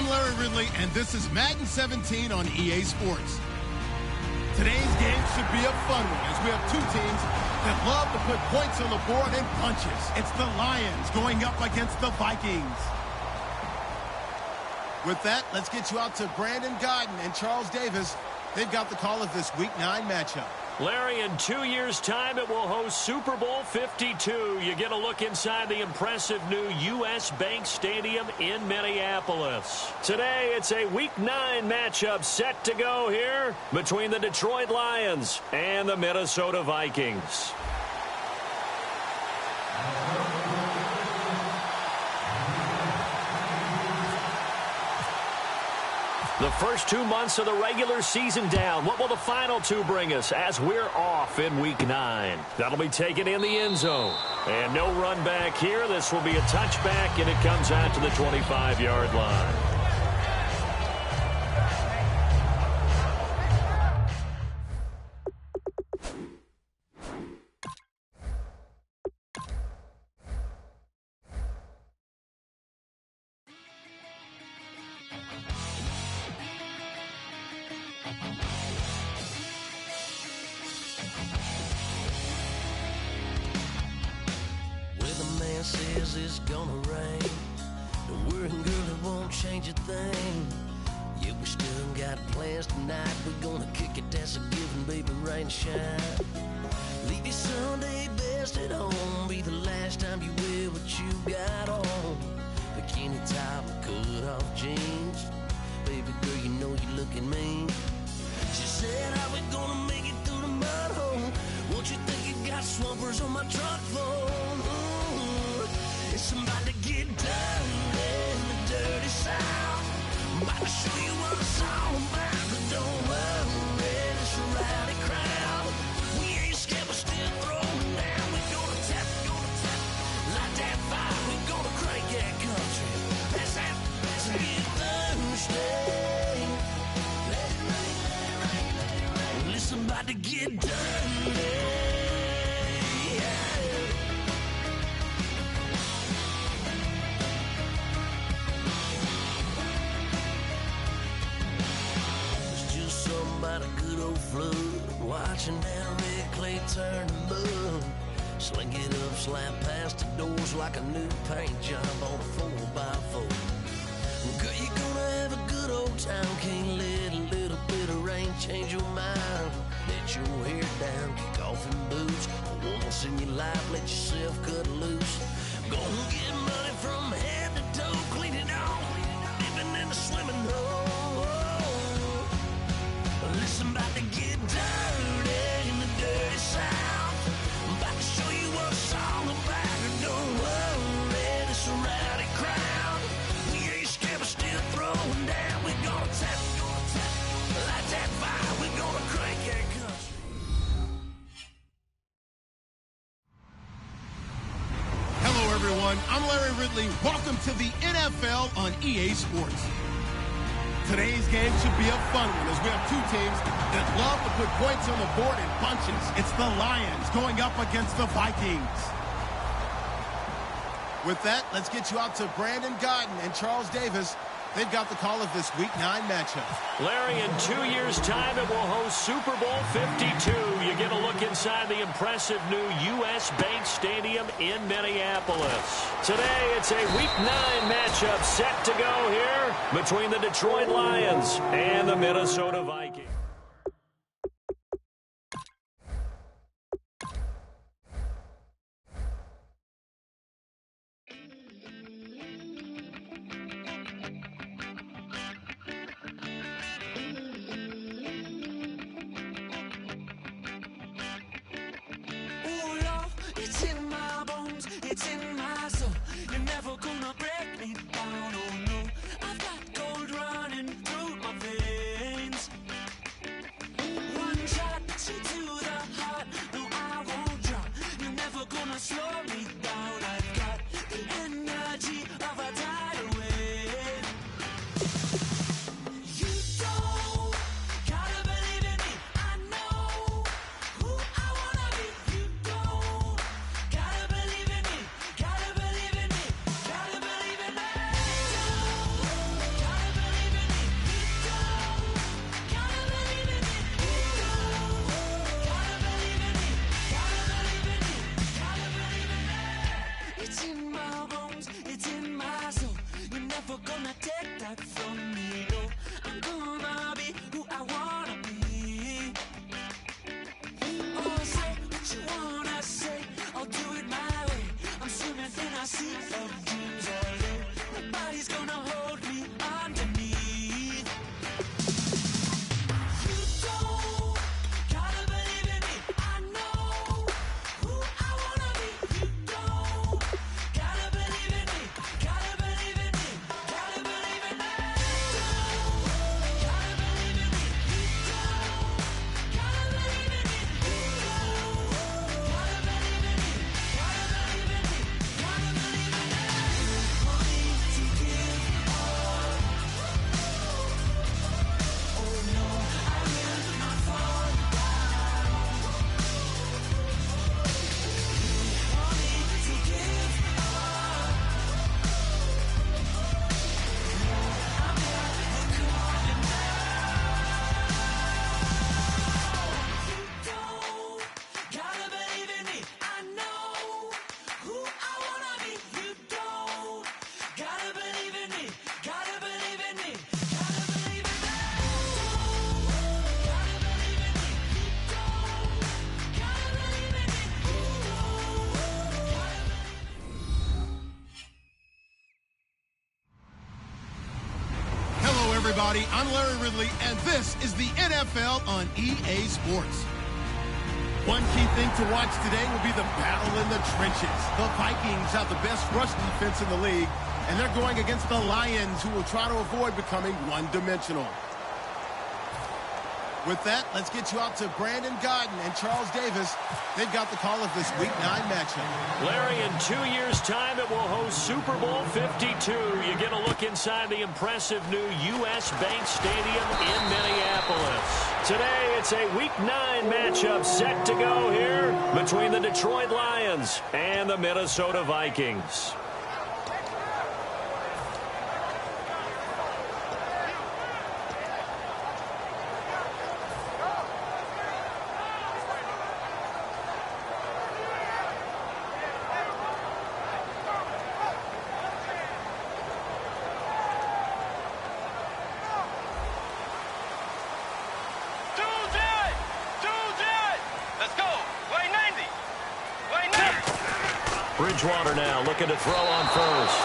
Larry Ridley, and this is Madden 17 on EA Sports. Today's game should be a fun one, as we have two teams that love to put points on the board and punches. It's the Lions going up against the Vikings. With that, let's get you out to Brandon Godden and Charles Davis. They've got the call of this Week 9 matchup. Larry, in 2 years' time, it will host Super Bowl 52. You get a look inside the impressive new U.S. Bank Stadium in Minneapolis. Today, it's a Week 9 matchup set to go here between the Detroit Lions and the Minnesota Vikings. The first 2 months of the regular season down. What will the final two bring us as we're off in Week 9? That'll be taken in the end zone. And no run back here. This will be a touchback, and it comes out to the 25-yard line. Says it's gonna rain. Don't worry, girl, it won't change a thing. Yeah, we still got plans tonight. We're gonna kick it, that's a given, baby, rain and shine. Leave your Sunday best at home. Be the last time you wear what you got on. Bikini top and cut off jeans. Baby girl, you know you're looking mean. She said, how we gonna make it through the mud hole? What you think you got swampers on my truck for? It's about to get done in the dirty South. I'm about to show you what it's all about. But don't worry, it's a rowdy crowd. We ain't scared, we're still throwing down. We're gonna tap, light that fire. We're gonna crank that country. That's a get Thursday. Let it rain. Well, it's about to get done. About a good old flood, watching that red clay turn to mud. Sling it up, slap past the doors like a new paint job on a 4x4. Girl, you're gonna have a good old time. Can't let a little bit of rain change your mind. Let your hair down, kick off in boots. For once in your life, let yourself cut loose. Go and get money from head to toe, clean it off, dipping in the swimming hole. Listen, about to get dirty in the dirty South. I'm about to show you what it's all about. Don't worry, it's a rowdy crowd. We ain't scared, we're still throwing down. We're gonna tap, light that fire. We're gonna crank that country. Hello, everyone. I'm Larry Ridley. Welcome to the NFL on EA Sports. Today's game should be a fun one, as we have two teams that love to put points on the board and punches. It's the Lions going up against the Vikings. With that, let's get you out to Brandon Godden and Charles Davis. They've got the call of this Week 9 matchup. Larry, in 2 years' time, it will host Super Bowl 52. You get a look inside the impressive new U.S. Bank Stadium in Minneapolis. Today, it's a Week 9 matchup set to go here between the Detroit Lions and the Minnesota Vikings. It's in my bones, it's in my soul. You're never gonna break me down, oh no. I've got gold running through my veins. One shot to the heart, no, I won't drop. You're never gonna slow me down. I've got the energy of a tidal wave. You don't gotta believe in me, I know who I wanna be. You don't gotta believe in me, gotta believe in me, gotta believe in me. Gotta everybody. I'm Larry Ridley, and this is the NFL on EA Sports. One key thing to watch today will be the battle in the trenches. The Vikings have the best rush defense in the league, and they're going against the Lions, who will try to avoid becoming one-dimensional. With that, let's get you out to Brandon Godden and Charles Davis. They've got the call of this Week 9 matchup. Larry, in 2 years' time, it will host Super Bowl 52. You get a look inside the impressive new U.S. Bank Stadium in Minneapolis. Today, it's a Week 9 matchup set to go here between the Detroit Lions and the Minnesota Vikings. Bridgewater now looking to throw on first.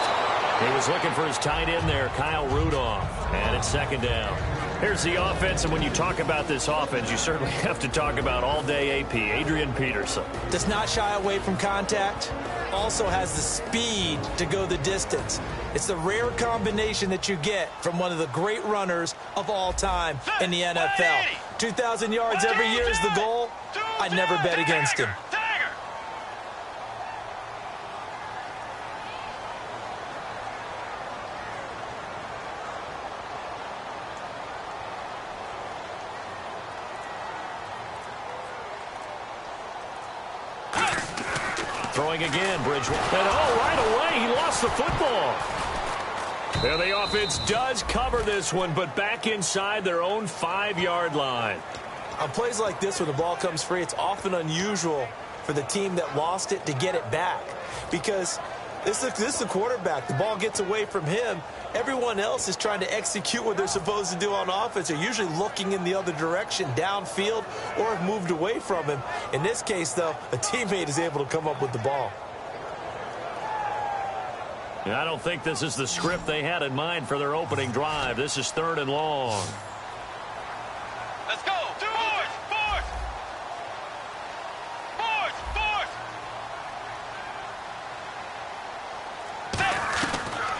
He was looking for his tight end there, Kyle Rudolph. And it's second down. Here's the offense, and when you talk about this offense, you certainly have to talk about all-day AP, Adrian Peterson. Does not shy away from contact. Also has the speed to go the distance. It's the rare combination that you get from one of the great runners of all time in the NFL. 2,000 yards every year is the goal. I'd never bet against him. Throwing again, Bridgewater. And right away, he lost the football. And the offense does cover this one, but back inside their own 5-yard line. On plays like this where the ball comes free, it's often unusual for the team that lost it to get it back. Because this is the quarterback. The ball gets away from him. Everyone else is trying to execute what they're supposed to do on offense. They're usually looking in the other direction, downfield, or have moved away from him. In this case, though, a teammate is able to come up with the ball. I don't think this is the script they had in mind for their opening drive. This is 3rd and long. Let's go. Fourth.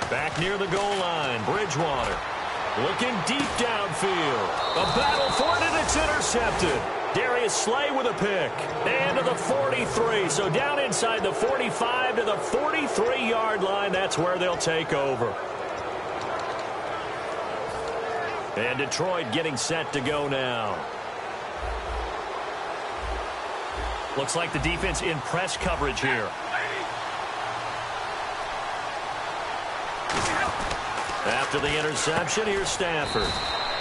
Back near the goal line, Bridgewater looking deep downfield. A battle for it, and it's intercepted. Darius Slay with a pick. And to the 43. So down inside the 45 to the 43-yard line. That's where they'll take over. And Detroit getting set to go now. Looks like the defense in press coverage here. After the interception, here's Stafford.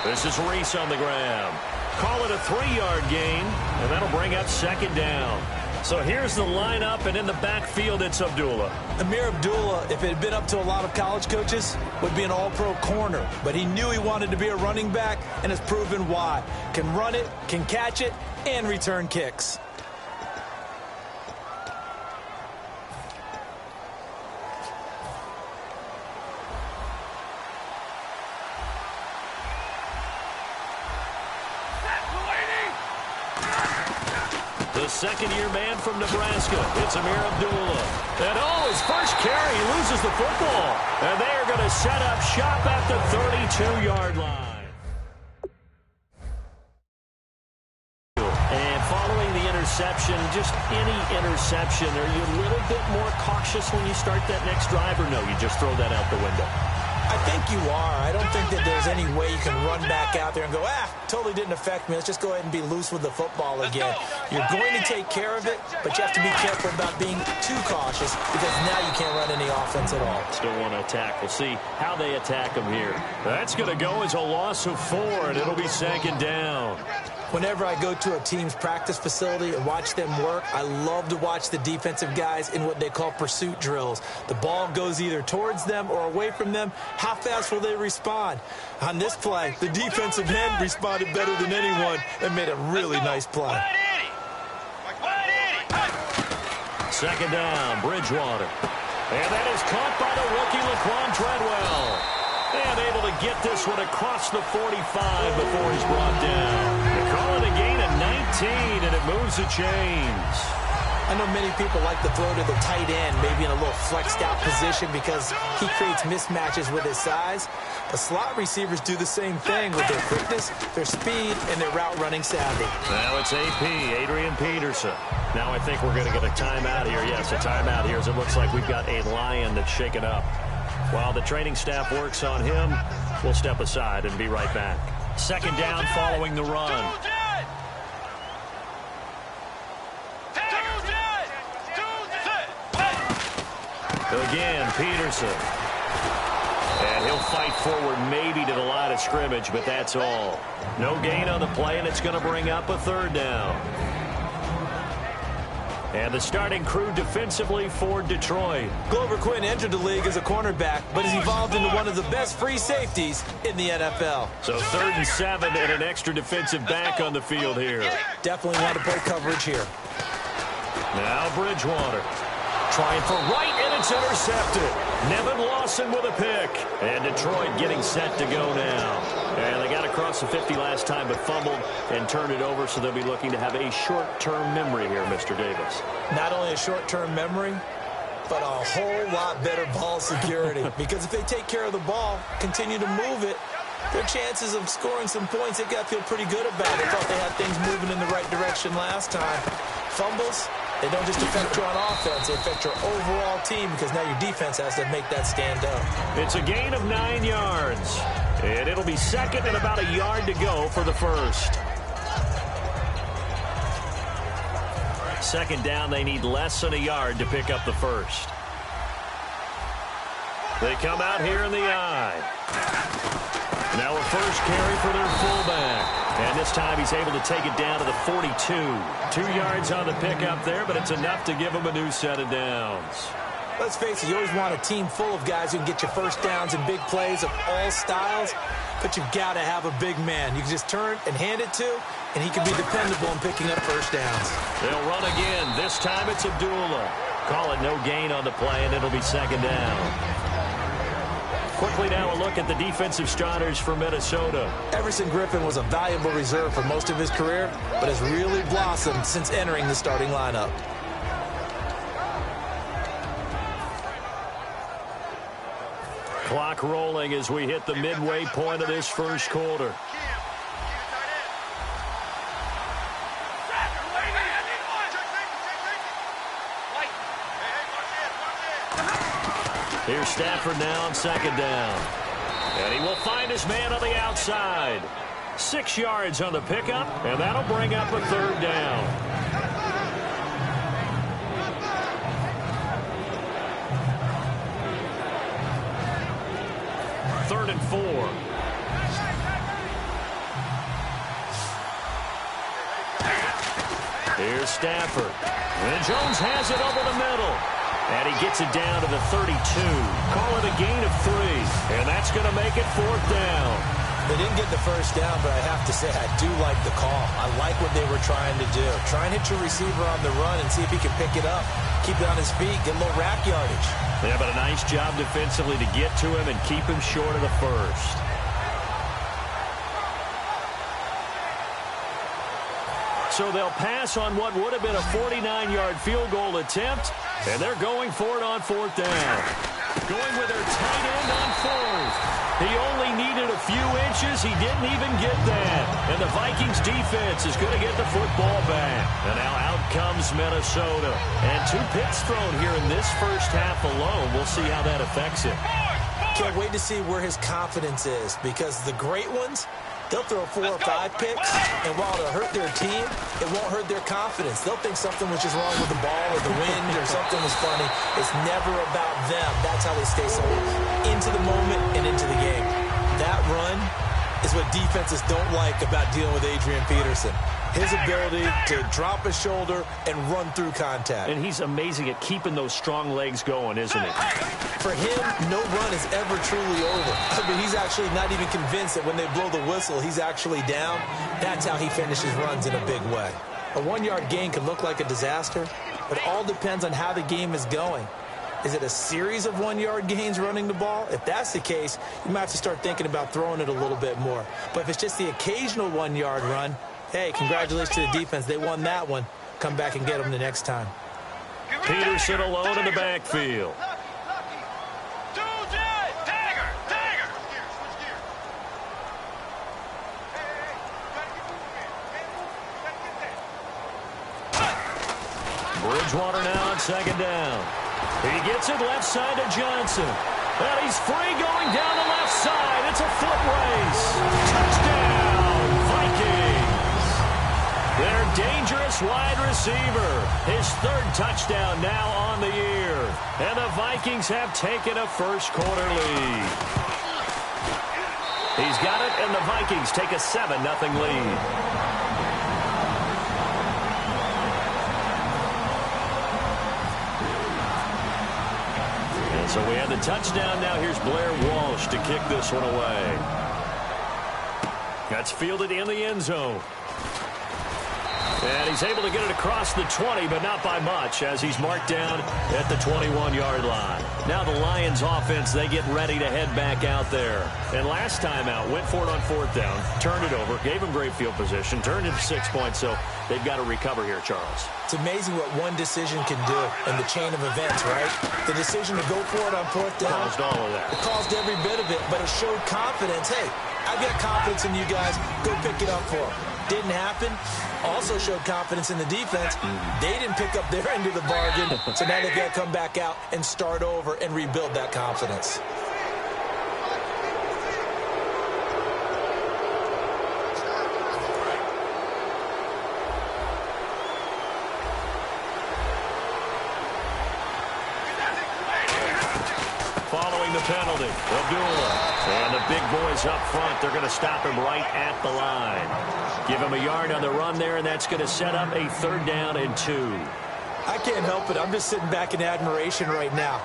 This is Reese on the ground. Call it a 3-yard gain, and that'll bring up 2nd down. So here's the lineup, and in the backfield, it's Abdullah. Amir Abdullah, if it had been up to a lot of college coaches, would be an all-pro corner. But he knew he wanted to be a running back, and has proven why. Can run it, can catch it, and return kicks. The second-year man from Nebraska, it's Amir Abdullah. And his first carry, he loses the football. And they are going to set up shop at the 32-yard line. And following the interception, just any interception, are you a little bit more cautious when you start that next drive, or no, you just throw that out the window? I think you are. I don't think that there's any way you can run back out there and go, totally didn't affect me. Let's just go ahead and be loose with the football again. You're going to take care of it, but you have to be careful about being too cautious because now you can't run any offense at all. Still want to attack. We'll see how they attack them here. That's going to go as a loss of 4, and it'll be 2nd down. Whenever I go to a team's practice facility and watch them work, I love to watch the defensive guys in what they call pursuit drills. The ball goes either towards them or away from them. How fast will they respond? On this play, the defensive end responded better than anyone and made a really nice play. 2nd down, Bridgewater. And that is caught by the rookie Laquan Treadwell. And able to get this one across the 45 before he's brought down. They call it a gain of 19, and it moves the chains. I know many people like to throw to the tight end, maybe in a little flexed out position because he creates mismatches with his size. The slot receivers do the same thing with their quickness, their speed, and their route running savvy. Now it's AP, Adrian Peterson. Now I think we're going to get a timeout here. Yes, a timeout here as it looks like we've got a Lion that's shaken up. While the training staff works on him, we'll step aside and be right back. Second down following the run. Again, Peterson. And he'll fight forward maybe to the line of scrimmage, but that's all. No gain on the play, and it's going to bring up a third down. And the starting crew defensively for Detroit. Glover Quinn entered the league as a cornerback, but has evolved into one of the best free safeties in the NFL. So 3rd and 7 and an extra defensive back on the field here. Definitely want to play coverage here. Now Bridgewater. Trying for right, and it's intercepted. Nevin Lawson with a pick. And Detroit getting set to go now. And they got across the 50 last time, but fumbled and turned it over, so they'll be looking to have a short-term memory here, Mr. Davis. Not only a short-term memory, but a whole lot better ball security. Because if they take care of the ball, continue to move it, their chances of scoring some points, they got to feel pretty good about it. They thought they had things moving in the right direction last time. Fumbles, they don't just affect you on offense, they affect your overall team because now your defense has to make that stand up. It's a gain of 9 yards. And it'll be second and about a yard to go for the first. Second down, they need less than a yard to pick up the first. They come out here in the eye. Now a first carry for their fullback. And this time he's able to take it down to the 42. 2 yards on the pickup there, but it's enough to give him a new set of downs. Let's face it, you always want a team full of guys who can get you first downs and big plays of all styles, but you've got to have a big man. You can just turn and hand it to, and he can be dependable in picking up first downs. They'll run again. This time it's Abdullah. Call it no gain on the play, and it'll be second down. Quickly now a look at the defensive starters for Minnesota. Everson Griffin was a valuable reserve for most of his career, but has really blossomed since entering the starting lineup. Clock rolling as we hit the midway point of this first quarter. Here's Stafford now on second down. And he will find his man on the outside. 6 yards on the pickup, and that'll bring up a third down. Third and 4. Here's Stafford. And Jones has it over the middle. And he gets it down to the 32. Call it a gain of 3. And that's going to make it fourth down. They didn't get the first down, but I have to say I do like the call. I like what they were trying to do. Try and hit your receiver on the run and see if he can pick it up. Keep it on his feet, get a little rack yardage. Yeah, but a nice job defensively to get to him and keep him short of the first. So they'll pass on what would have been a 49-yard field goal attempt, and they're going for it on fourth down. Going with their tight end on fourth. He only needed a few inches. He didn't even get that. And the Vikings defense is going to get the football back. And now out comes Minnesota. And 2 picks thrown here in this first half alone. We'll see how that affects him. Can't wait to see where his confidence is, because the great ones, they'll throw 4 or 5 picks, and while it'll hurt their team, it won't hurt their confidence. They'll think something was just wrong with the ball or the wind or something was funny. It's never about them. That's how they stay so into the moment and into the game. That run is what defenses don't like about dealing with Adrian Peterson. His ability to drop his shoulder and run through contact. And he's amazing at keeping those strong legs going, isn't he? For him, no run is ever truly over. I mean, he's actually not even convinced that when they blow the whistle, he's actually down. That's how he finishes runs in a big way. A 1-yard gain can look like a disaster, but it all depends on how the game is going. Is it a series of 1-yard gains running the ball? If that's the case, you might have to start thinking about throwing it a little bit more. But if it's just the occasional 1-yard run, hey, congratulations to the defense. They won that one. Come back and get them the next time. Peterson alone in the backfield. Bridgewater now on second down. He gets it left side to Johnson. And he's free going down the left side. It's a foot race. Touchdown, Vikings. Their dangerous wide receiver. His third touchdown now on the year. And the Vikings have taken a first-quarter lead. He's got it, and the Vikings take a 7-0 lead. So we have the touchdown. Now here's Blair Walsh to kick this one away. That's fielded in the end zone. And he's able to get it across the 20, but not by much, as he's marked down at the 21-yard line. Now the Lions offense, they get ready to head back out there. And last time out, went for it on fourth down, turned it over, gave him great field position, turned it 6 points, so they've got to recover here, Charles. It's amazing what one decision can do in the chain of events, right? The decision to go for it on fourth down. Caused all of that. It caused every bit of it, but it showed confidence. Hey, I've got confidence in you guys. Go pick it up for them. Didn't happen. Also showed confidence in the defense. They didn't pick up their end of the bargain, so now they've got to come back out and start over and rebuild that confidence. Following the penalty, Abdullah. And the big boys up front, they're going to stop him right at the line. Give him a yard on the run there, and that's going to set up a 3rd down and 2. I can't help it. I'm just sitting back in admiration right now.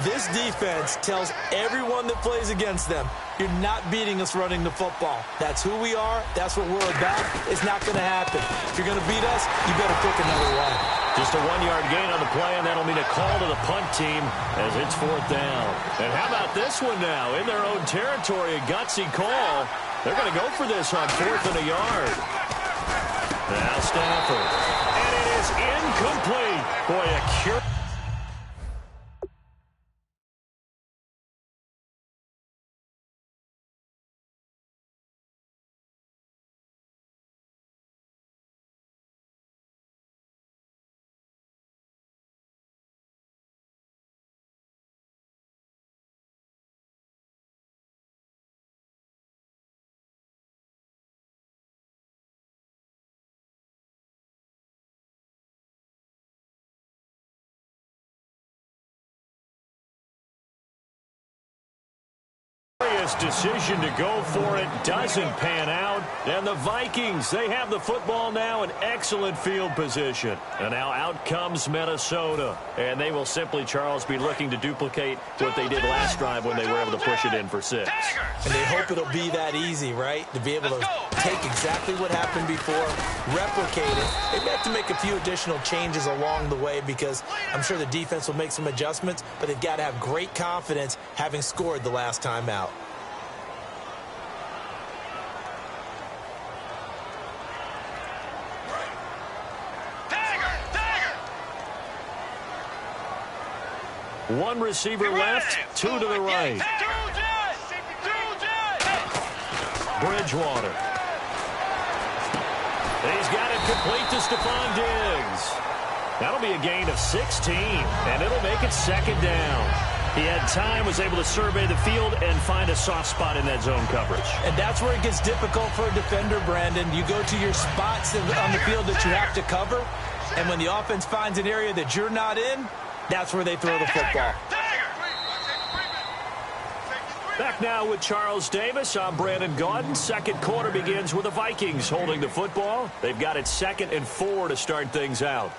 This defense tells everyone that plays against them, you're not beating us running the football. That's who we are. That's what we're about. It's not going to happen. If you're going to beat us, you better pick another way. Just a 1-yard gain on the play, and that'll mean a call to the punt team as it's 4th down. And how about this one now? In their own territory, a gutsy call. They're going to go for this on 4th and a yard. Now Stafford. And it is incomplete. Boy, a cure. Decision to go for it doesn't pan out, and the Vikings, they have the football now in excellent field position. And now out comes Minnesota, and they will simply, Charles, be looking to duplicate what they did last drive when they were able to push it in for 6. And they hope it'll be that easy, right? To be able to take exactly what happened before, replicate it. They have to make a few additional changes along the way because I'm sure the defense will make some adjustments, but they've got to have great confidence having scored the last time out. One receiver left, 2 to the right. Bridgewater. He's got it complete to Stephon Diggs. That'll be a gain of 16, and it'll make it 2nd down. He had time, was able to survey the field and find a soft spot in that zone coverage. And that's where it gets difficult for a defender, Brandon. You go to your spots on the field that you have to cover, and when the offense finds an area that you're not in, that's where they throw the football. Back now with Charles Davis. I'm Brandon Gaudin. Second quarter begins with the Vikings holding the football. They've got it 2nd and 4 to start things out.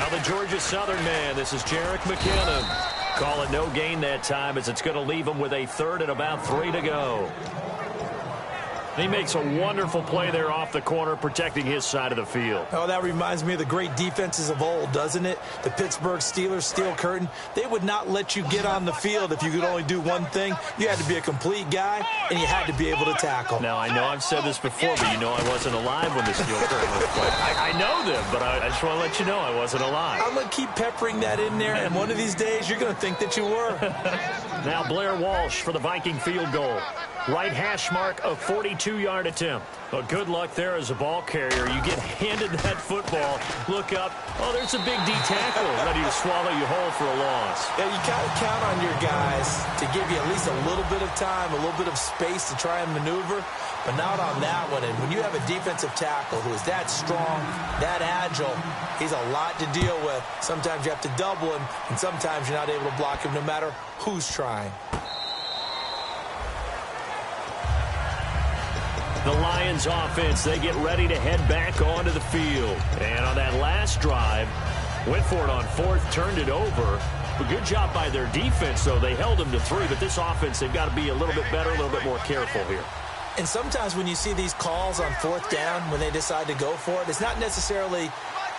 Now the Georgia Southern man, this is Jerick McKinnon. Call it no gain that time as it's going to leave him with a third and about 3 to go. He makes a wonderful play there off the corner, protecting his side of the field. Oh, that reminds me of the great defenses of old, doesn't it? The Pittsburgh Steelers, steel curtain. They would not let you get on the field if you could only do one thing. You had to be a complete guy, and you had to be able to tackle. Now, I know I've said this before, but you know I wasn't alive when the steel curtain was played. I know them, but I just want to let you know I wasn't alive. I'm going to keep peppering that in there, and one of these days you're going to think that you were. Now Blair Walsh for the Viking field goal. Right hash mark, a 42-yard attempt. But good luck there as a ball carrier. You get handed that football, look up, oh, there's a big D tackle ready to swallow you whole for a loss. Yeah, you kind of count on your guys to give you at least a little bit of time, a little bit of space to try and maneuver, but not on that one. And when you have a defensive tackle who is that strong, that agile, he's a lot to deal with. Sometimes you have to double him, and sometimes you're not able to block him no matter who's trying. The Lions offense, they get ready to head back onto the field. And on that last drive, went for it on fourth, turned it over. But good job by their defense, though. They held them to 3, but this offense, they've got to be a little bit better, a little bit more careful here. And sometimes when you see these calls on fourth down, when they decide to go for it, it's not necessarily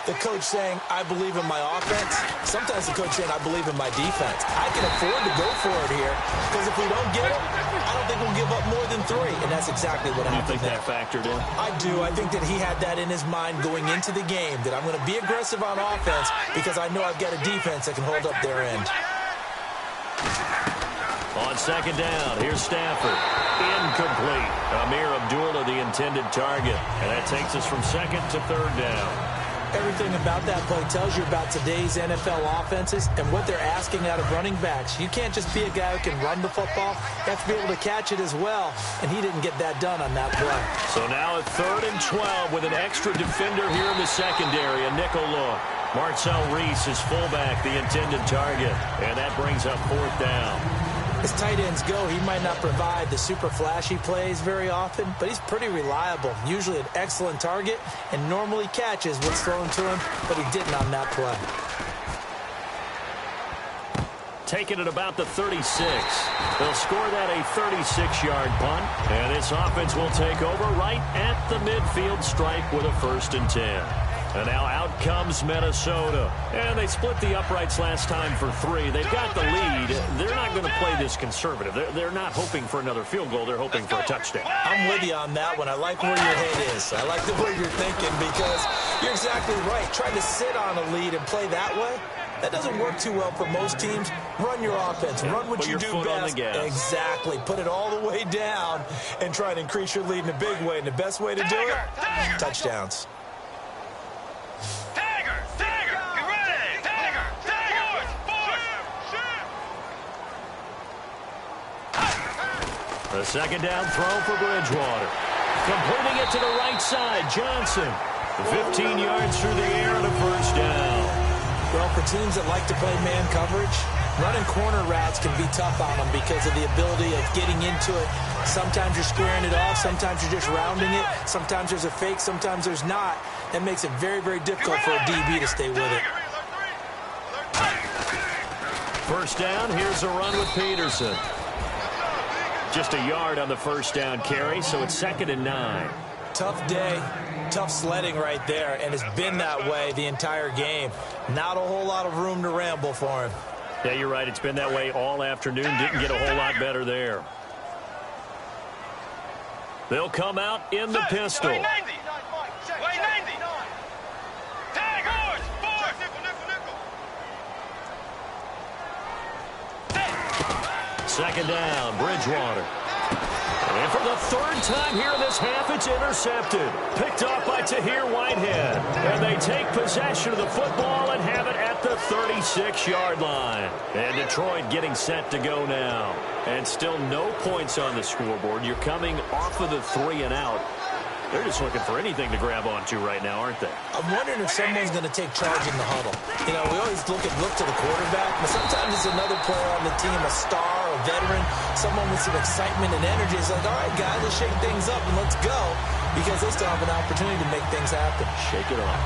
the coach saying, I believe in my offense. Sometimes the coach saying, I believe in my defense. I can afford to go for it here because if we don't get it, I don't think we'll give up more than 3. And that's exactly what happened. You think that factored in? I do. I think that he had that in his mind going into the game, that I'm going to be aggressive on offense because I know I've got a defense that can hold up their end. On second down, here's Stafford. Incomplete. Amir Abdullah, the intended target. And that takes us from second to third down. Everything about that play tells you about today's NFL offenses and what they're asking out of running backs. You can't just be a guy who can run the football. You have to be able to catch it as well, and he didn't get that done on that play. So now at 3rd and 12 with an extra defender here in the secondary, a nickel look. Marcel Reese is fullback, the intended target, and that brings up 4th down. As tight ends go, he might not provide the super flashy plays very often, but he's pretty reliable. Usually an excellent target and normally catches what's thrown to him, but he didn't on that play. Taking it about the 36. They'll score that a 36-yard punt, and this offense will take over right at the midfield stripe with a 1st and 10. And now out comes Minnesota. And they split the uprights last time for 3. They've got the lead. They're not going to play this conservative. They're not hoping for another field goal. They're hoping for a touchdown. I'm with you on that one. I like where your head is. I like the way you're thinking because you're exactly right. Trying to sit on a lead and play that way, that doesn't work too well for most teams. Run your offense. Run what you do best. Exactly. Put it all the way down and try and increase your lead in a big way. And the best way to do it, touchdowns. The second down throw for Bridgewater. Completing it to the right side, Johnson. 15 yards through the air and a 1st down. Well, for teams that like to play man coverage, running corner routes can be tough on them because of the ability of getting into it. Sometimes you're squaring it off. Sometimes you're just rounding it. Sometimes there's a fake. Sometimes there's not. That makes it very, very difficult for a DB to stay with it. 1st down. Here's a run with Peterson. Just a yard on the 1st down carry, so it's 2nd and 9. Tough day, tough sledding right there, and it's been that way the entire game. Not a whole lot of room to ramble for him. Yeah, you're right. It's been that way all afternoon. Didn't get a whole lot better there. They'll come out in the pistol. Way 90. Way 90. Tag, horse, Second down, Bridgewater. And for the 3rd time here in this half, it's intercepted. Picked off by Tahir Whitehead. And they take possession of the football and have it at the 36-yard line. And Detroit getting set to go now. And still no points on the scoreboard. You're coming off of the 3 and out. They're just looking for anything to grab onto right now, aren't they? I'm wondering if someone's going to take charge in the huddle. You know, we always look to the quarterback, but sometimes it's another player on the team, a star, a veteran, someone with some excitement and energy. It's like, all right, guys, let's shake things up and let's go, because they still have an opportunity to make things happen. Shake it off.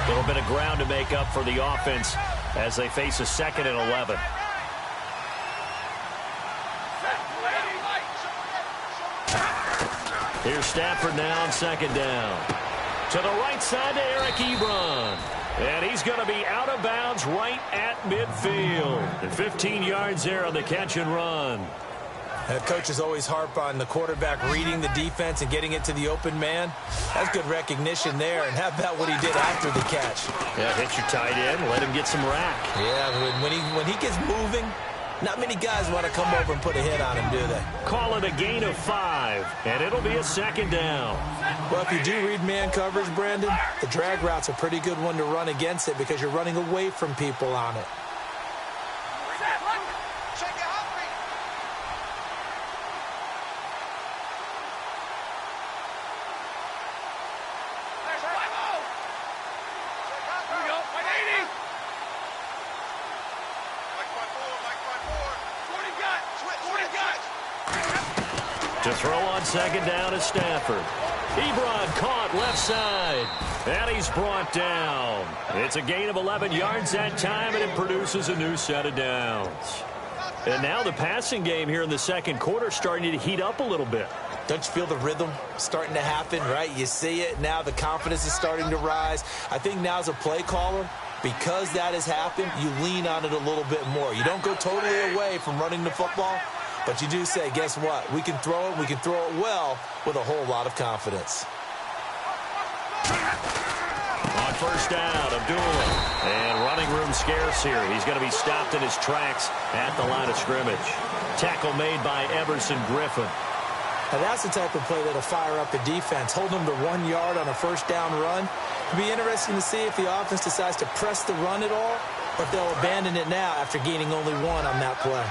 little bit of ground to make up for the offense as they face a 2nd and 11. Here's Stafford now on 2nd down. To the right side to Eric Ebron. And he's going to be out of bounds right at midfield. And 15 yards there on the catch and run. Coaches always harp on the quarterback reading the defense and getting it to the open man. That's good recognition there. And how about what he did after the catch? Yeah, hit your tight end, let him get some rack. Yeah, when he gets moving, not many guys want to come over and put a hit on him, do they? Call it a gain of 5, and it'll be a 2nd down. Well, if you do read man coverage, Brandon, the drag route's a pretty good one to run against it because you're running away from people on it. To throw on 2nd down is Stafford. Ebron caught left side. And he's brought down. It's a gain of 11 yards that time, and it produces a new set of downs. And now the passing game here in the 2nd quarter starting to heat up a little bit. Don't you feel the rhythm starting to happen, right? You see it now. The confidence is starting to rise. I think now as a play caller, because that has happened, you lean on it a little bit more. You don't go totally away from running the football, but you do say, guess what? We can throw it. We can throw it well with a whole lot of confidence. On 1st down, Abdullah. And running room scarce here. He's going to be stopped in his tracks at the line of scrimmage. Tackle made by Everson Griffin. Now that's the type of play that'll fire up the defense. Hold them to 1 yard on a 1st down run. It'll be interesting to see if the offense decides to press the run at all, or if they'll abandon it now after gaining only 1 on that play.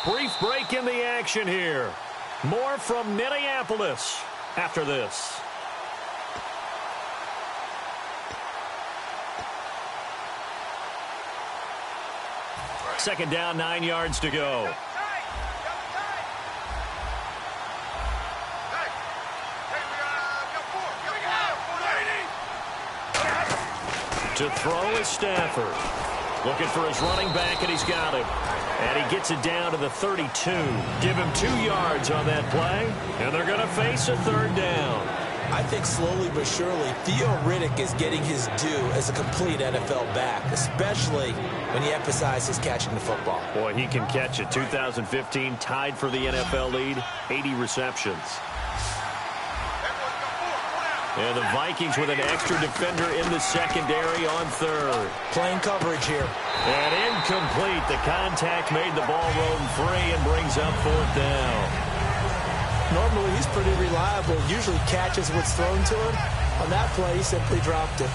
Brief break in the action here. More from Minneapolis after this. Second down, 9 yards to go. To throw is Stafford. Looking for his running back, and he's got him. And he gets it down to the 32. Give him 2 yards on that play, and they're going to face a 3rd down. I think slowly but surely, Theo Riddick is getting his due as a complete NFL back, especially when you emphasize his catching the football. Boy, he can catch it. 2015, tied for the NFL lead, 80 receptions. And the Vikings with an extra defender in the secondary on 3rd. Playing coverage here. And incomplete. The contact made the ball roam free and brings up 4th down. Normally, he's pretty reliable. Usually catches what's thrown to him. On that play, he simply dropped it.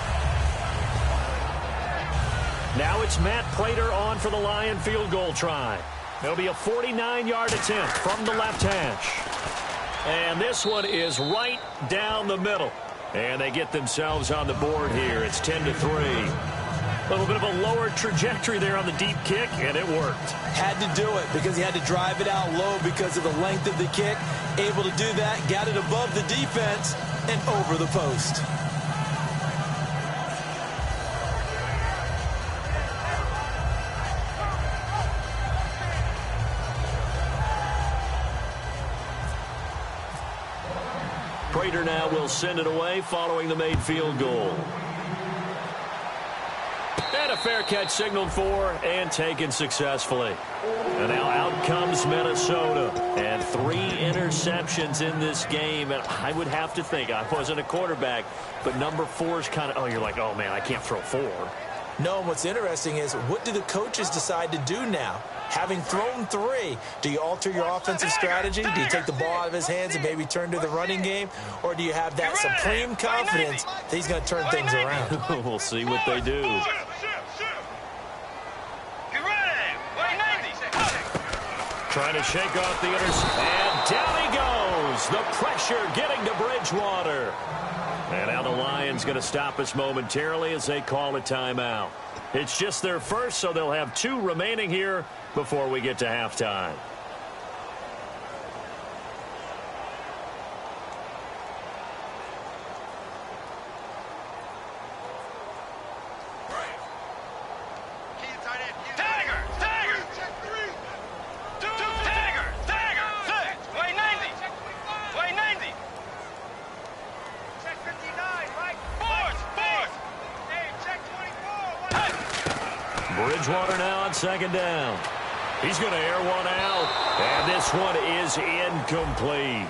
Now it's Matt Prater on for the Lion field goal try. It'll be a 49-yard attempt from the left hash. And this one is right down the middle. And they get themselves on the board here. It's 10-3. A little bit of a lower trajectory there on the deep kick, and it worked. Had to do it because he had to drive it out low because of the length of the kick. Able to do that, got it above the defense and over the post. Prater now will send it away following the made field goal. And a fair catch signaled for and taken successfully. And now out comes Minnesota. And 3 interceptions in this game. And I would have to think, I wasn't a quarterback, but number 4 is kind of, oh, you're like, oh, man, I can't throw 4. No, and what's interesting is, what do the coaches decide to do now? Having thrown 3, do you alter your offensive strategy? Do you take the ball out of his hands and maybe turn to the running game? Or do you have that supreme confidence that he's going to turn things around? We'll see what they do. Trying to shake off the interception. And down he goes. The pressure getting to Bridgewater. And now the Lions going to stop us momentarily as they call a timeout. It's just their first, so they'll have 2 remaining here before we get to halftime. Bridgewater now on second down. He's going to air one out, and this one is incomplete.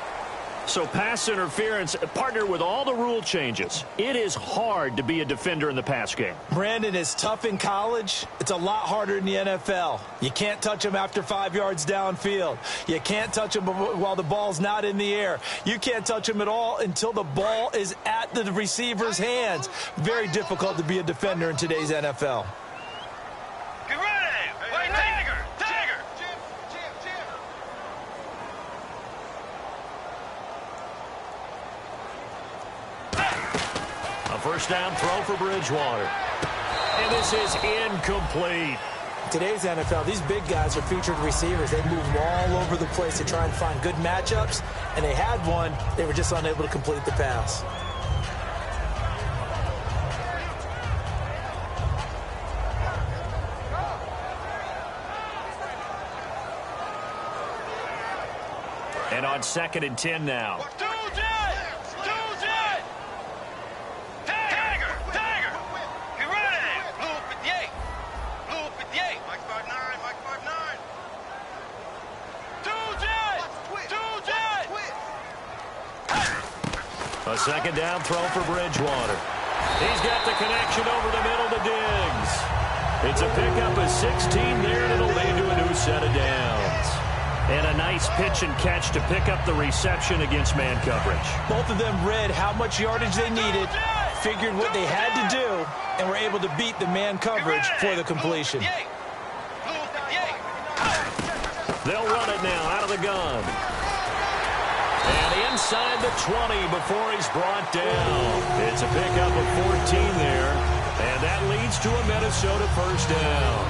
So pass interference, partnered with all the rule changes. It is hard to be a defender in the pass game. Brandon, is tough in college. It's a lot harder in the NFL. You can't touch him after 5 yards downfield. You can't touch him while the ball's not in the air. You can't touch him at all until the ball is at the receiver's hands. Very difficult to be a defender in today's NFL. First down throw for Bridgewater. And this is incomplete. Today's NFL, these big guys are featured receivers. They move all over the place to try and find good matchups, and they had one. They were just unable to complete the pass. And on 2nd and 10 now. A second down throw for Bridgewater. He's got the connection over the middle to Diggs. It's a pickup of 16 there, and it'll lead to a new set of downs. And a nice pitch and catch to pick up the reception against man coverage. Both of them read how much yardage they needed, figured what they had to do, and were able to beat the man coverage for the completion. They'll run it now out of the gun. And inside the 20 before he's brought down. It's a pickup of 14 there. And that leads to a Minnesota first down.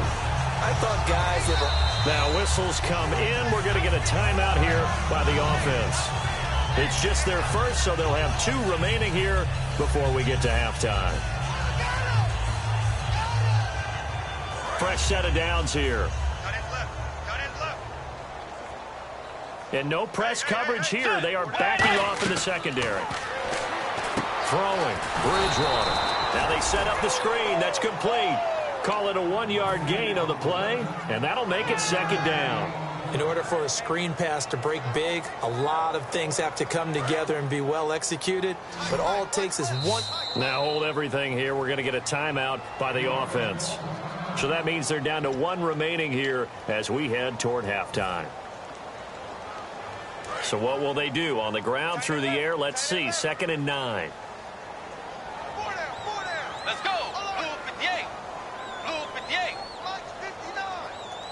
I thought guys that were... Now whistles come in. We're going to get a timeout here by the offense. It's just their first, so they'll have 2 remaining here before we get to halftime. Fresh set of downs here. And no press coverage here. They are backing off in the secondary. Throwing. Bridgewater. Now they set up the screen. That's complete. Call it a 1-yard gain on the play, and that'll make it 2nd down. In order for a screen pass to break big, a lot of things have to come together and be well executed, but all it takes is one. Now hold everything here. We're going to get a timeout by the offense. So that means they're down to 1 remaining here as we head toward halftime. So what will they do? On the ground, through the air, let's see. 2nd and 9. Let's go. Blue 58. Blue 58. Mike's 59.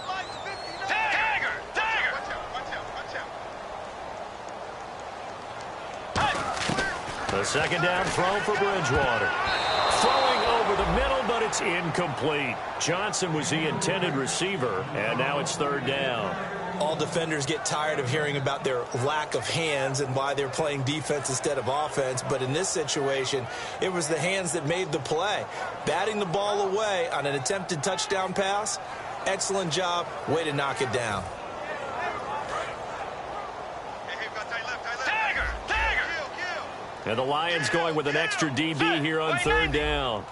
Mike's 59. Tiger. Tiger. Watch out. The 2nd down throw for Bridgewater. Throwing over the middle, but it's incomplete. Johnson was the intended receiver, and now it's 3rd down. All defenders get tired of hearing about their lack of hands and why they're playing defense instead of offense. But in this situation, it was the hands that made the play. Batting the ball away on an attempted touchdown pass, excellent job. Way to knock it down. And the Lions going with an extra DB here on 3rd down.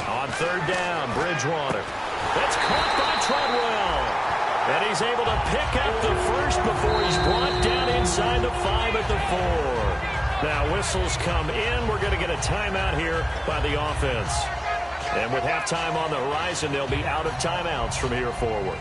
On 3rd down, Bridgewater. That's caught by Treadwell. And he's able to pick up the first before he's brought down inside the 5 at the 4. Now whistles come in. We're going to get a timeout here by the offense. And with halftime on the horizon, they'll be out of timeouts from here forward.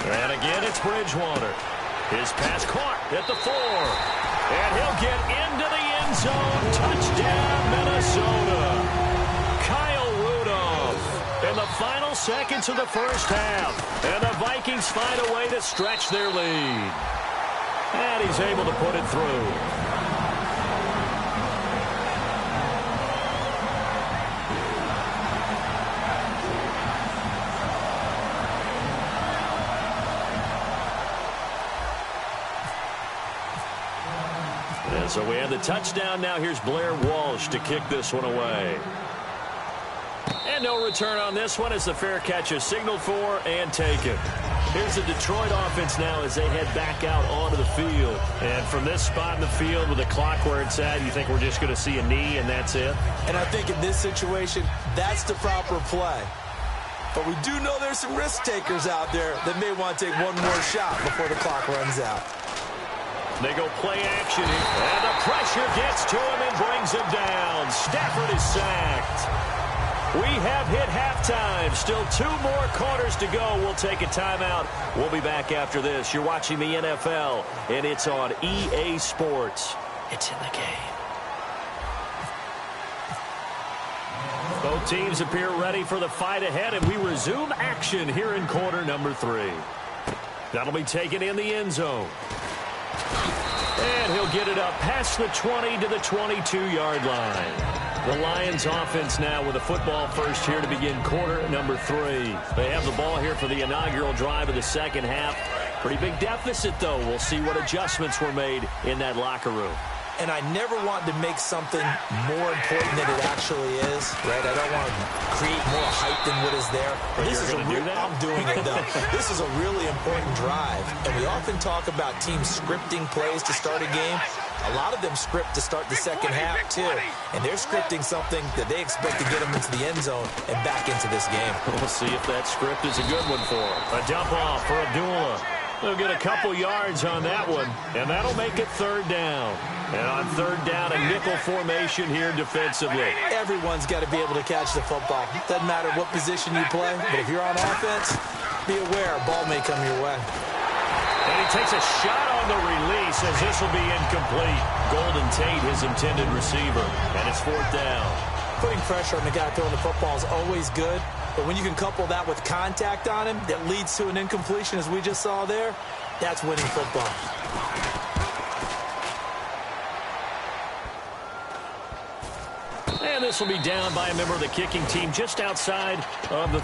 And again, it's Bridgewater. His pass caught at the 4. And he'll get into the end zone. Touchdown, Minnesota. Kyle Rudolph in the final seconds of the first half. And the Vikings find a way to stretch their lead. And he's able to put it through. And so we have the touchdown. Now here's Blair Walsh to kick this one away. And no return on this one as the fair catch is signaled for and taken. Here's the Detroit offense now as they head back out onto the field. And from this spot in the field with the clock where it's at, you think we're just going to see a knee and that's it? And I think in this situation, that's the proper play. But we do know there's some risk takers out there that may want to take one more shot before the clock runs out. They go play action here. And the pressure gets to him and brings him down. Stafford is sacked. We have hit halftime. Still 2 more quarters to go. We'll take a timeout. We'll be back after this. You're watching the NFL, and it's on EA Sports. It's in the game. Both teams appear ready for the fight ahead, and we resume action here in quarter number 3. That'll be taken in the end zone. And he'll get it up past the 20 to the 22-yard line. The Lions offense now with a football first here to begin quarter number 3. They have the ball here for the inaugural drive of the second half. Pretty big deficit, though. We'll see what adjustments were made in that locker room. And I never want to make something more important than it actually is, right? I don't want to create more hype than what is there. But this is I'm doing it, though. This is a really important drive. And we often talk about teams scripting plays to start a game. A lot of them script to start the second half, too. And they're scripting something that they expect to get them into the end zone and back into this game. We'll see if that script is a good one for them. A dump off for Abdullah. They'll get a couple yards on that one, and that'll make it third down. And on third down, a nickel formation here defensively. Everyone's got to be able to catch the football. Doesn't matter what position you play, but if you're on offense, be aware a ball may come your way. And he takes a shot on the release as this will be incomplete. Golden Tate, his intended receiver, and it's fourth down. Putting pressure on the guy throwing the football is always good, but when you can couple that with contact on him that leads to an incompletion, as we just saw there, that's winning football. And this will be down by a member of the kicking team just outside of the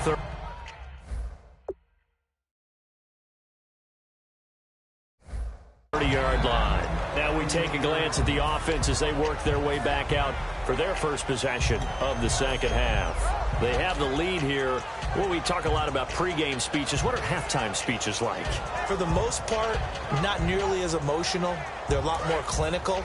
30-yard line. Now we take a glance at the offense as they work their way back out for their first possession of the second half. They have the lead here. Well, we talk a lot about pregame speeches. What are halftime speeches like? For the most part, not nearly as emotional. They're a lot more clinical.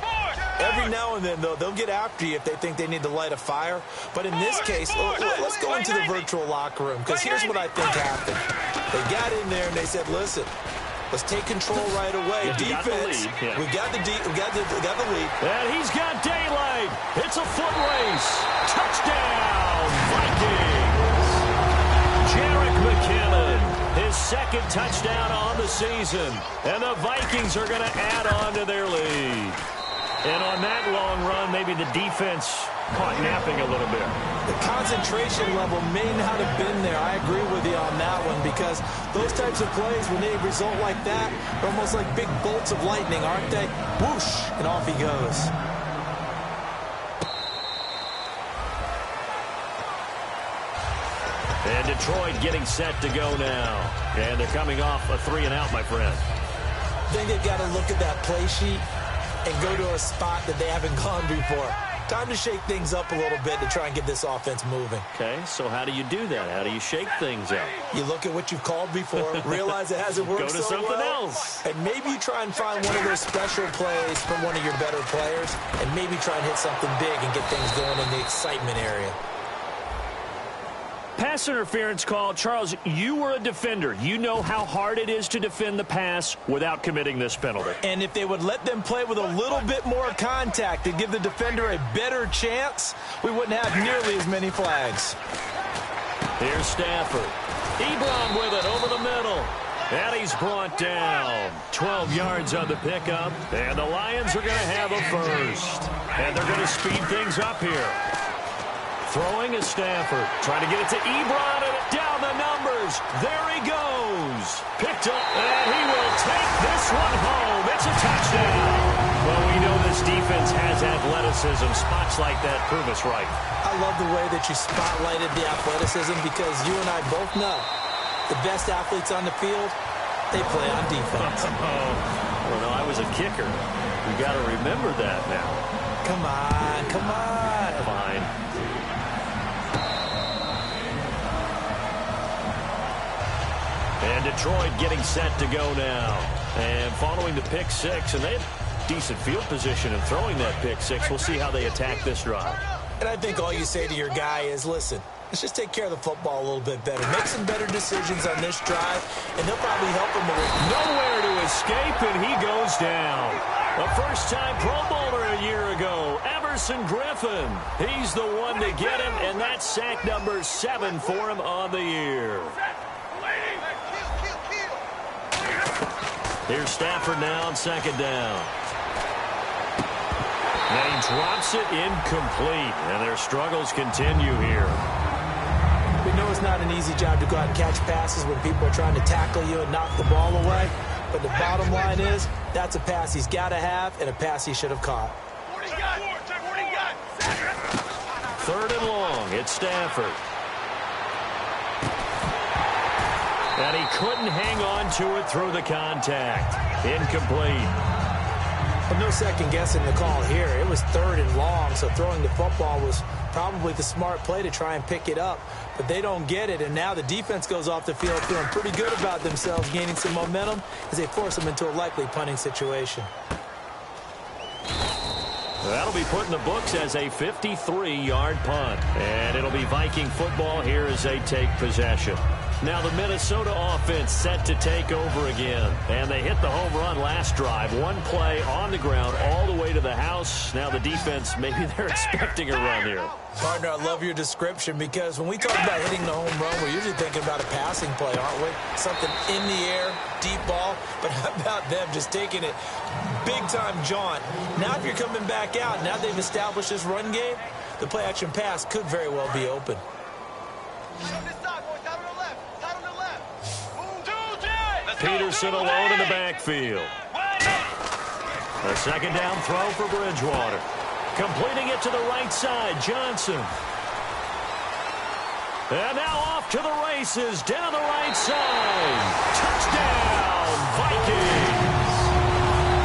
Every now and then, though, they'll get after you if they think they need to light a fire. But in this case, let's go into the virtual locker room, because here's what I think happened. They got in there and they said, listen, let's take control right away. Defense, we got the lead. And he's got daylight. It's a foot race. Touchdown, Vikings. Jerick McKinnon, his second touchdown on the season. And the Vikings are going to add on to their lead. And on that long run, maybe the defense caught napping a little bit. The concentration level may not have been there. I agree with you on that one, because those types of plays, when they result like that, are almost like big bolts of lightning, aren't they? Whoosh, and off he goes. And Detroit getting set to go now. And they're coming off a 3-and-out, my friend. I think they've got to look at that play sheet and go to a spot that they haven't gone before. Time to shake things up a little bit to try and get this offense moving. Okay, so how do you do that? How do you shake things up? You look at what you've called before, realize it hasn't worked so well. Go to something else. And maybe you try and find one of those special plays from one of your better players, and maybe try and hit something big and get things going in the excitement area. Pass interference call. Charles, you were a defender. You know how hard it is to defend the pass without committing this penalty. And if they would let them play with a little bit more contact and give the defender a better chance, we wouldn't have nearly as many flags. Here's Stafford. Ebron with it over the middle. And he's brought down. 12 yards on the pickup. And the Lions are going to have a first. And they're going to speed things up here. Throwing is Stafford. Trying to get it to Ebron. And down the numbers. There he goes. Picked up. And he will take this one home. It's a touchdown. Well, we know this defense has athleticism. Spots like that prove us right. I love the way that you spotlighted the athleticism because you and I both know the best athletes on the field, they play on defense. Well, no, I was a kicker. We got to remember that now. Come on, come on. Fine. And Detroit getting set to go now. And following the pick six, and they have decent field position in throwing that pick six. We'll see how they attack this drive. And I think all you say to your guy is, listen, let's just take care of the football a little bit better. Make some better decisions on this drive, and they'll probably help him a little. Nowhere to escape, and he goes down. A first-time Pro Bowler a year ago, Everson Griffin. He's the one to get him, and that's sack number 7 for him on the year. Here's Stafford now on second down. And he drops it incomplete, and their struggles continue here. We know it's not an easy job to go out and catch passes when people are trying to tackle you and knock the ball away. But the bottom line is, that's a pass he's got to have and a pass he should have caught. Third and long, it's Stafford. And he couldn't hang on to it through the contact. Incomplete. But no second guessing the call here. It was third and long, so throwing the football was probably the smart play to try and pick it up. But they don't get it, and now the defense goes off the field feeling pretty good about themselves, gaining some momentum as they force them into a likely punting situation. That'll be put in the books as a 53-yard punt. And it'll be Viking football here as they take possession. Now the Minnesota offense set to take over again. And they hit the home run last drive. One play on the ground all the way to the house. Now the defense, maybe they're expecting a run here. Partner, I love your description because when we talk about hitting the home run, we're usually thinking about a passing play, aren't we? Something in the air, deep ball. But how about them just taking it big-time jaunt? Now if you're coming back out, now they've established this run game, the play-action pass could very well be open. Peterson alone in the backfield. A second down throw for Bridgewater. Completing it to the right side, Johnson. And now off to the races, down the right side. Touchdown, Vikings.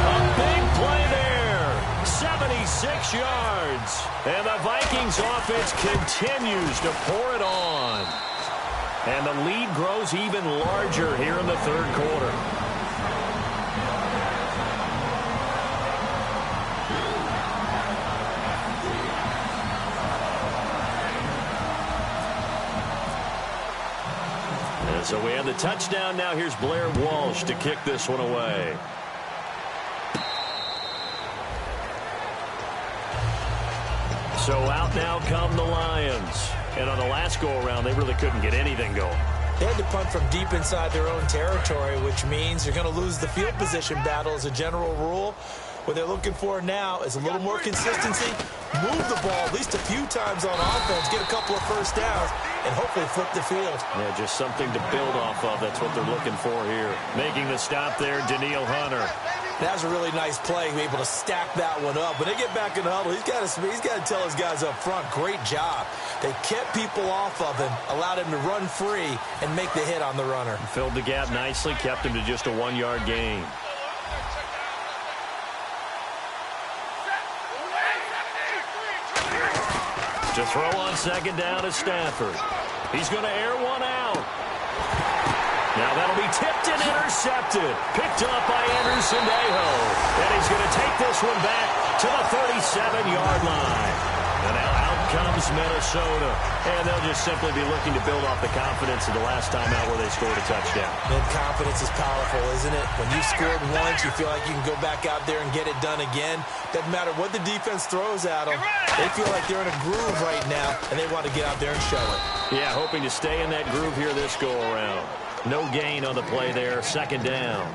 A big play there, 76 yards. And the Vikings offense continues to pour it on. And the lead grows even larger here in the third quarter. And so we have the touchdown. Now here's Blair Walsh to kick this one away. So out now come the Lions. And on the last go-around, they really couldn't get anything going. They had to punt from deep inside their own territory, which means you're going to lose the field position battle as a general rule. What they're looking for now is a little more consistency, move the ball at least a few times on offense, get a couple of first downs, and hopefully flip the field. Yeah, just something to build off of. That's what they're looking for here. Making the stop there, Daniil Hunter. That was a really nice play, able to stack that one up. When they get back in the huddle, he's got to tell his guys up front, great job. They kept people off of him, allowed him to run free and make the hit on the runner. Filled the gap nicely, kept him to just a 1-yard gain. To throw on second down is Stafford. He's going to air one out. Now that'll be tipped and intercepted. Picked up by Anderson Aho. And he's going to take this one back to the 37-yard line. And now out comes Minnesota. And they'll just simply be looking to build off the confidence of the last time out where they scored a touchdown. And confidence is powerful, isn't it? When you've scored once, you feel like you can go back out there and get it done again. Doesn't matter what the defense throws at them. They feel like they're in a groove right now, and they want to get out there and show it. Yeah, hoping to stay in that groove here this go-around. No gain on the play there, second down.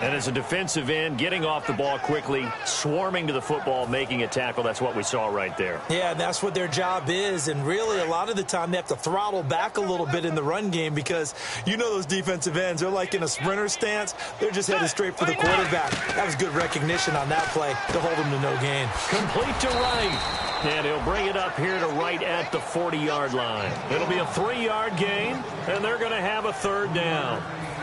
And as a defensive end, getting off the ball quickly, swarming to the football, making a tackle, that's what we saw right there. Yeah, and that's what their job is. And really, a lot of the time, they have to throttle back a little bit in the run game because you know those defensive ends, they're like in a sprinter stance. They're just headed straight for the quarterback. That was good recognition on that play to hold them to no gain. Complete to right. And he'll bring it up here to right at the 40-yard line. It'll be a 3-yard gain, and they're going to have a third down.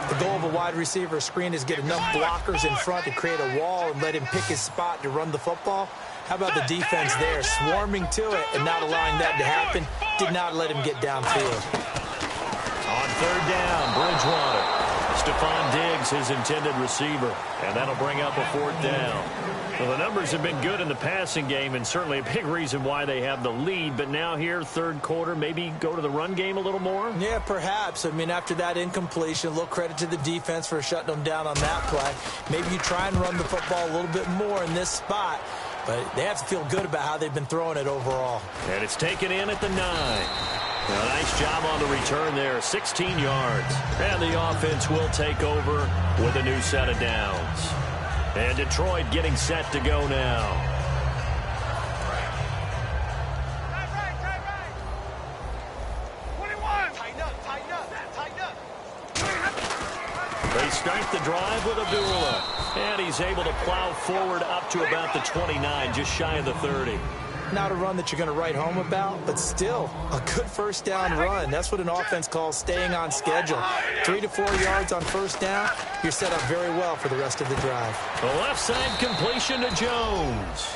The goal of a wide receiver screen is get enough blockers in front to create a wall and let him pick his spot to run the football. How about the defense there, swarming to it and not allowing that to happen? Did not let him get downfield. On third down, Bridgewater. Stephon Diggs, his intended receiver, and that'll bring up a fourth down. Well, the numbers have been good in the passing game, and certainly a big reason why they have the lead. But now here, third quarter, maybe go to the run game a little more? Yeah, perhaps. I mean, after that incompletion, a little credit to the defense for shutting them down on that play. Maybe you try and run the football a little bit more in this spot, but they have to feel good about how they've been throwing it overall. And it's taken in at the 9. A nice job on the return there, 16 yards. And the offense will take over with a new set of downs. And Detroit getting set to go now. They start the drive with Abdullah. And he's able to plow forward up to about the 29, just shy of the 30. Not a run that you're going to write home about, but still a good first down run. That's what an offense calls staying on schedule. 3 to 4 yards on first down, you're set up very well for the rest of the drive. The left side completion to Jones.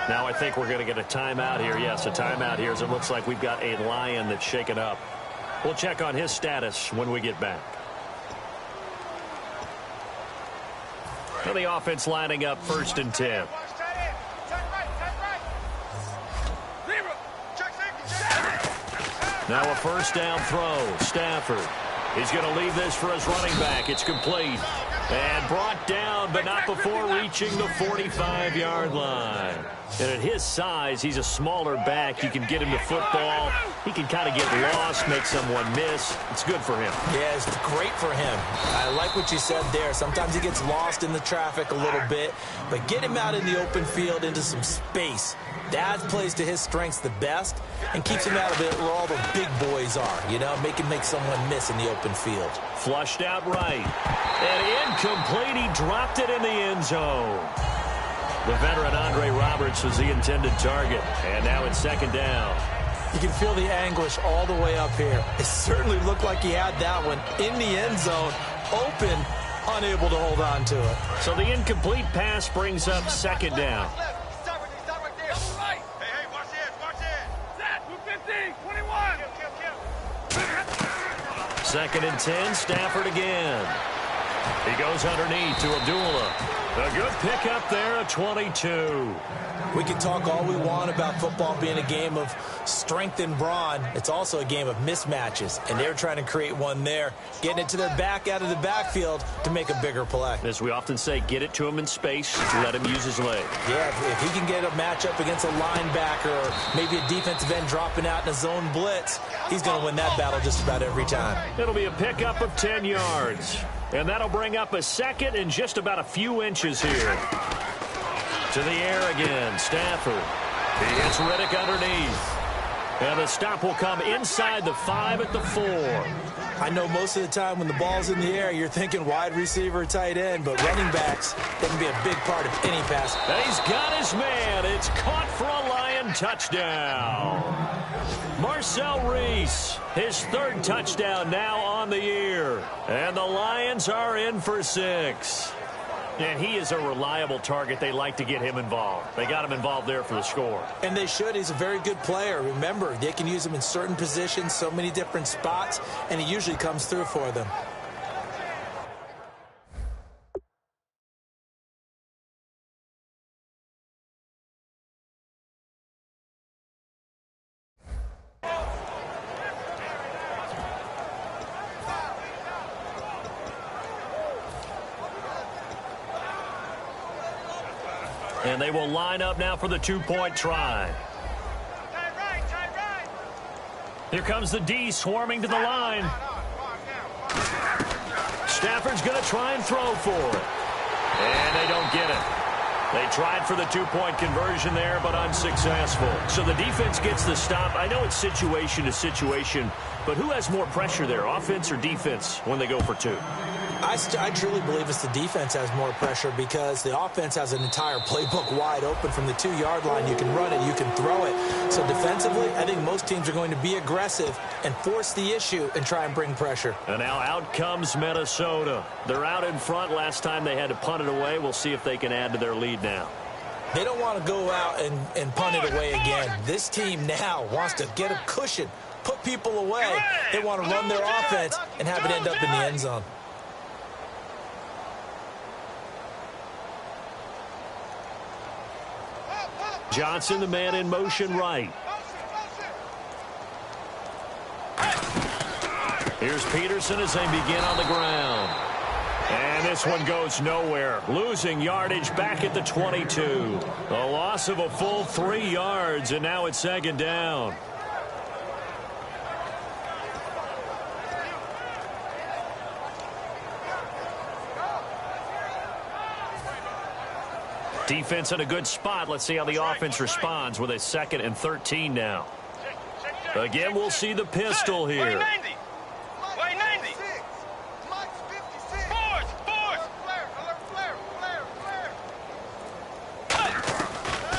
Now I think we're going to get a timeout here. Yes, a timeout here as it looks like we've got a Lion that's shaken up. We'll check on his status when we get back. Well, the offense lining up 1st and 10. Now a first down throw. Stafford. He's going to leave this for his running back. It's complete. And brought down, but not before reaching the 45-yard line. And at his size, he's a smaller back. You can get him the football. He can kind of get lost, make someone miss. It's good for him. Yeah, it's great for him. I like what you said there. Sometimes he gets lost in the traffic a little bit, but get him out in the open field into some space. That plays to his strengths the best and keeps him out of it where all the big boys are, you know, make him make someone miss in the open field. Flushed out right. And incomplete. He dropped it in the end zone. The veteran Andre Roberts was the intended target. And now in second down. You can feel the anguish all the way up here. It certainly looked like he had that one in the end zone, open, unable to hold on to it. So the incomplete pass brings up second down. Second and 10, Stafford again. He goes underneath to Abdullah. A good pickup there at 22. We can talk all we want about football being a game of strength and brawn. It's also a game of mismatches, and they're trying to create one there, getting it to their back out of the backfield to make a bigger play. As we often say, get it to him in space, let him use his leg. Yeah, if he can get a matchup against a linebacker or maybe a defensive end dropping out in a zone blitz, he's going to win that battle just about every time. It'll be a pickup of 10 yards. And that'll bring up a second and just about a few inches here. To the air again, Stafford. He hits Riddick underneath. And the stop will come inside the 5 at the 4. I know most of the time when the ball's in the air, you're thinking wide receiver, tight end, but running backs, they can be a big part of any pass. And he's got his man. It's caught for a Lion touchdown. Marcel Reese, his 3rd touchdown now on the year. And the Lions are in for 6. And he is a reliable target. They like to get him involved. They got him involved there for the score. And they should. He's a very good player. Remember, they can use him in certain positions, so many different spots, and he usually comes through for them. And they will line up now for the 2-point try. Here comes the D swarming to the line. Stafford's going to try and throw for it. And they don't get it. They tried for the two-point conversion there, but unsuccessful. So the defense gets the stop. I know it's situation to situation, but who has more pressure there, offense or defense, when they go for two? I truly believe it's the defense has more pressure because the offense has an entire playbook wide open from the 2-yard line. You can run it, you can throw it. So defensively, I think most teams are going to be aggressive and force the issue and try and bring pressure. And now out comes Minnesota. They're out in front. Last time they had to punt it away. We'll see if they can add to their lead now. They don't want to go out and punt it away again. This team now wants to get a cushion, put people away. They want to run their offense and have it end up in the end zone. Johnson, the man in motion right. Here's Peterson as they begin on the ground. And this one goes nowhere. Losing yardage back at the 22. A loss of a full 3 yards, and now it's second down. Defense in a good spot. Let's see how the offense responds with a 2nd and 13 now. Again, we'll see the pistol here.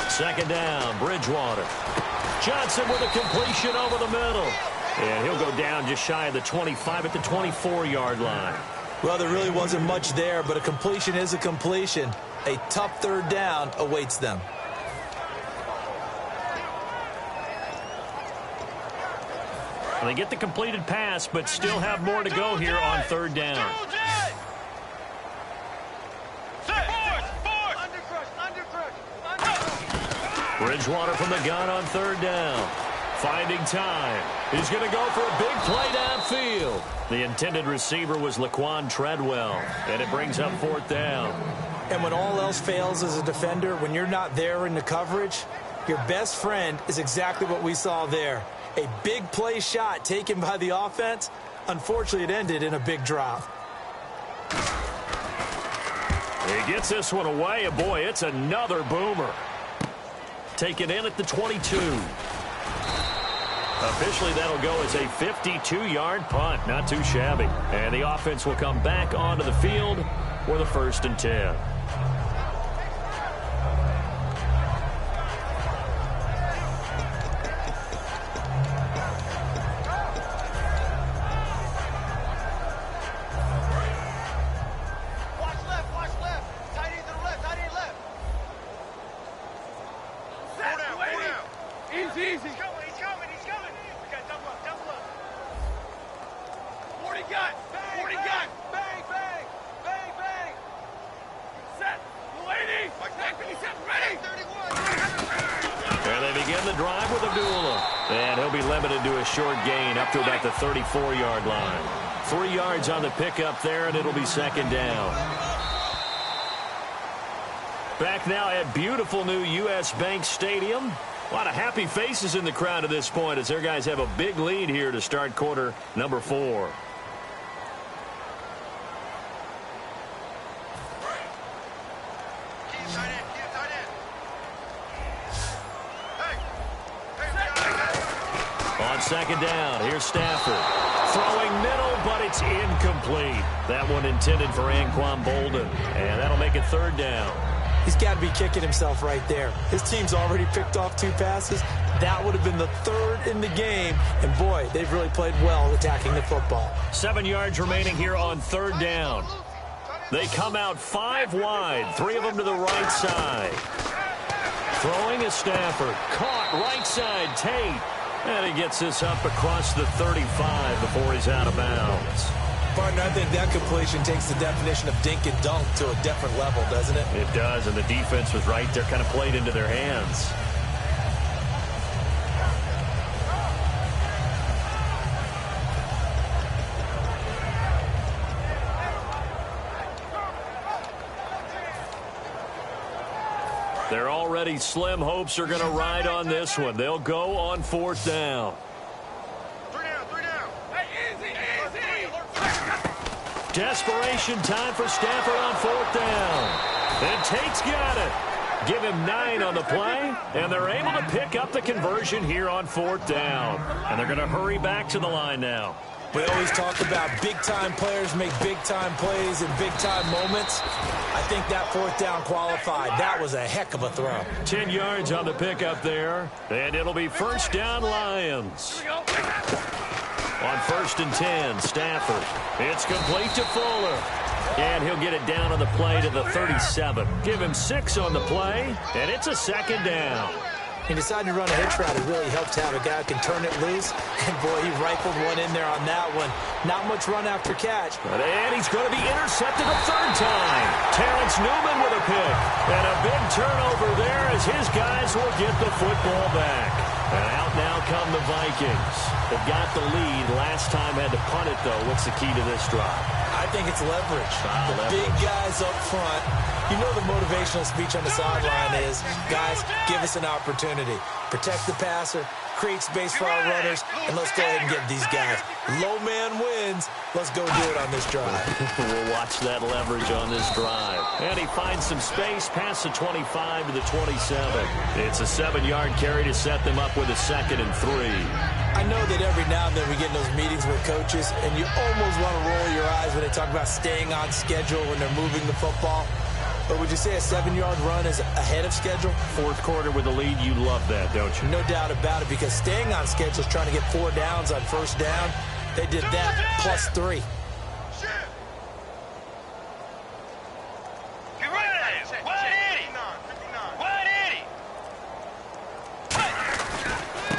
Second down, Bridgewater. Johnson with a completion over the middle. And he'll go down just shy of the 25 at the 24-yard line. Well, there really wasn't much there, but a completion is a completion. A tough 3rd down awaits them. Well, they get the completed pass, but still have more to go here on 3rd down. Bridgewater from the gun on 3rd down. Finding time. He's going to go for a big play downfield. The intended receiver was Laquan Treadwell, and it brings up 4th down. And when all else fails as a defender, when you're not there in the coverage, your best friend is exactly what we saw there. A big play shot taken by the offense. Unfortunately, it ended in a big drop. He gets this one away, and boy, it's another boomer. Taken in at the 22. Officially, that'll go as a 52-yard punt. Not too shabby. And the offense will come back onto the field for the 1st and 10. Short gain up to about the 34-yard line. 3 yards on the pickup there, and it'll be 2nd down. Back now at beautiful new U.S. Bank Stadium. A lot of happy faces in the crowd at this point as their guys have a big lead here to start quarter number 4. On 2nd down, here's Stafford. Throwing middle, but it's incomplete. That one intended for Anquan Bolden, and that'll make it 3rd down. He's got to be kicking himself right there. His team's already picked off 2 passes. That would have been the 3rd in the game, and boy, they've really played well attacking the football. 7 yards remaining here on 3rd down. They come out 5 wide, 3 of them to the right side. Throwing is Stafford. Caught right side, Tate. And he gets this up across the 35 before he's out of bounds. Partner, I think that completion takes the definition of dink and dunk to a different level, doesn't it? It does, and the defense was right there, kind of played into their hands. Their already slim hopes are going to ride on this one. They'll go on 4th down. 3 down. Hey, easy. Desperation time for Stafford on 4th down. And Tate's got it. Give him 9 on the play, and they're able to pick up the conversion here on 4th down. And they're going to hurry back to the line now. We always talk about big-time players make big-time plays in big-time moments. I think that 4th down qualified. That was a heck of a throw. 10 yards on the pickup there, and it'll be 1st down Lions. On 1st and 10, Stafford. It's complete to Fuller. And he'll get it down on the play to the 37. Give him 6 on the play, and it's a 2nd down. He decided to run a hitch route. It really helps to have a guy who can turn it loose. And, boy, he rifled one in there on that one. Not much run after catch. And he's going to be intercepted a 3rd time. Terrence Newman with a pick. And a big turnover there as his guys will get the football back. And out now come the Vikings. They've got the lead. Last time had to punt it, though. What's the key to this drive? I think it's leverage. The big guys up front. You know the motivational speech on the sideline is, guys, give us an opportunity. Protect the passer, create space for our runners, and let's go ahead and get these guys. Low man wins. Let's go do it on this drive. We'll watch that leverage on this drive. And he finds some space past the 25 to the 27. It's a 7-yard carry to set them up with a 2nd and 3. I know that every now and then we get in those meetings with coaches, and you almost want to roll your eyes when they talk about staying on schedule when they're moving the football. But would you say a 7-yard run is ahead of schedule? 4th quarter with the lead, you love that, don't you? No doubt about it, because staying on schedule is trying to get 4 downs on 1st down. They did that plus 3.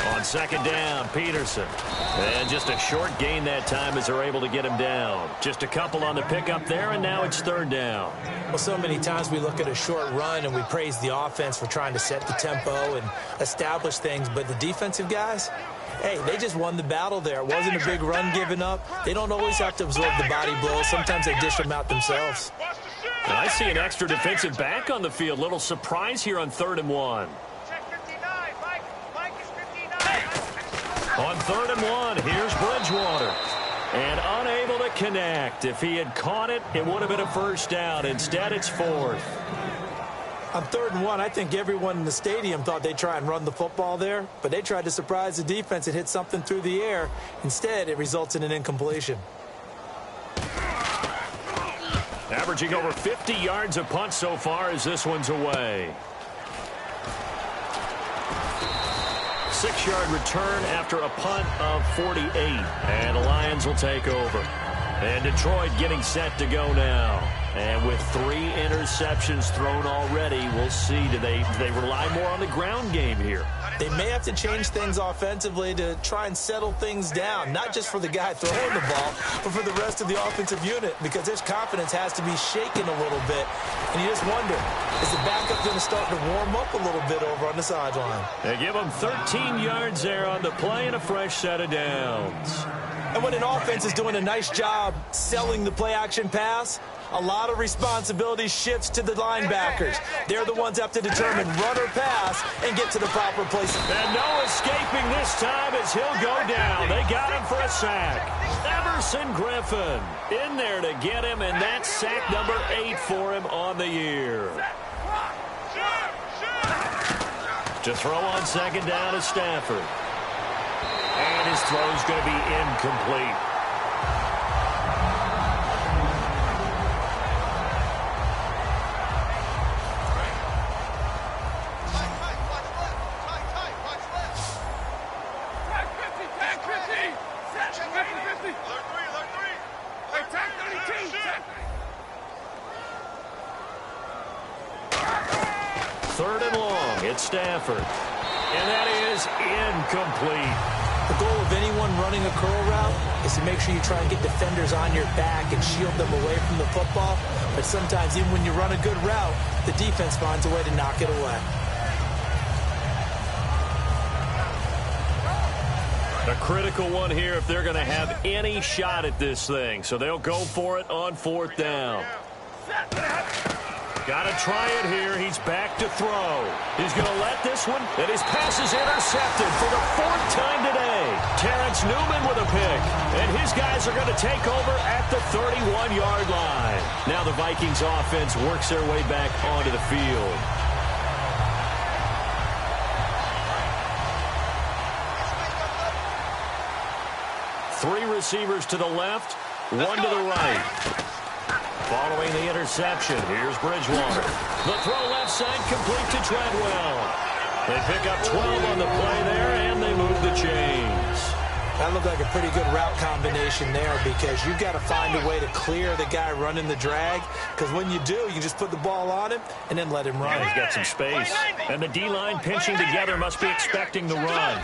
On 2nd down, Peterson. And just a short gain that time as they're able to get him down. Just a couple on the pickup there, and now it's 3rd down. Well, so many times we look at a short run and we praise the offense for trying to set the tempo and establish things, but the defensive guys, hey, they just won the battle there. It wasn't a big run given up. They don't always have to absorb the body blows. Sometimes they dish them out themselves. And I see an extra defensive back on the field. Little surprise here on 3rd and 1. On 3rd and 1, here's Bridgewater. And unable to connect. If he had caught it, it would have been a 1st down. Instead, it's 4th. On 3rd and 1, I think everyone in the stadium thought they'd try and run the football there, but they tried to surprise the defense and hit something through the air. Instead, it results in an incompletion. Averaging over 50 yards a punt so far as this one's away. 6-yard return after a punt of 48. And the Lions will take over. And Detroit getting set to go now. And with 3 interceptions thrown already, we'll see. Do they rely more on the ground game here? They may have to change things offensively to try and settle things down, not just for the guy throwing the ball, but for the rest of the offensive unit, because their confidence has to be shaken a little bit. And you just wonder, is the backup going to start to warm up a little bit over on the sideline? They give them 13 yards there on the play and a fresh set of downs. And when an offense is doing a nice job selling the play-action pass, a lot of responsibility shifts to the linebackers. They're the ones that have to determine run or pass and get to the proper place. And no escaping this time as he'll go down. They got him for a sack. Everson Griffin in there to get him, and that's sack number 8 for him on the year. To throw on 2nd down is Stafford. And his throw's going to be incomplete. Third and long, it's Stafford. And that is incomplete. The goal of anyone running a curl route is to make sure you try and get defenders on your back and shield them away from the football. But sometimes, even when you run a good route, the defense finds a way to knock it away. A critical one here if they're going to have any shot at this thing. So they'll go for it on 4th down. Got to try it here. He's back to throw. He's going to let this one, and his pass is intercepted for the 4th time today. Terrence Newman with a pick, and his guys are going to take over at the 31-yard line. Now the Vikings offense works their way back onto the field. Three receivers to the left, one to the right. Following the interception, here's Bridgewater. The throw left side complete to Treadwell. They pick up 12 on the play there, and they move the chains. That looked like a pretty good route combination there because you've got to find a way to clear the guy running the drag, because when you do, you just put the ball on him and then let him run. He's got some space. And the D-line pinching together must be expecting the run.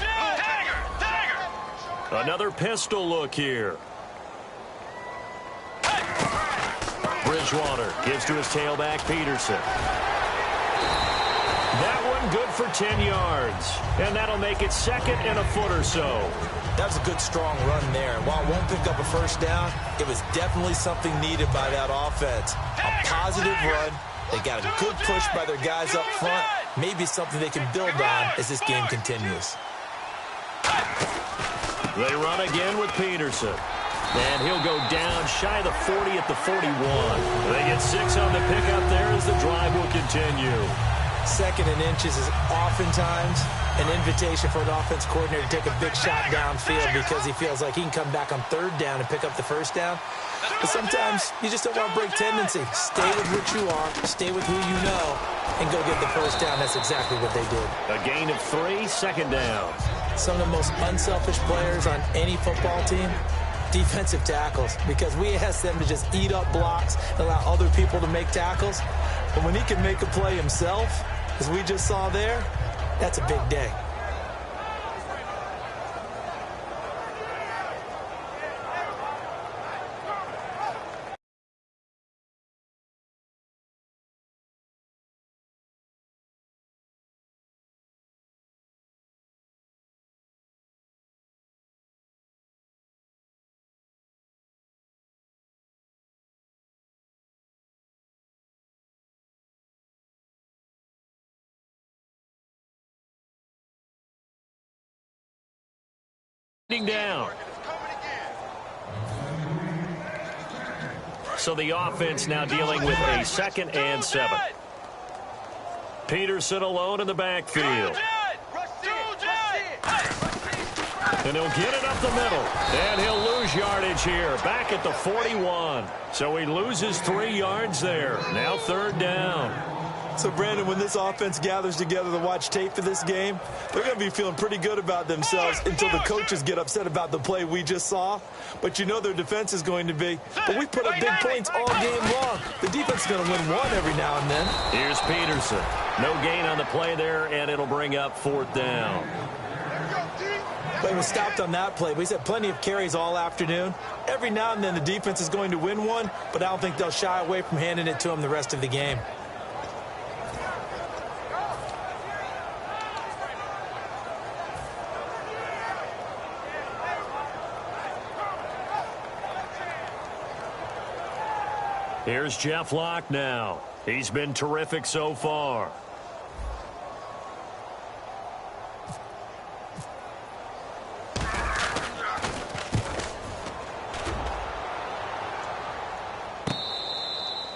Another pistol look here. Bridgewater gives to his tailback, Peterson. That one good for 10 yards. And that'll make it 2nd and a foot or so. That was a good, strong run there. While it won't pick up a first down, it was definitely something needed by that offense. A positive run. They got a good push by their guys up front. Maybe something they can build on as this game continues. They run again with Peterson. And he'll go down shy of the 40 at the 41. They get 6 on the pickup there as the drive will continue. 2nd and inches is oftentimes an invitation for an offense coordinator to take a big shot downfield because he feels like he can come back on 3rd down and pick up the first down. But sometimes you just don't want to break tendency. Stay with what you are, stay with who you know, and go get the first down. That's exactly what they did. A gain of 3, 2nd down. Some of the most unselfish players on any football team, defensive tackles, because we ask them to just eat up blocks and allow other people to make tackles. But when he can make a play himself, as we just saw there, that's a big day. Down. So the offense now dealing with a 2nd and 7. Peterson alone in the backfield. And he'll get it up the middle. And he'll lose yardage here. Back at the 41. So he loses 3 yards there. Now 3rd down. So, Brandon, when this offense gathers together to watch tape for this game, they're going to be feeling pretty good about themselves until the coaches get upset about the play we just saw. But you know their defense is going to be. But we put up big points all game long. The defense is going to win one every now and then. Here's Peterson. No gain on the play there, and it'll bring up 4th down. But it was stopped on that play. We've had plenty of carries all afternoon. Every now and then the defense is going to win one, but I don't think they'll shy away from handing it to them the rest of the game. Here's Jeff Locke now. He's been terrific so far.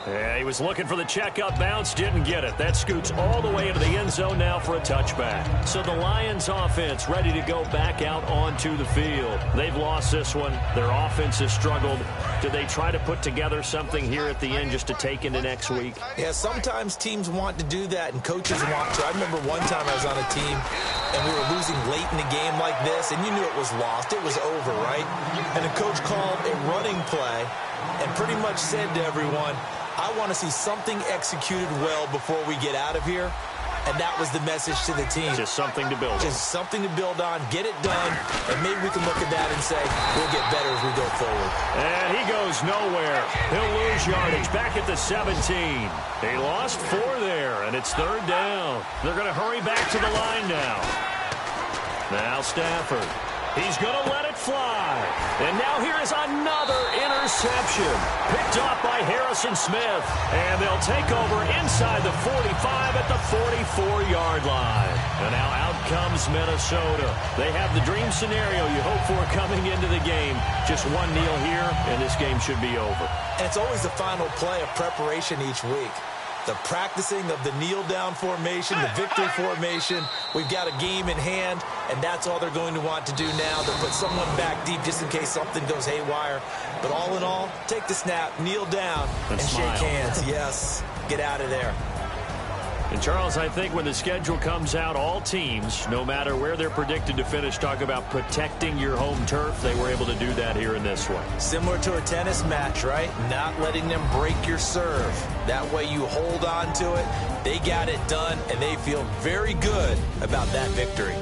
Yeah, he was looking for the checkup bounce, didn't get it. That scoots all the way into the end zone now for a touchback. So the Lions offense ready to go back out onto the field. They've lost this one. Their offense has struggled. Do they try to put together something here at the end just to take into next week? Yeah, sometimes teams want to do that and coaches want to. I remember one time I was on a team and we were losing late in the game like this, and you knew it was lost. It was over, right? And the coach called a running play and pretty much said to everyone, I want to see something executed well before we get out of here. And that was the message to the team. Just something to build on. Just something to build on, get it done, and maybe we can look at that and say, we'll get better as we go forward. And he goes nowhere. He'll lose yardage back at the 17. He lost 4 there, and it's 3rd down. They're going to hurry back to the line now. Now Stafford. He's going to let it fly. And now here is another interception. Picked off by Harrison Smith. And they'll take over inside the 45 at the 44-yard line. And now out comes Minnesota. They have the dream scenario you hope for coming into the game. Just one kneel here, and this game should be over. And it's always the final play of preparation each week. The practicing of the kneel-down formation, the victory formation. We've got a game in hand, and that's all they're going to want to do now. They'll put someone back deep just in case something goes haywire. But all in all, take the snap, kneel down, and shake hands. Yes, get out of there. And, Charles, I think when the schedule comes out, all teams, no matter where they're predicted to finish, talk about protecting your home turf. They were able to do that here in this one. Similar to a tennis match, right? Not letting them break your serve. That way you hold on to it. They got it done, and they feel very good about that victory.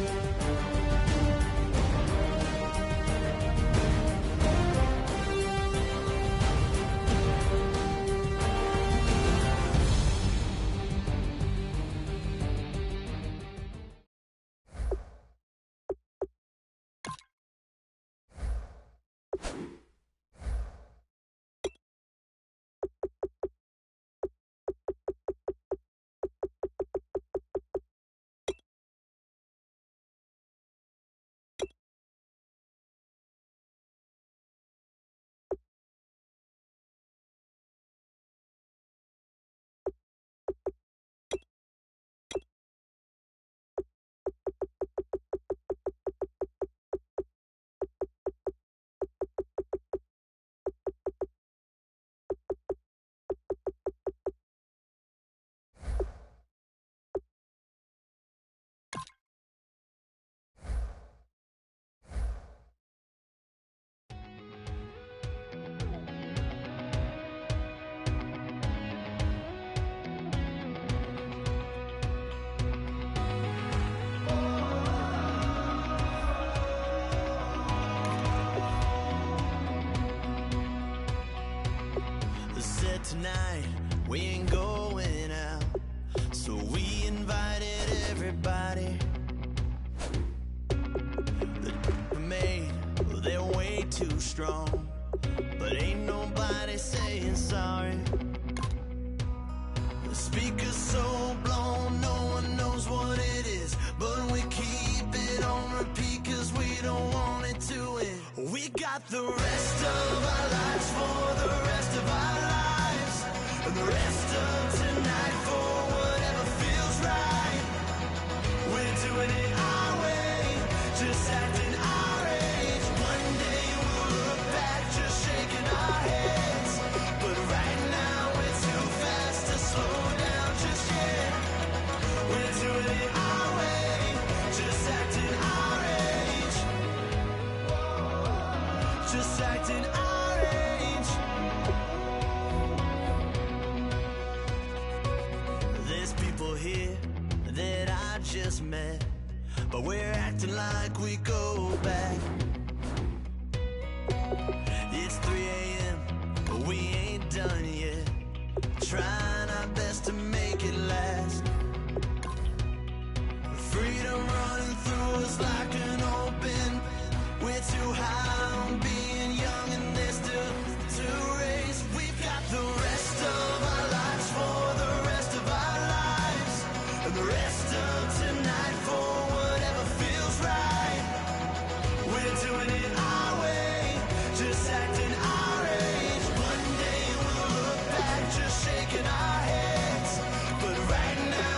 Tonight we ain't going out, so we invited everybody. The made, they're way too strong, but ain't nobody saying sorry. The speaker's so blown, no one knows what it is, but we keep it on repeat 'cause we don't want it to end. We got the rest of our lives for the rest of our lives. And the rest of tonight for whatever feels right. We're doing it our way, just acting our age. One day we'll look back just shaking our heads. But right now we're too fast to slow down just yet. We're doing it our way, just acting our age. Just acting our age. There's people here that I just met, but we're acting like we go back. It's 3 a.m., but we ain't done yet. Trying our best to make it last. Freedom running through us like an open. We're too high on being young and there's still to race. We've got the rest of our lives for the rest of our lives. And the rest of tonight for whatever feels right. We're doing it our way, just acting our age. One day we'll look back just shaking our heads. But right now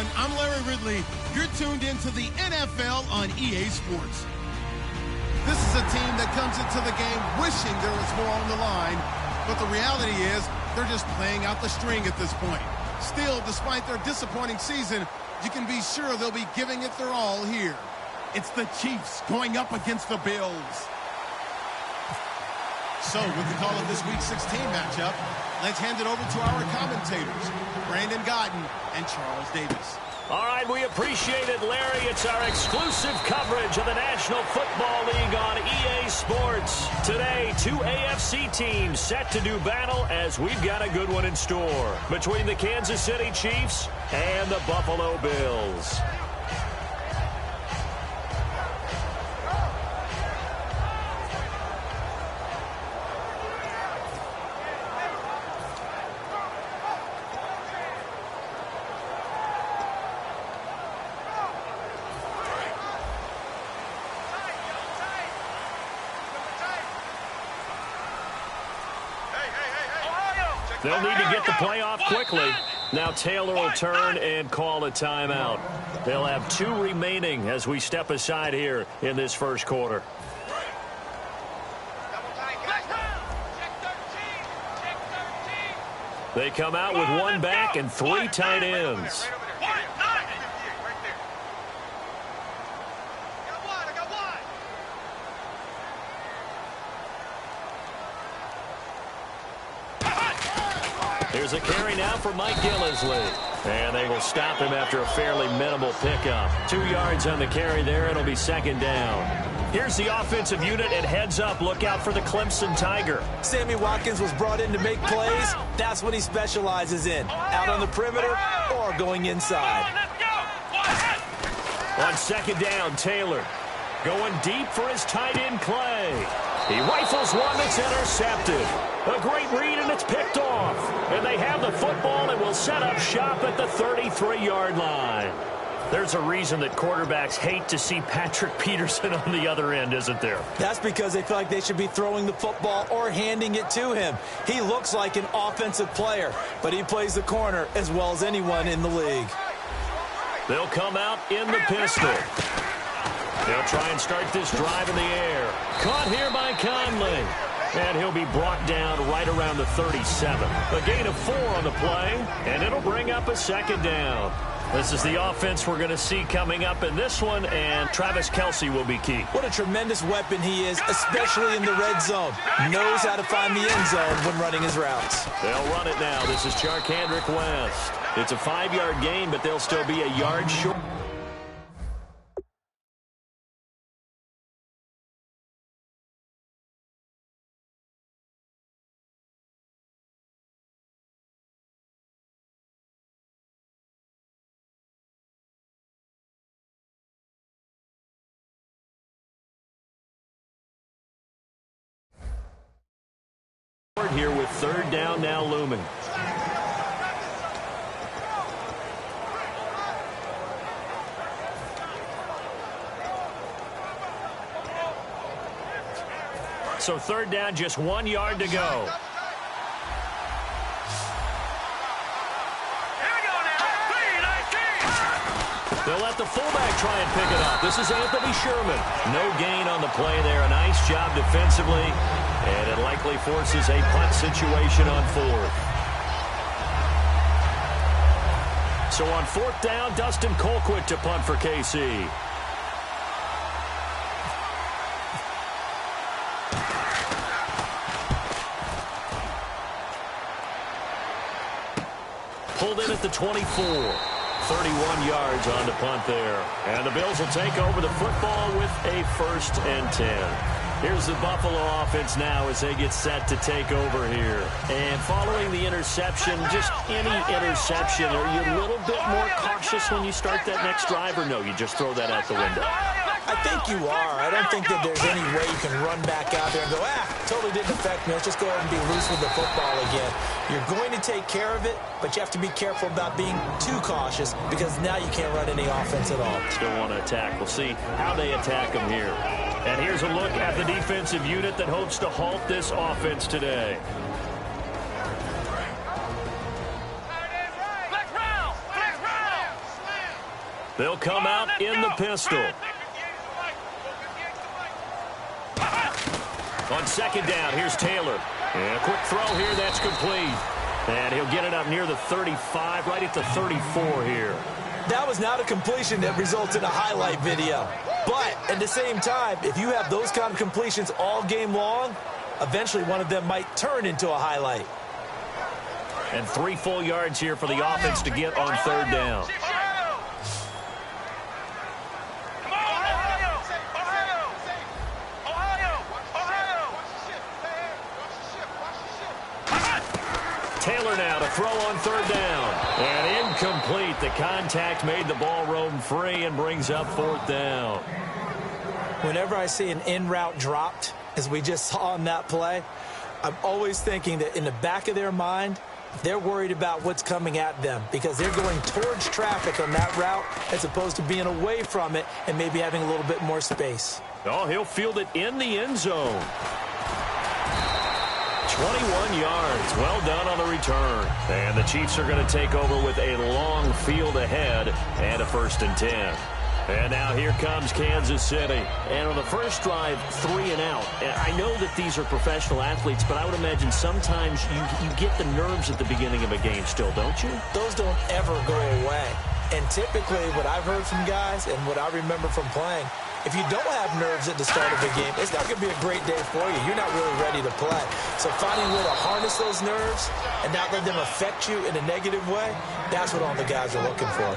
everyone. I'm Larry Ridley. You're tuned into the NFL on EA Sports. This is a team that comes into the game wishing there was more on the line, but the reality is they're just playing out the string at this point. Still, despite their disappointing season, you can be sure they'll be giving it their all here. It's the Chiefs going up against the Bills. So, with the call of this Week 16 matchup, let's hand it over to our commentators, Brandon Godden and Charles Davis. All right, we appreciate it, Larry. It's our exclusive coverage of the National Football League on EA Sports. Today, two AFC teams set to do battle as we've got a good one in store between the Kansas City Chiefs and the Buffalo Bills. They'll need to get the play off quickly. Now Taylor will turn and call a timeout. They'll have 2 remaining as we step aside here in this first quarter. They come out with 1 back and 3 tight ends. Here's a carry now for Mike Gillisley. And they will stop him after a fairly minimal pickup. 2 yards on the carry there. It'll be second down. Here's the offensive unit, and heads up. Look out for the Clemson Tiger. Sammy Watkins was brought in to make plays. That's what he specializes in. Out on the perimeter or going inside. On second down, Taylor going deep for his tight end, Clay. He rifles one that's intercepted. A great read, and it's picked off. And they have the football and will set up shop at the 33-yard line. There's a reason that quarterbacks hate to see Patrick Peterson on the other end, isn't there? That's because they feel like they should be throwing the football or handing it to him. He looks like an offensive player, but he plays the corner as well as anyone in the league. They'll come out in the pistol. They'll try and start this drive in the air. Caught here by Conley. And he'll be brought down right around the 37. A gain of 4 on the play, and it'll bring up a second down. This is the offense we're going to see coming up in this one, and Travis Kelce will be key. What a tremendous weapon he is, especially in the red zone. Knows how to find the end zone when running his routes. They'll run it now. This is Charkandrick West. It's a 5-yard gain, but they'll still be a yard short. Here with third down now looming. So third down, just 1 yard to go. They'll let the fullback try and pick it up. This is Anthony Sherman. No gain on the play there. A nice job defensively. And it likely forces a punt situation on 4th. So on 4th down, Dustin Colquitt to punt for KC. Pulled in at the 24. 31 yards on the punt there. And the Bills will take over the football with a 1st and 10. Here's the Buffalo offense now as they get set to take over here. And following the interception, just any interception, are you a little bit more cautious when you start that next drive, or no, you just throw that out the window? I think you are. I don't think that there's any way you can run back out there and go, totally didn't affect me. Let's just go ahead and be loose with the football again. You're going to take care of it, but you have to be careful about being too cautious because now you can't run any offense at all. Still want to attack. We'll see how they attack them here. And here's a look at the defensive unit that hopes to halt this offense today. They'll come out in the pistol. On second down, here's Taylor. And a quick throw here, that's complete. And he'll get it up near the 35, right at the 34 here. That was not a completion that results in a highlight video. But at the same time, if you have those kind of completions all game long, eventually one of them might turn into a highlight. And 3 full yards here for the offense to get on third down. Taylor now to throw on third down. And incomplete. The contact made the ball roam free and brings up fourth down. Whenever I see an in route dropped, as we just saw in that play, I'm always thinking that in the back of their mind, they're worried about what's coming at them because they're going towards traffic on that route as opposed to being away from it and maybe having a little bit more space. Oh, he'll field it in the end zone. 21 yards. Well done on the return. And the Chiefs are going to take over with a long field ahead and a 1st and 10. And now here comes Kansas City. And on the first drive, 3 and out. And I know that these are professional athletes, but I would imagine sometimes you get the nerves at the beginning of a game still, don't you? Those don't ever go away. And typically what I've heard from guys and what I remember from playing, if you don't have nerves at the start of a game, it's not going to be a great day for you. You're not really ready to play. So finding a way to harness those nerves and not let them affect you in a negative way, that's what all the guys are looking for.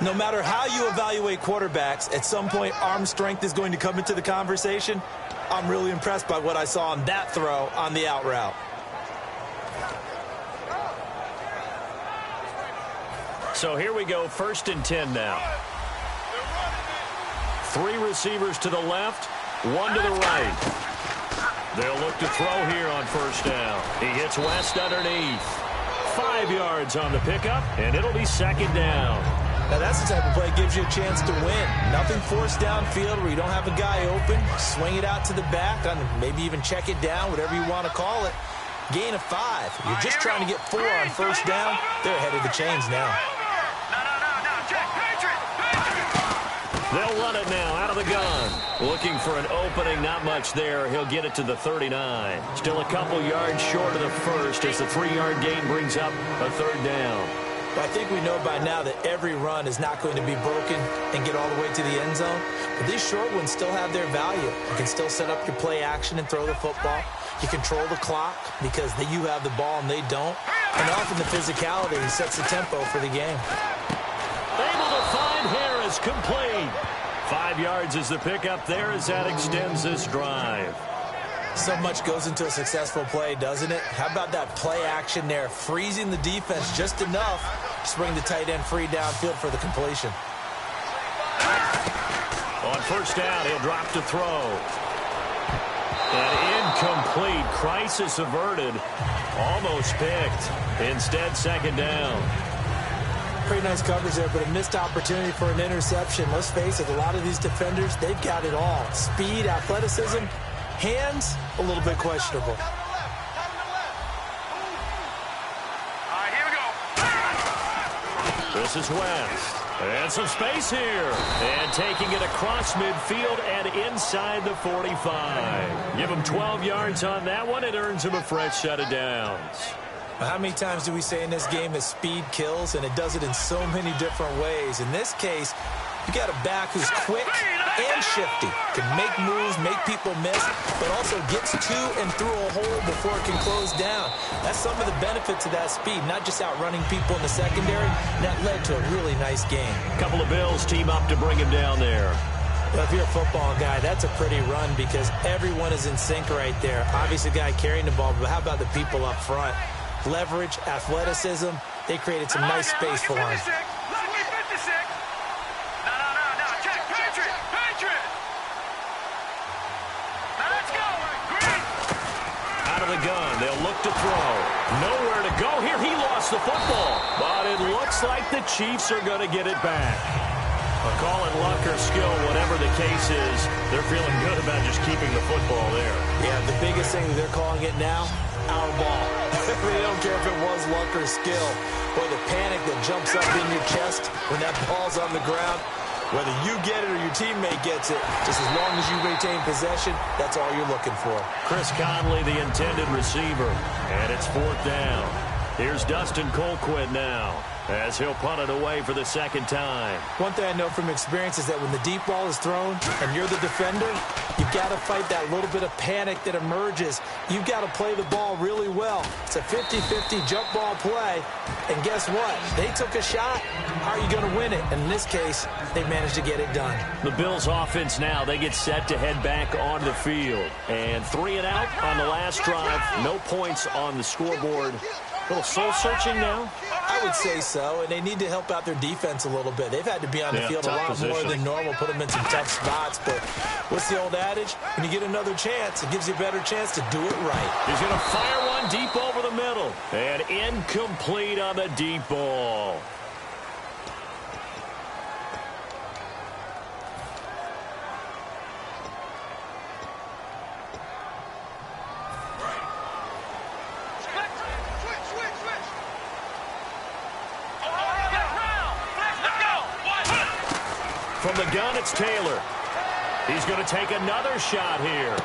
No matter how you evaluate quarterbacks, at some point arm strength is going to come into the conversation. I'm really impressed by what I saw on that throw on the out route. So here we go, 1st and 10 now. 3 receivers to the left, 1 to the right. They'll look to throw here on 1st down. He hits West underneath. 5 yards on the pickup, and it'll be 2nd down. Now that's the type of play that gives you a chance to win. Nothing forced downfield where you don't have a guy open. Swing it out to the back, maybe even check it down, whatever you want to call it. Gain of 5. You're just trying to get 4 on 1st down. They're ahead of the chains now. They'll run it now out of the gun. Looking for an opening, not much there. He'll get it to the 39. Still a couple yards short of the 1st as the 3-yard gain brings up a 3rd down. I think we know by now that every run is not going to be broken and get all the way to the end zone. But these short ones still have their value. You can still set up your play action and throw the football. You control the clock because you have the ball and they don't. And often the physicality sets the tempo for the game. Able to find Harris, complete. 5 yards is the pickup there as that extends this drive. So much goes into a successful play, doesn't it? How about that play action there, freezing the defense just enough to bring the tight end free downfield for the completion. On 1st down, he'll drop to throw. And incomplete. Crisis averted. Almost picked. Instead, 2nd down. Pretty nice coverage there, but a missed opportunity for an interception. Let's face it, a lot of these defenders, they've got it all. Speed, athleticism, hands, a little bit questionable. Here we go. This is West. And some space here. And taking it across midfield and inside the 45. Give him 12 yards on that one. It earns him a fresh set of downs. How many times do we say in this game that speed kills, and it does it in so many different ways? In this case, you got a back who's quick and shifty, can make moves, make people miss, but also gets to and through a hole before it can close down. That's some of the benefits of that speed, not just outrunning people in the secondary. That led to a really nice game. A couple of Bills team up to bring him down there. Well, if you're a football guy, that's a pretty run because everyone is in sync right there. Obviously, the guy carrying the ball, but how about the people up front? Leverage, athleticism, they created some nice space for him. Out of the gun, they'll look to throw. Nowhere to go here. He lost the football. But it looks like the Chiefs are going to get it back. Call it luck or skill, whatever the case is, they're feeling good about just keeping the football there. Yeah, the biggest thing that they're calling it now, our ball. They don't care if it was luck or skill or the panic that jumps up in your chest when that ball's on the ground. Whether you get it or your teammate gets it, just as long as you retain possession, that's all you're looking for. Chris Conley, the intended receiver, and it's 4th down. Here's Dustin Colquitt now, as he'll punt it away for the second time. One thing I know from experience is that when the deep ball is thrown and you're the defender, you've got to fight that little bit of panic that emerges. You've got to play the ball really well. It's a 50-50 jump ball play, and guess what? They took a shot. How are you going to win it? And in this case, they managed to get it done. The Bills offense now, they get set to head back onto the field. And 3 and out on the last drive. No points on the scoreboard. A little soul-searching now? I would say so, and they need to help out their defense a little bit. They've had to be on the field a lot more than normal, put them in some tough spots. But what's the old adage? When you get another chance, it gives you a better chance to do it right. He's going to fire one deep over the middle. And incomplete on the deep ball. From the gun, it's Taylor. He's going to take another shot here.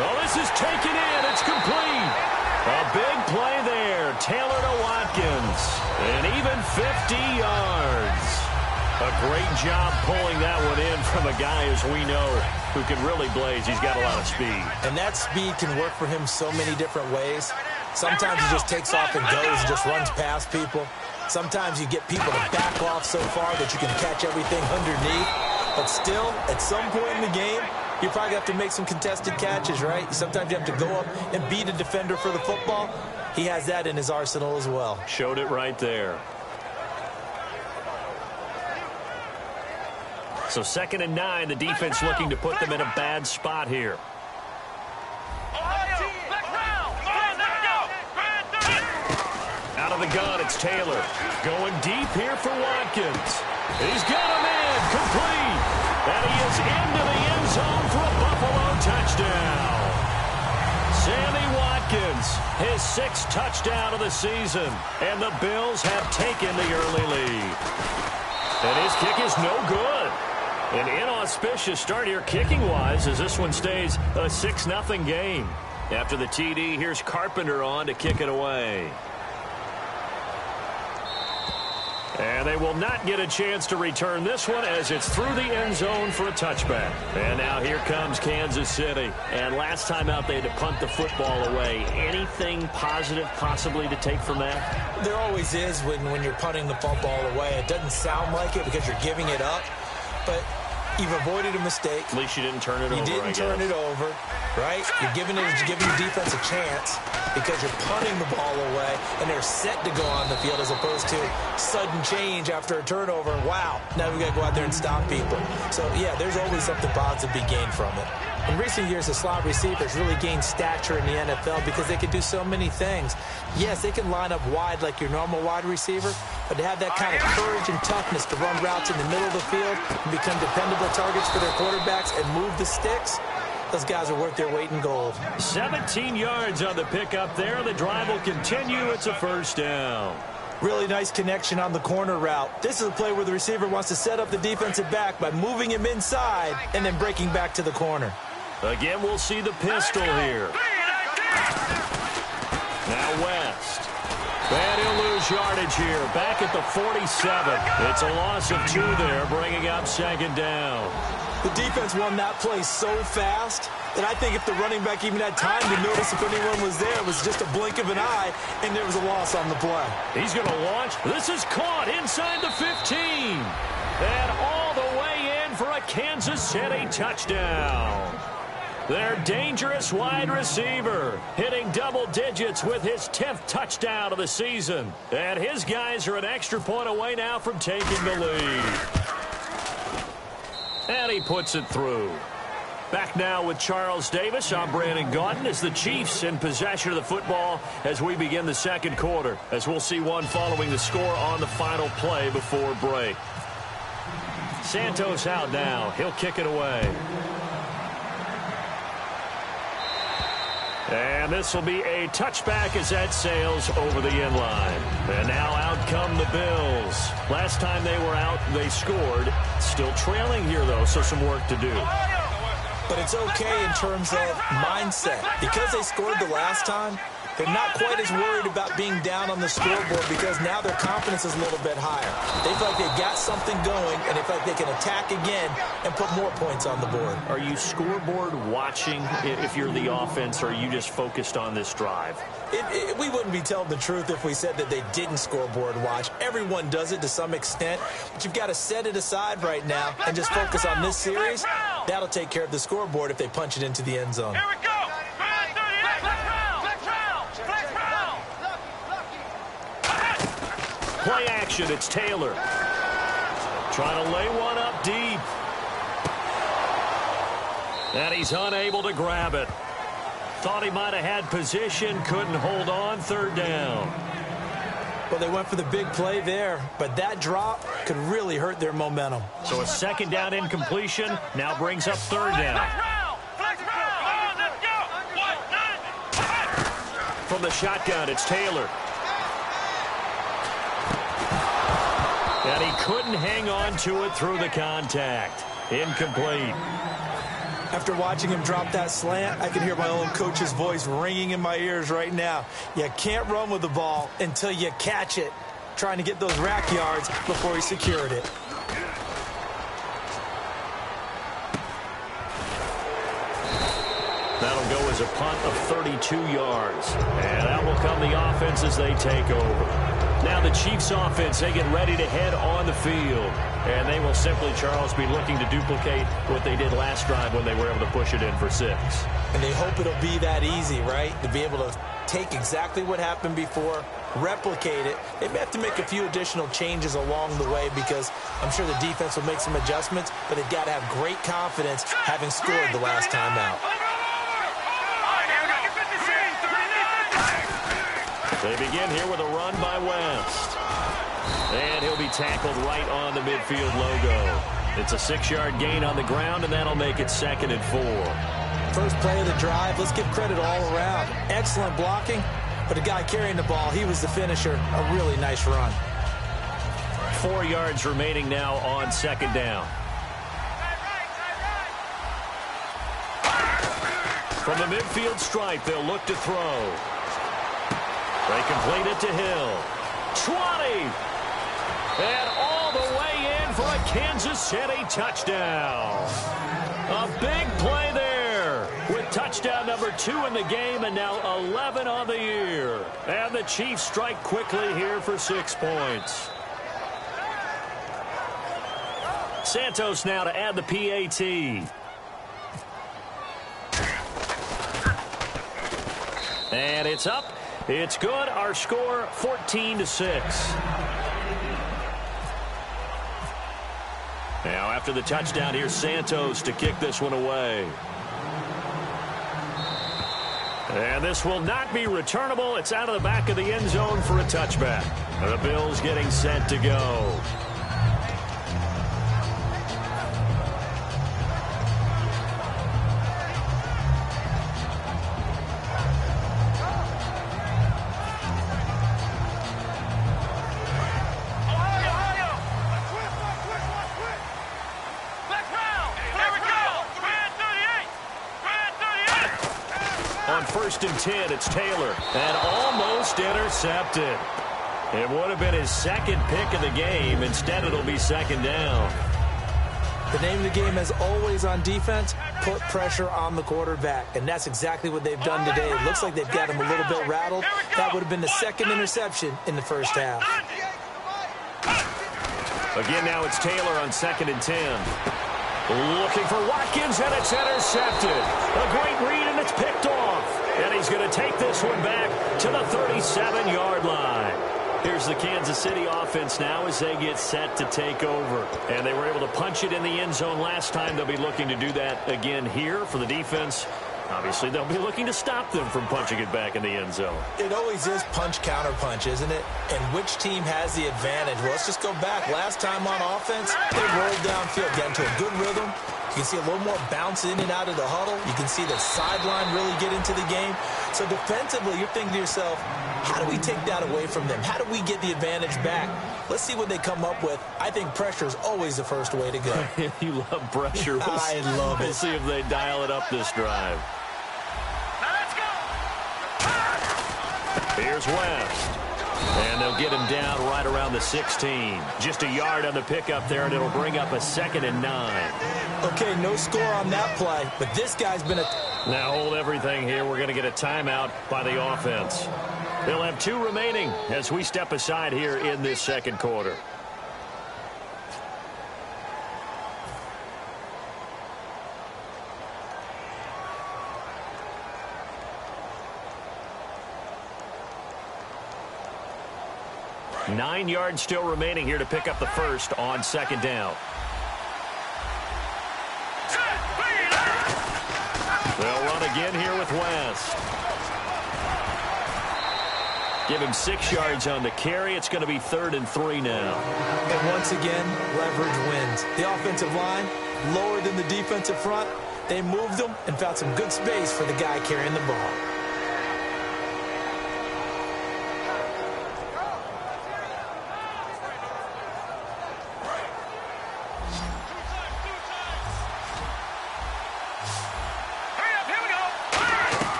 Oh, this is taken in. It's complete. A big play there. Taylor to Watkins. And even 50 yards. A great job pulling that one in from a guy, as we know, who can really blaze. He's got a lot of speed. And that speed can work for him so many different ways. Sometimes he just takes off and goes and just runs past people. Sometimes you get people to back off so far that you can catch everything underneath. But still, at some point in the game, you probably have to make some contested catches, right? Sometimes you have to go up and beat a defender for the football. He has that in his arsenal as well. Showed it right there. So 2nd and 9, the defense looking to put them in a bad spot here. Out of the gun, it's Taylor. Going deep here for Watkins. He's got him in, complete. And he is into the end zone for a Buffalo touchdown. Sammy Watkins, his 6th touchdown of the season. And the Bills have taken the early lead. And his kick is no good. An inauspicious start here kicking-wise as this one stays a 6-0 game. After the TD, here's Carpenter on to kick it away. And they will not get a chance to return this one as it's through the end zone for a touchback. And now here comes Kansas City. And last time out, they had to punt the football away. Anything positive possibly to take from that? There always is when you're punting the football away. It doesn't sound like it because you're giving it up, but you've avoided a mistake. At least you didn't turn it over. You didn't turn it over, right? You're giving your defense a chance because you're punting the ball away, and they're set to go on the field as opposed to sudden change after a turnover. Wow, now we got to go out there and stop people. So, yeah, there's always something positive to be gained from it. In recent years, the slot receivers really gained stature in the NFL because they can do so many things. Yes, they can line up wide like your normal wide receiver, but to have that kind of courage and toughness to run routes in the middle of the field and become dependable targets for their quarterbacks and move the sticks, those guys are worth their weight in gold. 17 yards on the pickup there. The drive will continue. It's a 1st down. Really nice connection on the corner route. This is a play where the receiver wants to set up the defensive back by moving him inside and then breaking back to the corner. Again, we'll see the pistol here. Now West. And he'll lose yardage here. Back at the 47. It's a loss of 2 there, bringing up 2nd down. The defense won that play so fast that I think if the running back even had time to notice if anyone was there, it was just a blink of an eye, and there was a loss on the play. He's going to launch. This is caught inside the 15. And all the way in for a Kansas City touchdown. Their dangerous wide receiver hitting double digits with his 10th touchdown of the season. And his guys are an extra point away now from taking the lead. And he puts it through. Back now with Charles Davis. I'm Brandon Gaudin as the Chiefs in possession of the football as we begin the 2nd quarter. As we'll see one following the score on the final play before break. Santos out now. He'll kick it away. And this will be a touchback as that sails over the end line. And now out come the Bills. Last time they were out, they scored. Still trailing here, though, so some work to do. But it's okay in terms of mindset. Because they scored the last time, they're not quite as worried about being down on the scoreboard because now their confidence is a little bit higher. They feel like they've got something going, and they feel like they can attack again and put more points on the board. Are you scoreboard watching if you're the offense, or are you just focused on this drive? We wouldn't be telling the truth if we said that they didn't scoreboard watch. Everyone does it to some extent, but you've got to set it aside right now and just focus on this series. That'll take care of the scoreboard if they punch it into the end zone. Here we go. Play action, it's Taylor. Trying to lay one up deep. And he's unable to grab it. Thought he might have had position, couldn't hold on, third down. Well, they went for the big play there, but that drop could really hurt their momentum. So a second down incompletion now brings up third down. From the shotgun, it's Taylor. And he couldn't hang on to it through the contact. Incomplete. After watching him drop that slant, I can hear my own coach's voice ringing in my ears right now. You can't run with the ball until you catch it. Trying to get those rack yards before he secured it. That'll go as a punt of 32 yards. And that will come the offense as they take over. Now the Chiefs offense, they get ready to head on the field. And they will simply, Charles, be looking to duplicate what they did last drive when they were able to push it in for 6. And they hope it'll be that easy, right? To be able to take exactly what happened before, replicate it. They may have to make a few additional changes along the way because I'm sure the defense will make some adjustments, but they've got to have great confidence having scored the last time out. They begin here with a run by West. And he'll be tackled right on the midfield logo. It's a 6-yard gain on the ground, and that'll make it 2nd and 4. First play of the drive, let's give credit all around. Excellent blocking, but the guy carrying the ball, he was the finisher. A really nice run. 4 yards remaining now on 2nd down. From the midfield stripe, they'll look to throw. They complete it to Hill. 20! And all the way in for a Kansas City touchdown. A big play there with touchdown number 2 in the game and now 11 on the year. And the Chiefs strike quickly here for 6 points. Santos now to add the PAT. And it's up. It's good. Our score 14-6. Now after the touchdown, here's Santos to kick this one away. And this will not be returnable. It's out of the back of the end zone for a touchback. The Bills getting set to go. On 1st and 10, it's Taylor. And almost intercepted. It would have been his 2nd pick of the game. Instead, it'll be 2nd down. The name of the game, as always on defense, put pressure on the quarterback. And that's exactly what they've done today. It looks like they've got him a little bit rattled. That would have been the 2nd interception in the first half. Again, now it's Taylor on 2nd and 10. Looking for Watkins, and it's intercepted. A great read, and it's picked off. And he's going to take this one back to the 37-yard line. Here's the Kansas City offense now as they get set to take over. And they were able to punch it in the end zone last time. They'll be looking to do that again here for the defense. Obviously, they'll be looking to stop them from punching it back in the end zone. It always is punch-counter-punch, isn't it? And which team has the advantage? Well, let's just go back. Last time on offense, they rolled downfield, got into a good rhythm. You can see a little more bounce in and out of the huddle. You can see the sideline really get into the game. So defensively, you're thinking to yourself, how do we take that away from them? How do we get the advantage back? Let's see what they come up with. I think pressure is always the first way to go. You love pressure. I love it. We'll see if they dial it up this drive. Now let's go. Here's West. And they'll get him down right around the 16. Just a yard on the pickup there, and it'll bring up a 2nd and 9. Okay, no score on that play, but this guy's been a... Now hold everything here. We're going to get a timeout by the offense. They'll have 2 remaining as we step aside here in this second quarter. Nine yards still remaining here to pick up the first on 2nd down. They'll run again here with West. Give him 6 yards on the carry. It's going to be 3rd and 3 now. And once again, leverage wins. The offensive line, lower than the defensive front. They moved them and found some good space for the guy carrying the ball.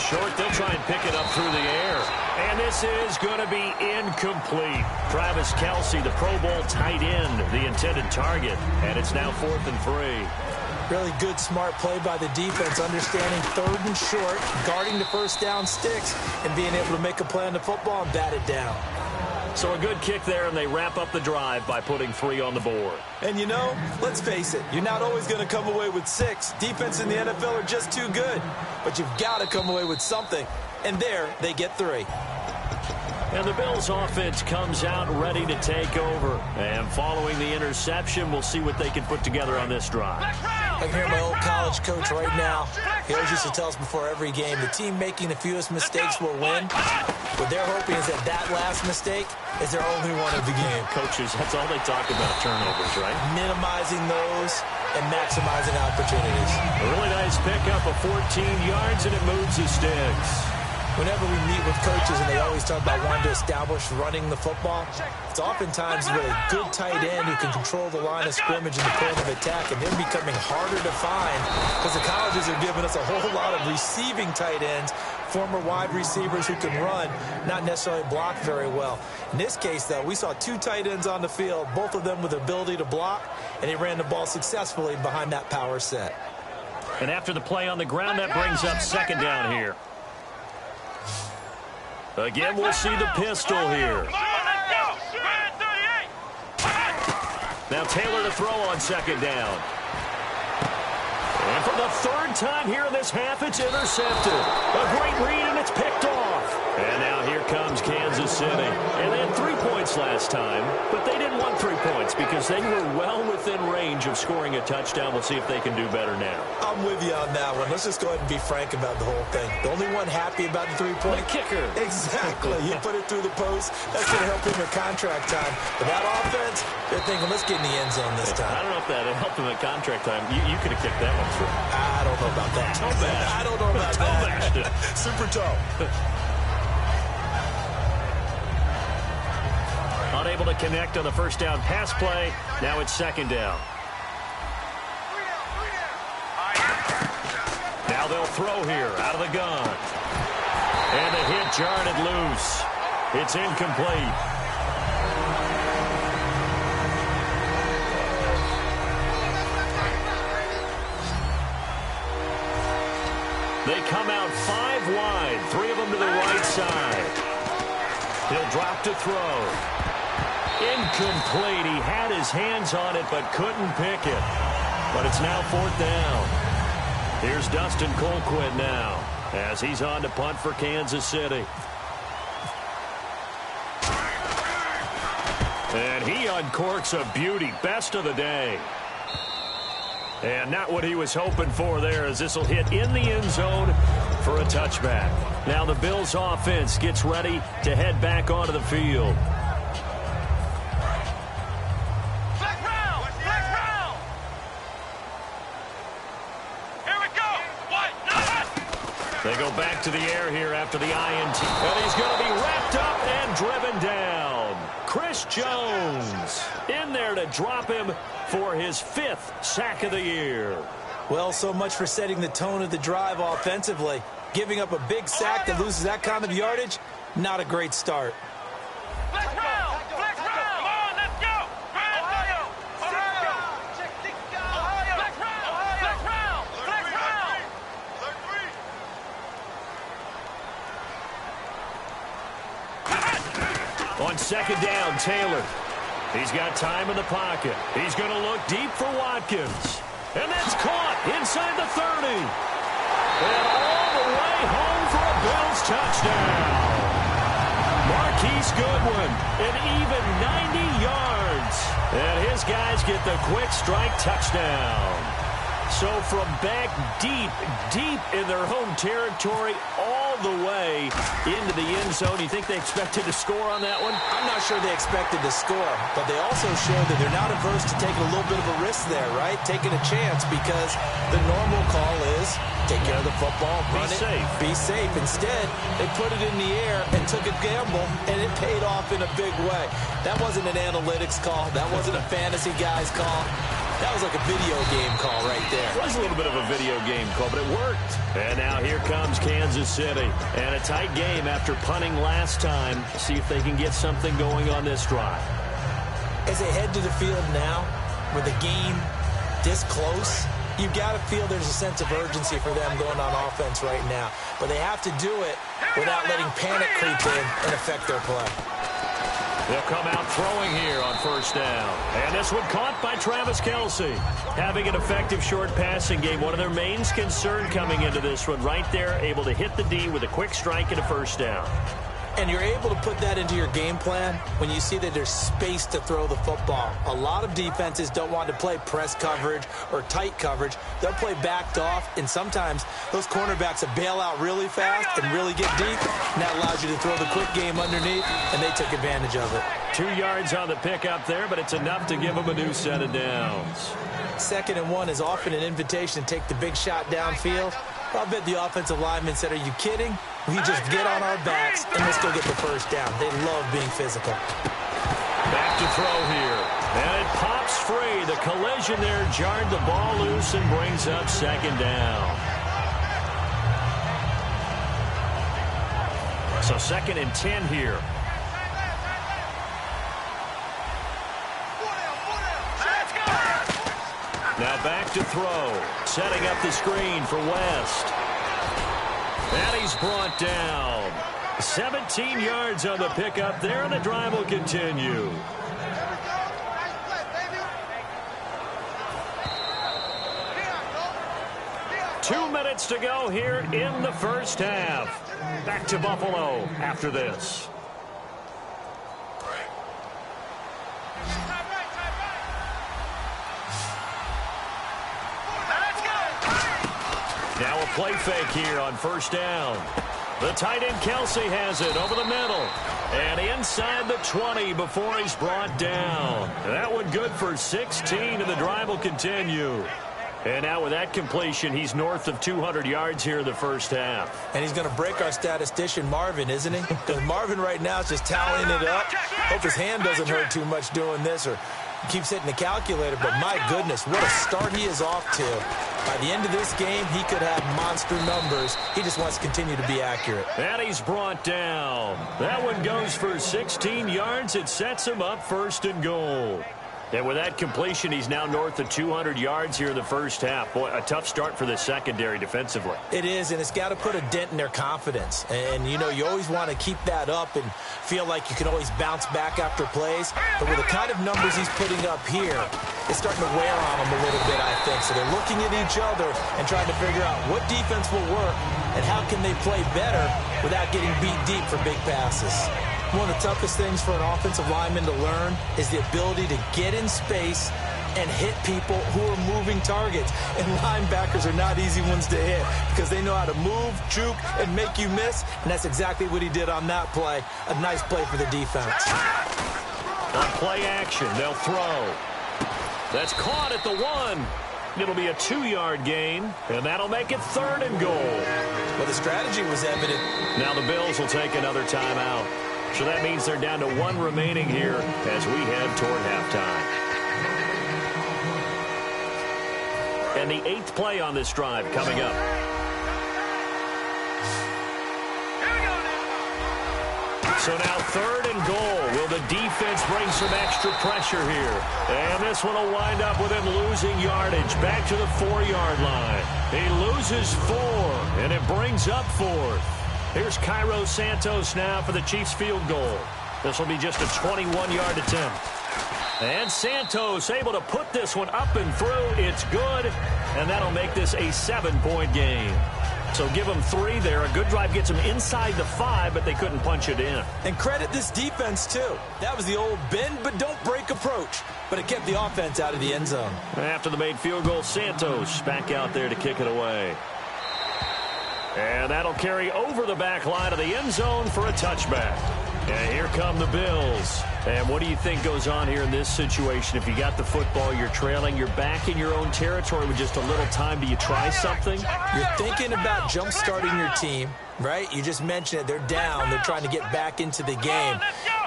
Short, they'll try and pick it up through the air. And this is going to be incomplete. Travis Kelce, the Pro Bowl tight end, the intended target. And it's now 4th and 3. Really good, smart play by the defense, understanding 3rd and short, guarding the first down sticks, and being able to make a play on the football and bat it down. So a good kick there, and they wrap up the drive by putting 3 on the board. And you know, let's face it, you're not always going to come away with 6. Defense in the NFL are just too good. But you've got to come away with something. And there, they get 3. And the Bills offense comes out ready to take over. And following the interception, we'll see what they can put together on this drive. I can hear my old college coach right now. He always used to tell us before every game, the team making the fewest mistakes will win. What they're hoping is that last mistake is their only one of the game. Coaches, that's all they talk about, turnovers, right? Minimizing those and maximizing opportunities. A really nice pickup of 14 yards, and it moves the sticks. Whenever we meet with coaches and they always talk about wanting to establish running the football, it's oftentimes a really good tight end who can control the line of scrimmage and the point of attack, and they're becoming harder to find because the colleges are giving us a whole lot of receiving tight ends, former wide receivers who can run, not necessarily block very well. In this case, though, we saw 2 tight ends on the field, both of them with the ability to block, and they ran the ball successfully behind that power set. And after the play on the ground, that brings up 2nd down here. Again, we'll see the pistol here. Now Taylor to throw on 2nd down. And for the 3rd time here in this half, it's intercepted. A great read, and it's picked off. And now here comes Kansas City. And they had 3 points last time, but they didn't want 3 points because they were well within range of scoring a touchdown. We'll see if they can do better now. I'm with you on that one. Let's just go ahead and be frank about the whole thing. The only one happy about the 3-point kicker. Exactly. You put it through the post. That's going to help him at contract time. But that offense, they're thinking, let's get in the end zone this time. I don't know if that helped him at contract time. You could have kicked that one through. I don't know about that. I don't know about that. Super toe. Unable to connect on the first down pass play. Now it's 2nd down. Now they'll throw here out of the gun. And the hit jarred it loose. It's incomplete. They come out 5 wide, 3 of them to the right side. He'll drop to throw. Incomplete. He had his hands on it but couldn't pick it. But it's now 4th down. Here's Dustin Colquitt now as he's on to punt for Kansas City. And he uncorks a beauty. Best of the day. And not what he was hoping for there, as this will hit in the end zone for a touchback. Now the Bills offense gets ready to head back onto the field. They go back to the air here after the INT. And he's going to be wrapped up and driven down. Chris Jones in there to drop him for his 5th sack of the year. Well, so much for setting the tone of the drive offensively. Giving up a big sack that loses that kind of yardage, not a great start. Flex round! Flex round! Come on, let's go! Ohio! Ohio! Flex round! Flex round! Flex round! On second down, Taylor. He's got time in the pocket. He's going to look deep for Watkins. And that's caught inside the 30. And all the way home for a Bills touchdown. Marquise Goodwin, an even 90 yards. And his guys get the quick strike touchdown. So from back deep in their home territory, all the way into the end zone. You think they expected to score on that one? I'm not sure they expected to score, but they also showed that they're not averse to taking a little bit of a risk there, right? Taking a chance, because the normal call is take care of the football, run it, be safe. Instead, they put it in the air and took a gamble, and it paid off in a big way. That wasn't an analytics call. That wasn't a fantasy guy's call. That was like a video game call right there. It was a little bit of a video game call, but it worked. And now here comes Kansas City. And a tight game after punting last time. See if they can get something going on this drive. As they head to the field now, with the game this close, you've got to feel there's a sense of urgency for them going on offense right now. But they have to do it without letting panic creep in and affect their play. They'll come out throwing here on first down. And this one caught by Travis Kelce. Having an effective short passing game, one of their main concern coming into this one. Right there, able to hit the D with a quick strike and a first down. And you're able to put that into your game plan when you see that there's space to throw the football. A lot of defenses don't want to play press coverage or tight coverage. They'll play backed off, and sometimes those cornerbacks will bail out really fast and really get deep, and that allows you to throw the quick game underneath, and they took advantage of it. 2 yards on the pickup there, but it's enough to give them a new set of downs. 2nd and 1 is often an invitation to take the big shot downfield. I bet the offensive lineman said, "Are you kidding? We just get on our backs and let's go get the first down." They love being physical. Back to throw here. And it pops free. The collision there jarred the ball loose and brings up 2nd down. So 2nd and 10 here. Now back to throw. Setting up the screen for West. And he's brought down. 17 yards on the pickup there, and the drive will continue. Two minutes to go here in the first half. Back to Buffalo after this. Now a play fake here on first down. The tight end Kelce has it over the middle. And inside the 20 before he's brought down. That one good for 16, and the drive will continue. And now with that completion, he's north of 200 yards here in the first half. And he's going to break our statistician Marvin, isn't he? Because Marvin right now is just tallying it up. Hope his hand doesn't hurt too much doing this, or keeps hitting the calculator. But my goodness, what a start he is off to. By the end of this game, he could have monster numbers. He just wants to continue to be accurate. And he's brought down. That one goes for 16 yards. It sets him up 1st and goal. And with that completion, he's now north of 200 yards here in the first half. Boy, a tough start for the secondary defensively. It is, and it's got to put a dent in their confidence. And, you know, you always want to keep that up and feel like you can always bounce back after plays. But with the kind of numbers he's putting up here, it's starting to wear on them a little bit, I think. So they're looking at each other and trying to figure out what defense will work and how can they play better without getting beat deep for big passes. One of the toughest things for an offensive lineman to learn is the ability to get in space and hit people who are moving targets. And linebackers are not easy ones to hit because they know how to move, juke, and make you miss. And that's exactly what he did on that play. A nice play for the defense. On play action, they'll throw. That's caught at the 1. It'll be a 2-yard gain, and that'll make it 3rd and goal. Well, the strategy was evident. Now the Bills will take another timeout. So that means they're down to 1 remaining here as we head toward halftime. And the 8th play on this drive coming up. So now 3rd and goal. Will the defense bring some extra pressure here? And this one will wind up with him losing yardage back to the 4-yard line. He loses 4, and it brings up 4th. Here's Cairo Santos now for the Chiefs field goal. This will be just a 21-yard attempt. And Santos able to put this one up and through. It's good, and that'll make this a 7-point game. So give them 3 there. A good drive gets them inside the 5, but they couldn't punch it in. And credit this defense, too. That was the old bend but don't break approach, but it kept the offense out of the end zone. After the made field goal, Santos back out there to kick it away. And that'll carry over the back line of the end zone for a touchback. And here come the Bills. And what do you think goes on here in this situation? If you got the football, you're trailing, you're back in your own territory with just a little time. Do you try something? You're thinking about jump-starting your team, right? You just mentioned it. They're down. They're trying to get back into the game.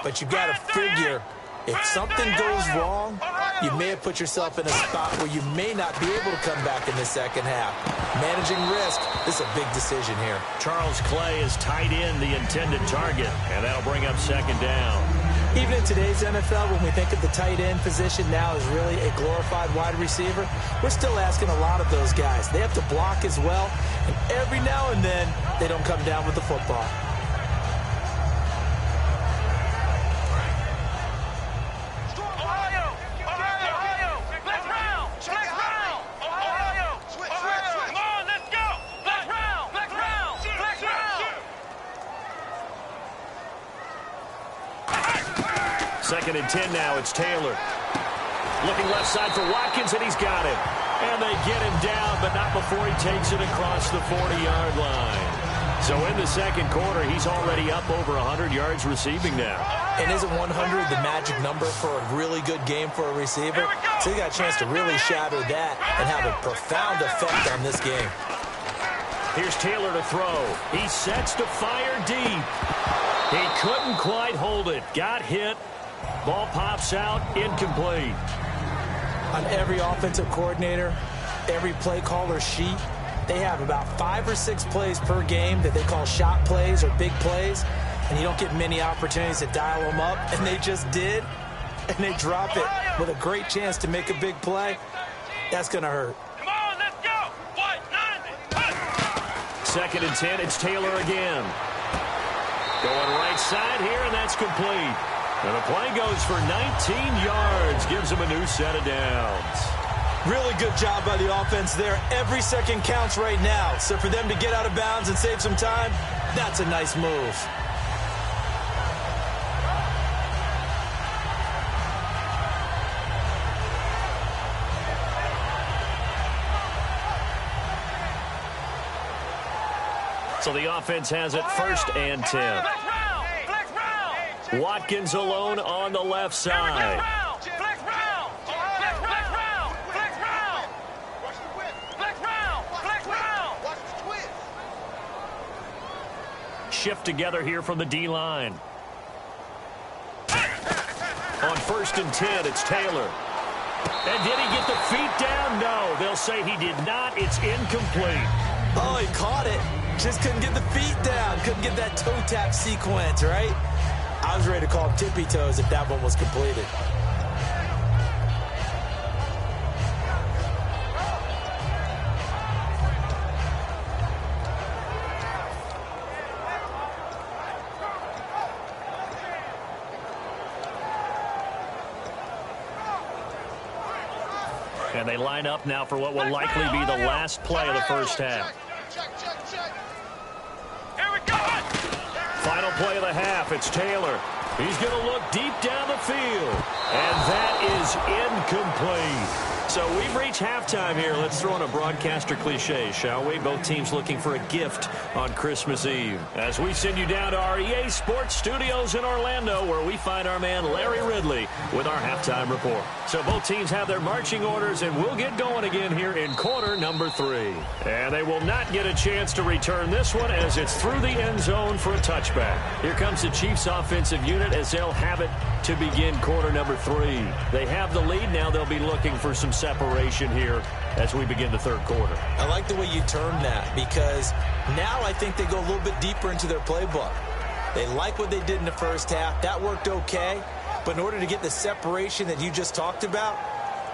But you got to figure, if something goes wrong, you may have put yourself in a spot where you may not be able to come back in the second half. Managing risk, this is a big decision here. Charles Clay is tight in the intended target, and that'll bring up 2nd down. Even in today's NFL, when we think of the tight end position now as really a glorified wide receiver, we're still asking a lot of those guys. They have to block as well, and every now and then, they don't come down with the football. Second and 10 now. It's Taylor. Looking left side for Watkins, and he's got it. And they get him down, but not before he takes it across the 40-yard line. So in the second quarter, he's already up over 100 yards receiving now. And isn't 100 the magic number for a really good game for a receiver? So he got a chance to really shatter that and have a profound effect on this game. Here's Taylor to throw. He sets to fire deep. He couldn't quite hold it. Got hit. Ball pops out, incomplete. On every offensive coordinator, every play caller sheet, they have about 5 or 6 plays per game that they call shot plays or big plays, and you don't get many opportunities to dial them up, and they just did, and they drop it with a great chance to make a big play. That's going to hurt. Come on, let's go. 2nd and 10, it's Taylor again. Going right side here, and that's complete. And the play goes for 19 yards, gives him a new set of downs. Really good job by the offense there. Every second counts right now. So for them to get out of bounds and save some time, that's a nice move. So the offense has it 1st and 10. Watkins alone on the left side. Shift together here from the D-line. On 1st and 10, it's Taylor. And did he get the feet down? No, they'll say he did not. It's incomplete. Oh, he caught it. Just couldn't get the feet down. Couldn't get that toe tap sequence, right? I was ready to call him tippy toes if that one was completed. And they line up now for what will likely be the last play of the first half. Final play of the half, it's Taylor. He's going to look deep down the field. And that is incomplete. So we've reached halftime here. Let's throw in a broadcaster cliche, shall we? Both teams looking for a gift on Christmas Eve. As we send you down to our EA Sports Studios in Orlando, where we find our man Larry Ridley with our halftime report. So both teams have their marching orders, and we'll get going again here in quarter number 3. And they will not get a chance to return this one as it's through the end zone for a touchback. Here comes the Chiefs offensive unit as they'll have it to begin quarter number 3. They have the lead. Now they'll be looking for some separation here as we begin the third quarter. I like the way you termed that, because now I think they go a little bit deeper into their playbook. They like what they did in the first half. That worked okay. But in order to get the separation that you just talked about,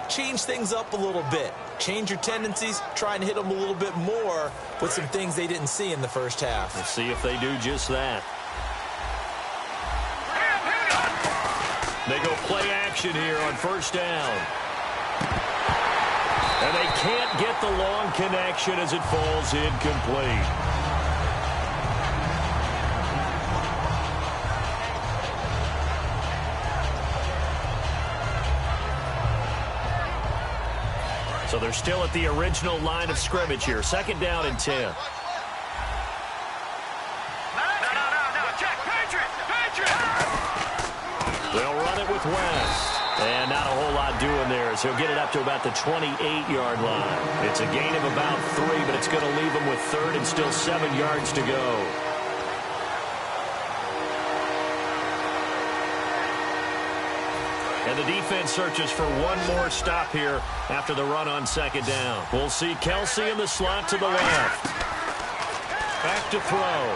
change things up a little bit. Change your tendencies. Try and hit them a little bit more with some things they didn't see in the first half. Let's see if they do just that. They go play action here on first down. And they can't get the long connection as it falls incomplete. So they're still at the original line of scrimmage here. Second down and 10. They'll run it with West. And not a whole lot doing there as he'll get it up to about the 28-yard line. It's a gain of about 3, but it's going to leave him with third and still 7 yards to go. And the defense searches for one more stop here after the run on second down. We'll see Kelsey in the slot to the left. Back to throw.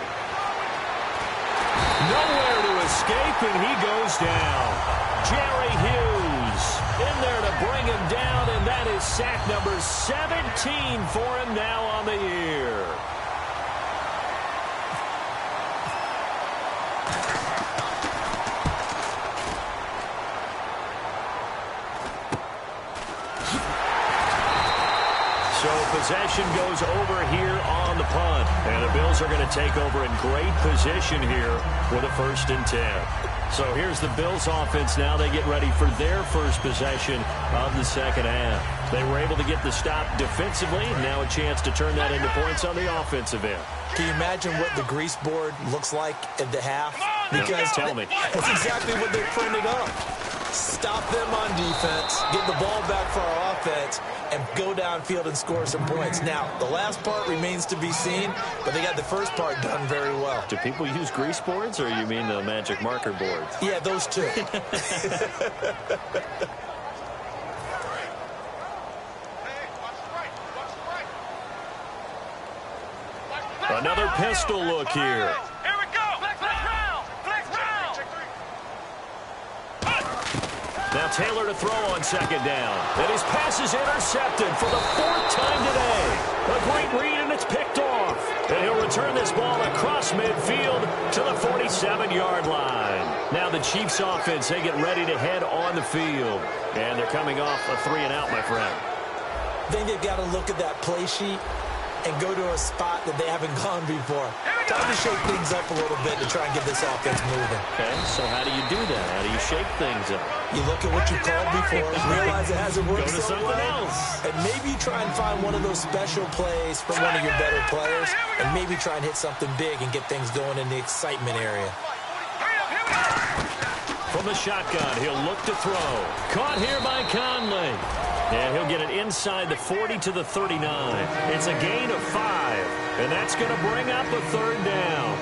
Nowhere to escape, and he goes down. Jerry Hughes in there to bring him down, and that is sack number 17 for him now on the year. So possession goes over here on the punt. And the Bills are going to take over in great position here with a 1st and 10. So here's the Bills offense now. They get ready for their first possession of the second half. They were able to get the stop defensively. Now a chance to turn that into points on the offensive end. Can you imagine what the grease board looks like at the half? Because tell me. That's exactly what they printed up. Stop them on defense, get the ball back for our offense, and go downfield and score some points. Now, the last part remains to be seen, but they got the first part done very well. Do people use grease boards, or you mean the magic marker boards? Yeah, those two. Another pistol look here. Here we go. Flex round. Flex round. Now Taylor to throw on second down. And his pass is intercepted for the 4th time today. A great read, and it's picked off. And he'll return this ball across midfield to the 47-yard line. Now the Chiefs offense, they get ready to head on the field. And they're coming off a 3-and-out, my friend. I think they've got to look at that play sheet and go to a spot that they haven't gone before. Time to shake things up a little bit to try and get this offense moving. Okay, so how do you do that? How do you shake things up? You look at what you called before, realize it hasn't worked Go to so something well, else. and maybe try and find one of those special plays from one of your better players, and maybe try and hit something big and get things going in the excitement area. From the shotgun, he'll look to throw. Caught here by Conley. And he'll get it inside the 40 to the 39. It's a gain of 5, and that's going to bring up a 3rd down.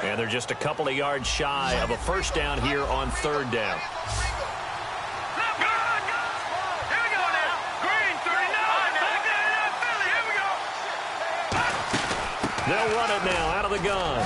And they're just a couple of yards shy of a 1st down here on 3rd down. They'll run it now out of the gun.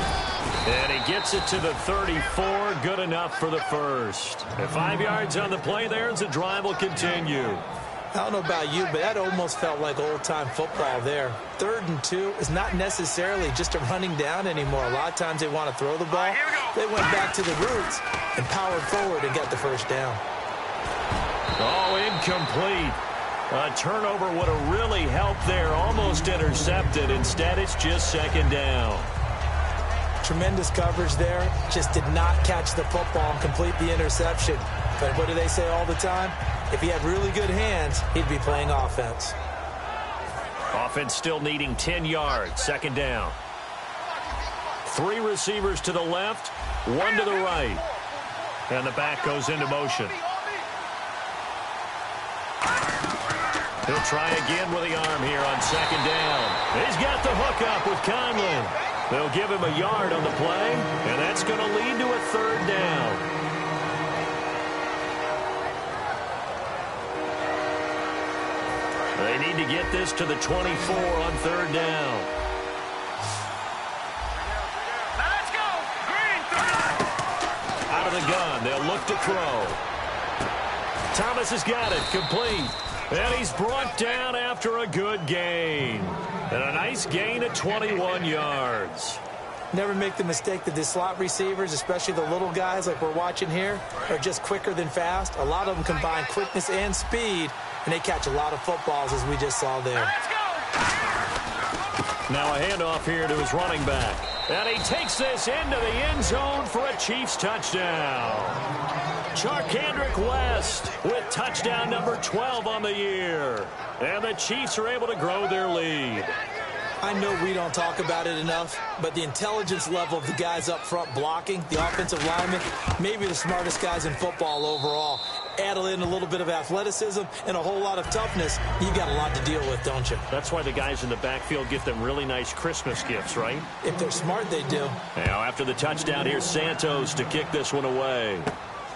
And he gets it to the 34. Good enough for the 1st. And 5 yards on the play there as the drive will continue. I don't know about you, but that almost felt like old-time football there. 3rd and 2 is not necessarily just a running down anymore. A lot of times they want to throw the ball. They went back to the roots and powered forward and got the 1st down. Oh, incomplete. A turnover would have really helped there. Almost intercepted. Instead, it's just 2nd down. Tremendous coverage there. Just did not catch the football and complete the interception. But what do they say all the time? If he had really good hands, he'd be playing offense. Offense still needing 10 yards. Second down. 3 receivers to the left, 1 to the right. And the back goes into motion. He'll try again with the arm here on second down. He's got the hook up with Conlon. They'll give him a yard on the play, and that's going to lead to a third down. They need to get this to the 24 on third down. Let's go. Green. Out of the gun, they'll look to throw. Thomas has got it, complete. And he's brought down after a good gain. And a nice gain of 21 yards. Never make the mistake that the slot receivers, especially the little guys like we're watching here, are just quicker than fast. A lot of them combine quickness and speed, and they catch a lot of footballs, as we just saw there. Let's go. Now a handoff here to his running back. And he takes this into the end zone for a Chiefs touchdown. Charkandrick West with touchdown number 12 on the year. And the Chiefs are able to grow their lead. I know we don't talk about it enough, but the intelligence level of the guys up front blocking, the offensive linemen, maybe the smartest guys in football overall. Add in a little bit of athleticism and a whole lot of toughness, you got a lot to deal with, don't you? That's why the guys in the backfield get them really nice Christmas gifts, right? If they're smart, they do. Now after the touchdown, here's Santos to kick this one away.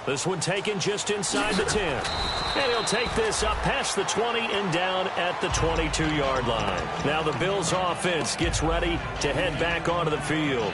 This one taken just inside the 10. And he'll take this up past the 20 and down at the 22-yard line. Now the Bills offense gets ready to head back onto the field.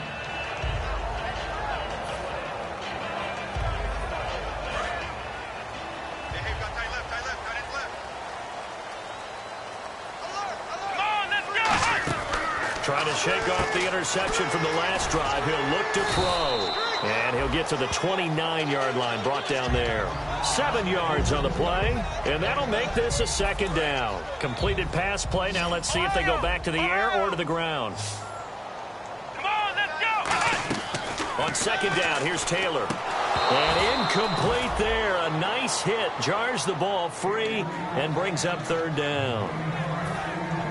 Trying to shake off the interception from the last drive. He'll look to throw. And he'll get to the 29-yard line, brought down there. 7 yards on the play, and that'll make this a second down. Completed pass play. Now let's see if they go back to the air or to the ground. Come on, let's go. On second down, here's Taylor. And incomplete there. A nice hit. Jars the ball free and brings up third down.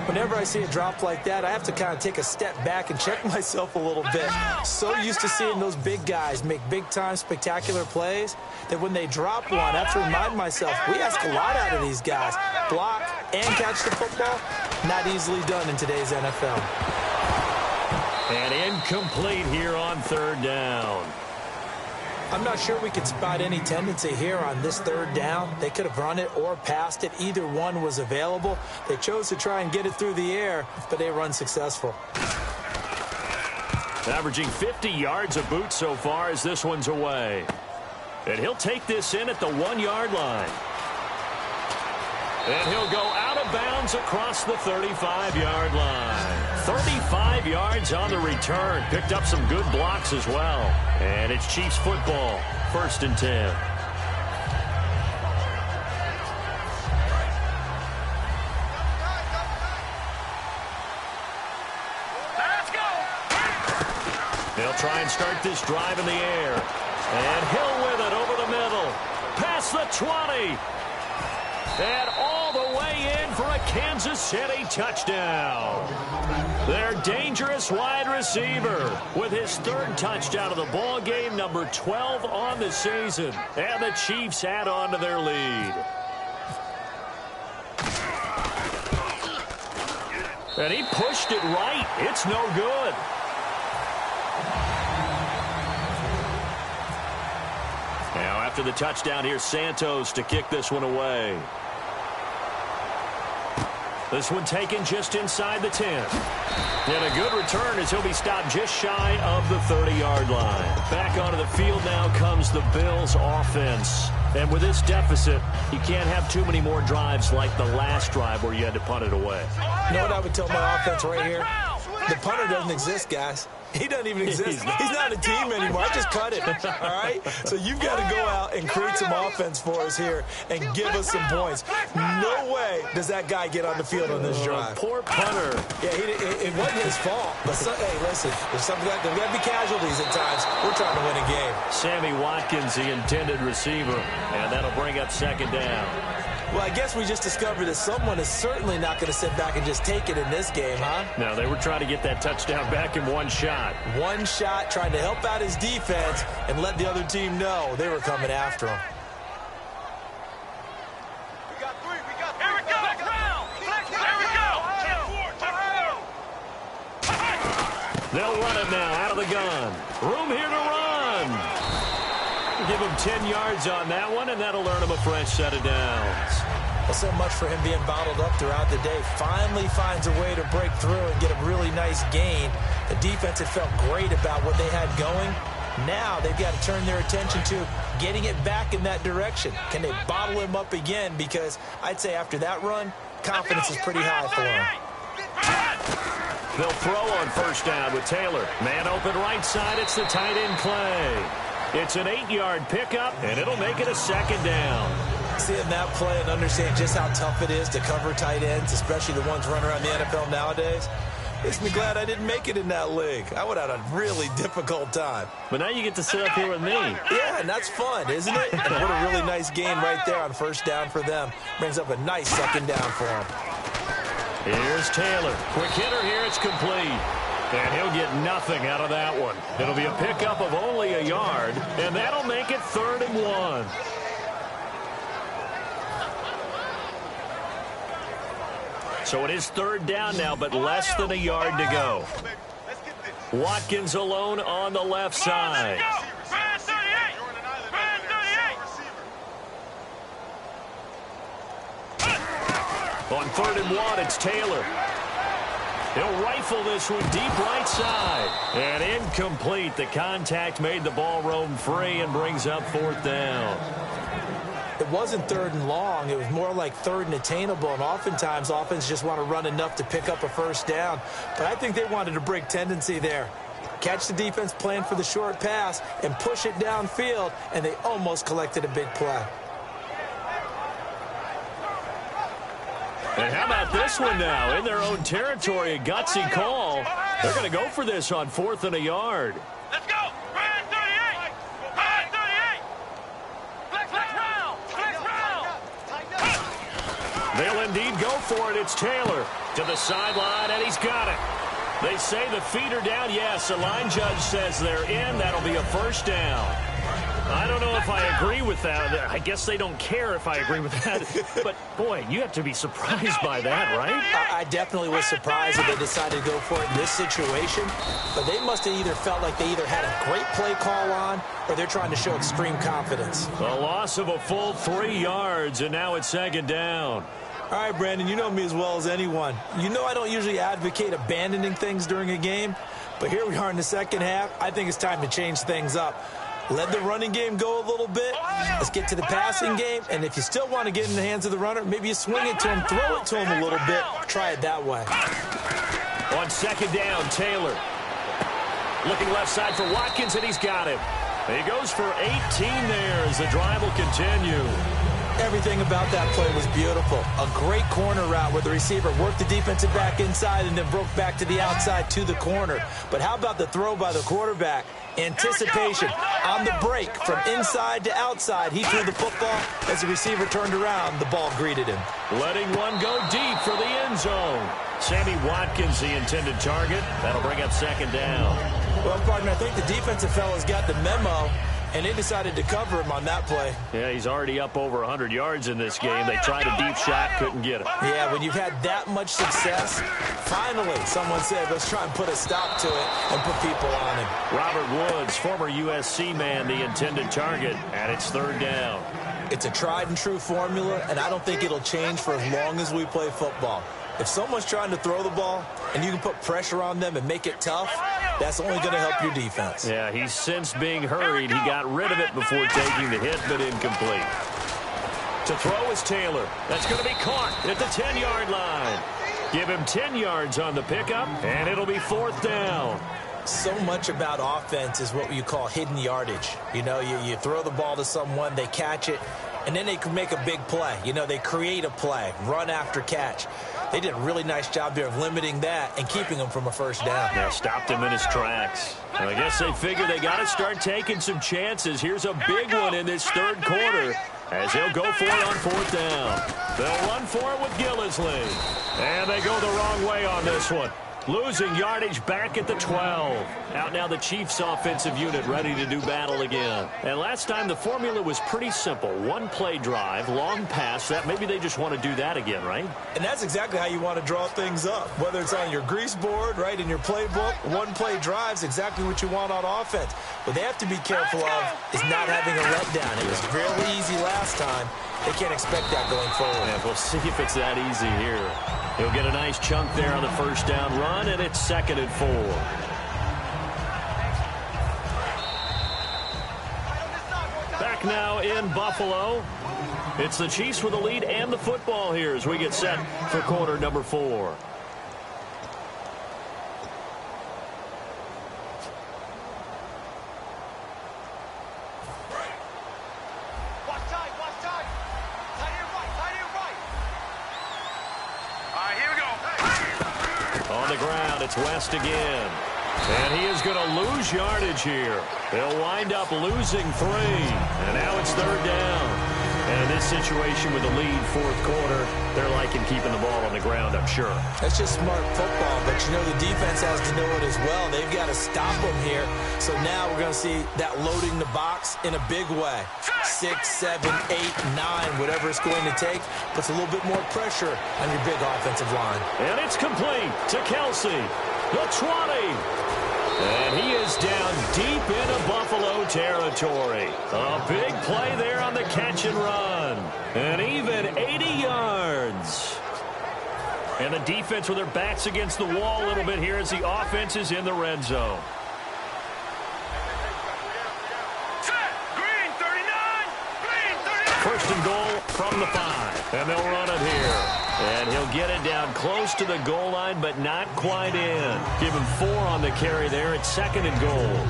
Whenever I see a drop like that, I have to kind of take a step back and check myself a little bit. So used to seeing those big guys make big-time spectacular plays that when they drop one, I have to remind myself, we ask a lot out of these guys. Block and catch the football, not easily done in today's NFL. And incomplete here on third down. I'm not sure we could spot any tendency here on this third down. They could have run it or passed it. Either one was available. They chose to try and get it through the air, but they were unsuccessful. Averaging 50 yards a boot so far as this one's away. And he'll take this in at the 1-yard line. And he'll go out of bounds across the 35-yard line. 35 yards on the return. Picked up some good blocks as well. And it's Chiefs football. 1st and 10. Let's go. They'll try and start this drive in the air. And Hill with it over the middle. Past the 20. And all the way in for a Kansas City touchdown. Their dangerous wide receiver with his 3rd touchdown of the ball game, number 12 on the season. And the Chiefs add on to their lead. And he pushed it right. It's no good. Now after the touchdown, here's Santos to kick this one away. This one taken just inside the 10. And a good return as he'll be stopped just shy of the 30-yard line. Back onto the field now comes the Bills offense. And with this deficit, you can't have too many more drives like the last drive where you had to punt it away. You know what I would tell my offense right here? The punter doesn't exist, guys. He doesn't even exist. He's not a team anymore. I just cut him, all right? So you've got to go out and create some offense for us here and give us some points. No way does that guy get on the field on this drive. Poor punter. Yeah, it wasn't his fault. But, hey, listen, there's got to be casualties at times. We're trying to win a game. Sammy Watkins, the intended receiver, and that'll bring up second down. Well, I guess we just discovered that someone is certainly not going to sit back and just take it in this game, huh? No, they were trying to get that touchdown back in one shot. One shot, trying to help out his defense and let the other team know they were coming after him. We got three. Here we go. Flex round. Here we go. They'll run it now out of the gun. Room here to run. Give him 10 yards on that one, and that'll earn him a fresh set of downs. Well, so much for him being bottled up throughout the day. Finally finds a way to break through and get a really nice gain. The defense had felt great about what they had going. Now they've got to turn their attention to getting it back in that direction. Can they bottle him up again? Because I'd say after that run, confidence is pretty high for him. They'll throw on first down with Taylor. Man open right side. It's the tight end Clay. It's an 8-yard pickup, and it'll make it a second down. Seeing that play and understanding just how tough it is to cover tight ends, especially the ones running around the NFL nowadays, makes me glad I didn't make it in that league. I would have had a really difficult time. But now you get to sit up here with me. Yeah, and that's fun, isn't it? And what a really nice gain right there on first down for them. Brings up a nice second down for them. Here's Taylor. Quick hitter here. It's complete. And he'll get nothing out of that one. It'll be a pickup of only a yard, and that'll make it 3rd and 1. So it is 3rd down now, but less than a yard to go. Watkins alone on the left side. On 3rd and 1, it's Taylor. He'll rifle this one deep right side. And incomplete. The contact made the ball roam free and brings up 4th down. It wasn't 3rd and long. It was more like 3rd and attainable. And oftentimes, offense just want to run enough to pick up a first down. But I think they wanted a break tendency there. Catch the defense playing for the short pass and push it downfield. And they almost collected a big play. And how about this one now? In their own territory, a gutsy call. They're going to go for this on 4th and a yard. Let's go. Ryan 38. Ryan 38. Flex round. They'll indeed go for it. It's Taylor to the sideline, and he's got it. They say the feet are down. Yes, the line judge says they're in. That'll be a first down. I don't know if I agree with that. I guess they don't care if I agree with that. But, boy, you have to be surprised by that, right? I definitely was surprised that they decided to go for it in this situation. But they must have either felt like they either had a great play call on or they're trying to show extreme confidence. A loss of a full 3 yards, and now it's 2nd down. All right, Brandon, you know me as well as anyone. You know I don't usually advocate abandoning things during a game. But here we are in the second half. I think it's time to change things up. Let the running game go a little bit. Let's get to the passing game. And if you still want to get in the hands of the runner, maybe you swing it to him, throw it to him a little bit. Try it that way. On 2nd down, Taylor. Looking left side for Watkins, and he's got it. He goes for 18 there as the drive will continue. Everything about that play was beautiful. A great corner route where the receiver worked the defensive back inside and then broke back to the outside to the corner. But how about the throw by the quarterback? Anticipation on the break from inside to outside. He threw the football. As the receiver turned around, the ball greeted him. Letting one go deep for the end zone. Sammy Watkins, the intended target. That'll bring up 2nd down. Well, partner, I think the defensive fellas got the memo, and they decided to cover him on that play. Yeah, he's already up over 100 yards in this game. They tried a deep shot, couldn't get it. Yeah, when you've had that much success, finally someone said, let's try and put a stop to it and put people on him. Robert Woods, former USC man, the intended target, and it's 3rd down. It's a tried and true formula, and I don't think it'll change for as long as we play football. If someone's trying to throw the ball and you can put pressure on them and make it tough, that's only going to help your defense. Yeah, he's since being hurried. He got rid of it before taking the hit, but incomplete. To throw is Taylor. That's going to be caught at the 10-yard line. Give him 10 yards on the pickup, and it'll be 4th down. so much about offense is what you call hidden yardage. You know, you throw the ball to someone, they catch it, and then they can make a big play. You know, they create a play, run after catch. They did a really nice job there of limiting that and keeping him from a first down. Yeah, stopped him in his tracks. Well, I guess they figure they got to start taking some chances. Here's a big one in this third quarter as he'll go for it on fourth down. They'll run for it with Gillisley. And they go the wrong way on this one. Losing yardage back at the 12. Out now the Chiefs offensive unit ready to do battle again. And last time the formula was pretty simple. One play drive, long pass. That maybe they just want to do that again, right? And that's exactly how you want to draw things up. Whether it's on your grease board, right, in your playbook, one play drive's exactly what you want on offense. What they have to be careful of is not having a letdown. It was really easy last time. They can't expect that going forward. Yeah, we'll see if it's that easy here. He'll get a nice chunk there on the first down run, and it's 2nd and 4. Back now in Buffalo. It's the Chiefs with the lead and the football here as we get set for quarter number 4. It's West again. And he is going to lose yardage here. They'll wind up losing 3. And now it's 3rd down. And in this situation with the lead, fourth quarter, they're liking keeping the ball on the ground, I'm sure. That's just smart football, but you know the defense has to know it as well. They've got to stop them here. So now we're going to see that loading the box in a big way. 6, 7, 8, 9, whatever it's going to take, puts a little bit more pressure on your big offensive line. And it's complete to Kelsey, the 20. And he is down deep into Buffalo territory. A big play there on the catch and run. And even 80 yards. And the defense with their backs against the wall a little bit here as the offense is in the red zone. First and goal from the 5. And they'll run it here. And he'll get it down close to the goal line, but not quite in. Give him 4 on the carry there. It's 2nd and goal.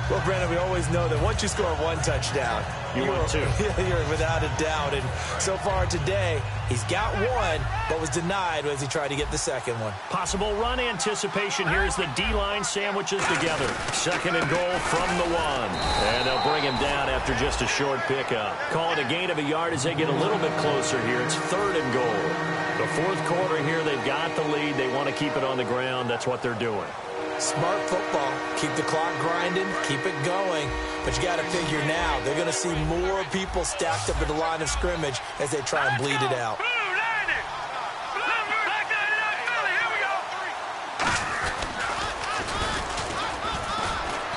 Well, Brandon, we always know that once you score 1 touchdown, you're 2. You're without a doubt. And so far today, he's got 1, but was denied as he tried to get the second one. Possible run anticipation here as the D-line sandwiches together. 2nd and goal from the 1. And they'll bring him down after just a short pickup. Call it a gain of a yard as they get a little bit closer here. It's 3rd and goal. The fourth quarter here, they've got the lead. They want to keep it on the ground. That's what they're doing. Smart football. Keep the clock grinding. Keep it going. But you got to figure now, they're going to see more people stacked up at the line of scrimmage as they try and bleed it out.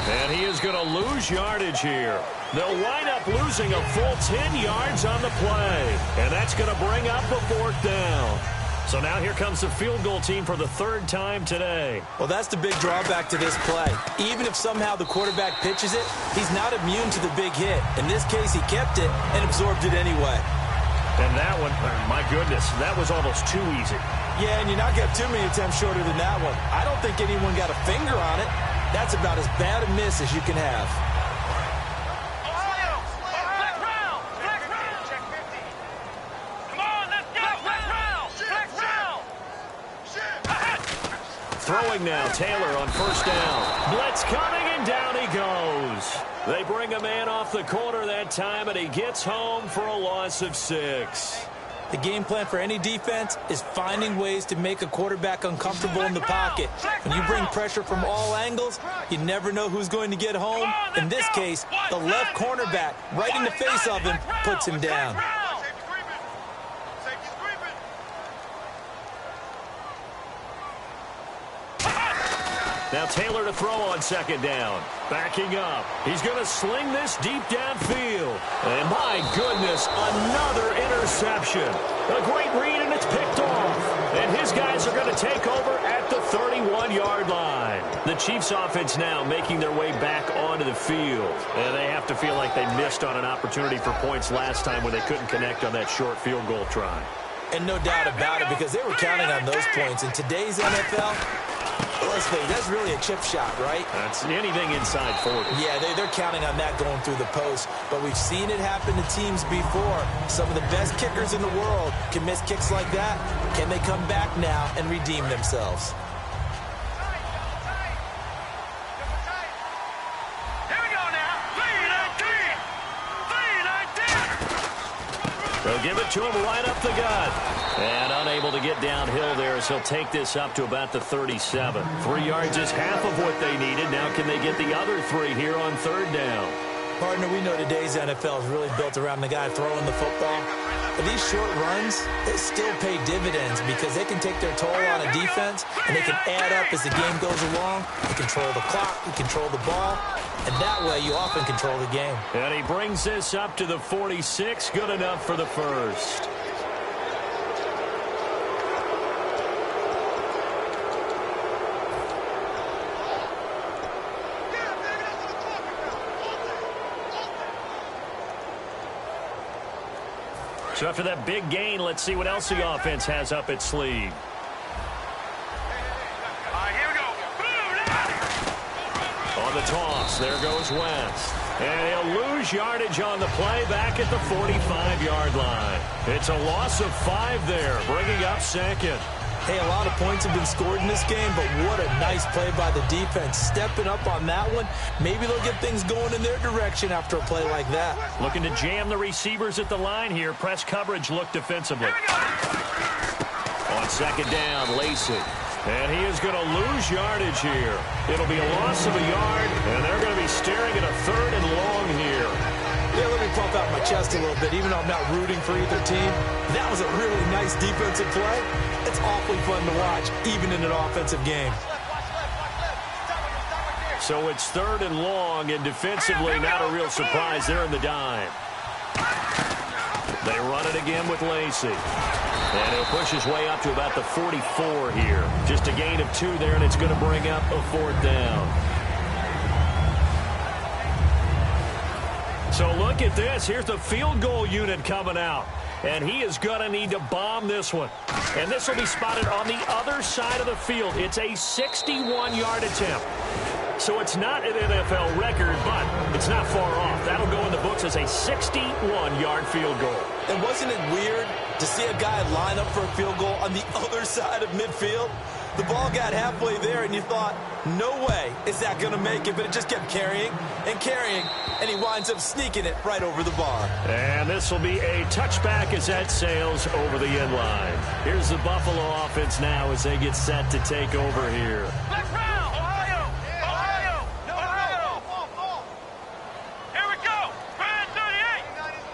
And he is going to lose yardage here. They'll wind up losing a full 10 yards on the play. And that's going to bring up a 4th down. So now here comes the field goal team for the 3rd time today. Well, that's the big drawback to this play. Even if somehow the quarterback pitches it, he's not immune to the big hit. In this case, he kept it and absorbed it anyway. And that one, my goodness, that was almost too easy. Yeah, and you're not getting too many attempts shorter than that one. I don't think anyone got a finger on it. That's about as bad a miss as you can have. Throwing now, Taylor on first down. Blitz coming, and down he goes. They bring a man off the corner that time, and he gets home for a loss of 6. The game plan for any defense is finding ways to make a quarterback uncomfortable in the pocket. When you bring pressure from all angles, you never know who's going to get home. In this case, the left cornerback, right in the face of him, puts him down. Now Taylor to throw on 2nd down. Backing up. He's going to sling this deep downfield. And my goodness, another interception. A great read, and it's picked off. And his guys are going to take over at the 31-yard line. The Chiefs offense now making their way back onto the field. And they have to feel like they missed on an opportunity for points last time when they couldn't connect on that short field goal try. And no doubt about it, because they were counting on those points. In today's NFL, let's face it, that's really a chip shot, right? That's anything inside 40. Yeah, they're counting on that going through the post. But we've seen it happen to teams before. Some of the best kickers in the world can miss kicks like that. Can they come back now and redeem themselves? Here we go now. 3-19. They'll give it to him right up the gut. And unable to get downhill there, so he'll take this up to about the 37. 3 yards is half of what they needed. Now can they get the other 3 here on third down? Partner, we know today's NFL is really built around the guy throwing the football. But these short runs, they still pay dividends because they can take their toll on a defense, and they can add up as the game goes along. You control the clock, you control the ball, and that way you often control the game. And he brings this up to the 46. Good enough for the first. So after that big gain, let's see what else the offense has up its sleeve. Here we go. On the toss, there goes West. And he'll lose yardage on the play back at the 45-yard line. It's a loss of 5 there, bringing up second. Hey, a lot of points have been scored in this game, but what a nice play by the defense. Stepping up on that one, maybe they'll get things going in their direction after a play like that. Looking to jam the receivers at the line here. Press coverage look defensively. On second down, Lacey. And he is going to lose yardage here. It'll be a loss of a yard, and they're going to be staring at a 3rd and long here. Yeah, let me pump out my chest a little bit, even though I'm not rooting for either team. That was a really nice defensive play. It's awfully fun to watch, even in an offensive game. So it's 3rd and long, and defensively not a real surprise. They're in the dime. They run it again with Lacey. And he'll push his way up to about the 44 here. Just a gain of 2 there, and it's going to bring up a 4th down. So look at this. Here's the field goal unit coming out. And he is going to need to bomb this one. And this will be spotted on the other side of the field. It's a 61-yard attempt. So it's not an NFL record, but it's not far off. That'll go in the books as a 61-yard field goal. And wasn't it weird to see a guy line up for a field goal on the other side of midfield? The ball got halfway there, and you thought, no way is that going to make it, but it just kept carrying and carrying, and he winds up sneaking it right over the bar. And this will be a touchback as that sails over the end line. Here's the Buffalo offense now as they get set to take over here. Let's round. Ohio. Ohio. Ohio. Here we go. Brand 38.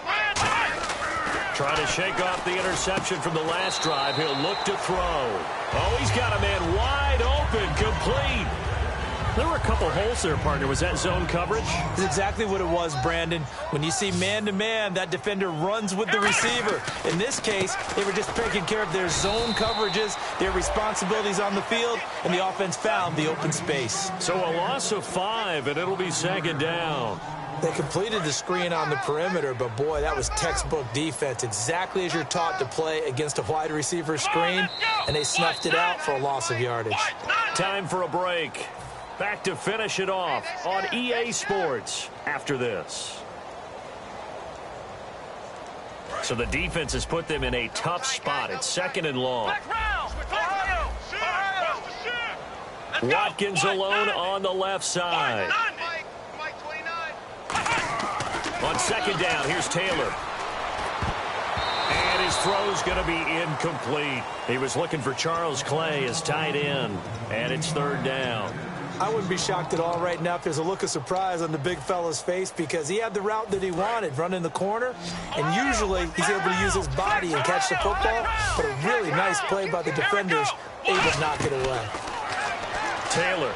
Brand 38. Trying to shake off the interception from the last drive. He'll look to throw. Oh, he's got a man wide open, complete. There were a couple holes there, partner. Was that zone coverage? That's exactly what it was, Brandon. When you see man-to-man, that defender runs with the receiver. In this case, they were just taking care of their zone coverages, their responsibilities on the field, and the offense found the open space. So a loss of 5, and it'll be 2nd down. They completed the screen on the perimeter, but boy, that was textbook defense. Exactly as you're taught to play against a wide receiver screen, and they snuffed it out for a loss of yardage. Time for a break. Back to finish it off on EA Sports after this. So the defense has put them in a tough spot. It's 2nd and long. Watkins alone on the left side. On 2nd down, here's Taylor. And his throw's going to be incomplete. He was looking for Charles Clay as tight end. And it's 3rd down. I wouldn't be shocked at all right now if there's a look of surprise on the big fella's face because he had the route that he wanted, running the corner, and usually he's able to use his body and catch the football, but a really nice play by the defenders, able to knock it away. Taylor,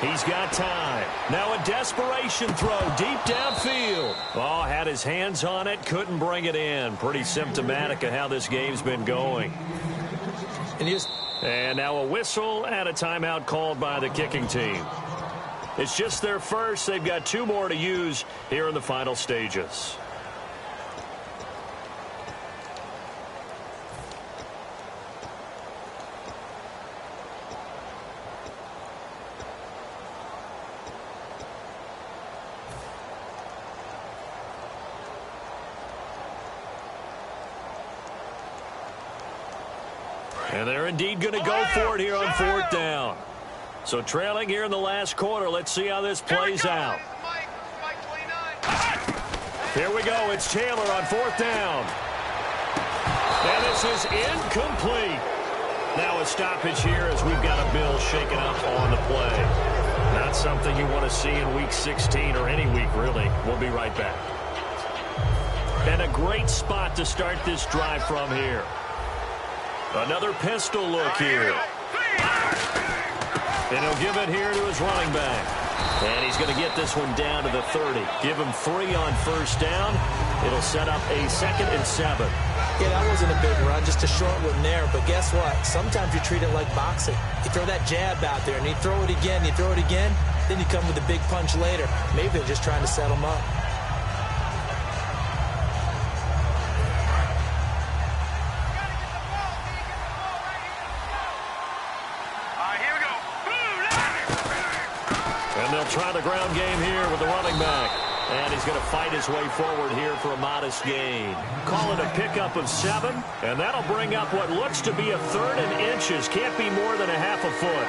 he's got time. Now a desperation throw deep downfield. Oh, had his hands on it, couldn't bring it in. Pretty symptomatic of how this game's been going. And now a whistle and a timeout called by the kicking team. It's just their first. They've got 2 more to use here in the final stages. And they're indeed going to go for it here on 4th down. So trailing here in the last quarter. Let's see how this plays out. Here we go. It's Taylor on 4th down. And this is incomplete. Now a stoppage here as we've got a Bill shaken up on the play. Not something you want to see in Week 16 or any week, really. We'll be right back. And a great spot to start this drive from here. Another pistol look here. And he'll give it here to his running back. And he's going to get this one down to the 30. Give him 3 on 1st down. It'll set up a 2nd and 7. Yeah, that wasn't a big run, just a short one there. But guess what? Sometimes you treat it like boxing. You throw that jab out there, and you throw it again, then you come with a big punch later. Maybe they're just trying to set him up. Here we go. And they'll try the ground game here with the running back. And he's going to fight his way forward here for a modest gain. Call it a pickup of 7. And that'll bring up what looks to be a 3rd and inches. Can't be more than a half a foot.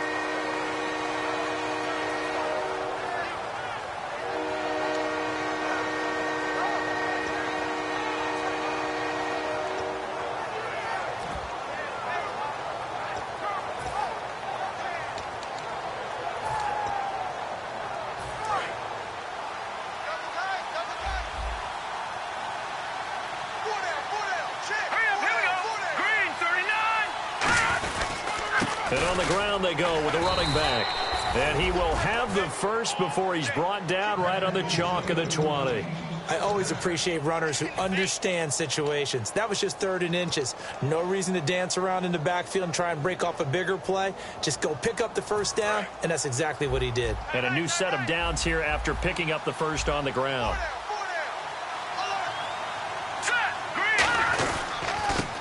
And on the ground they go with the running back. And he will have the first before he's brought down right on the chalk of the 20. I always appreciate runners who understand situations. That was just 3rd and inches. No reason to dance around in the backfield and try and break off a bigger play. Just go pick up the 1st down, and that's exactly what he did. And a new set of downs here after picking up the first on the ground.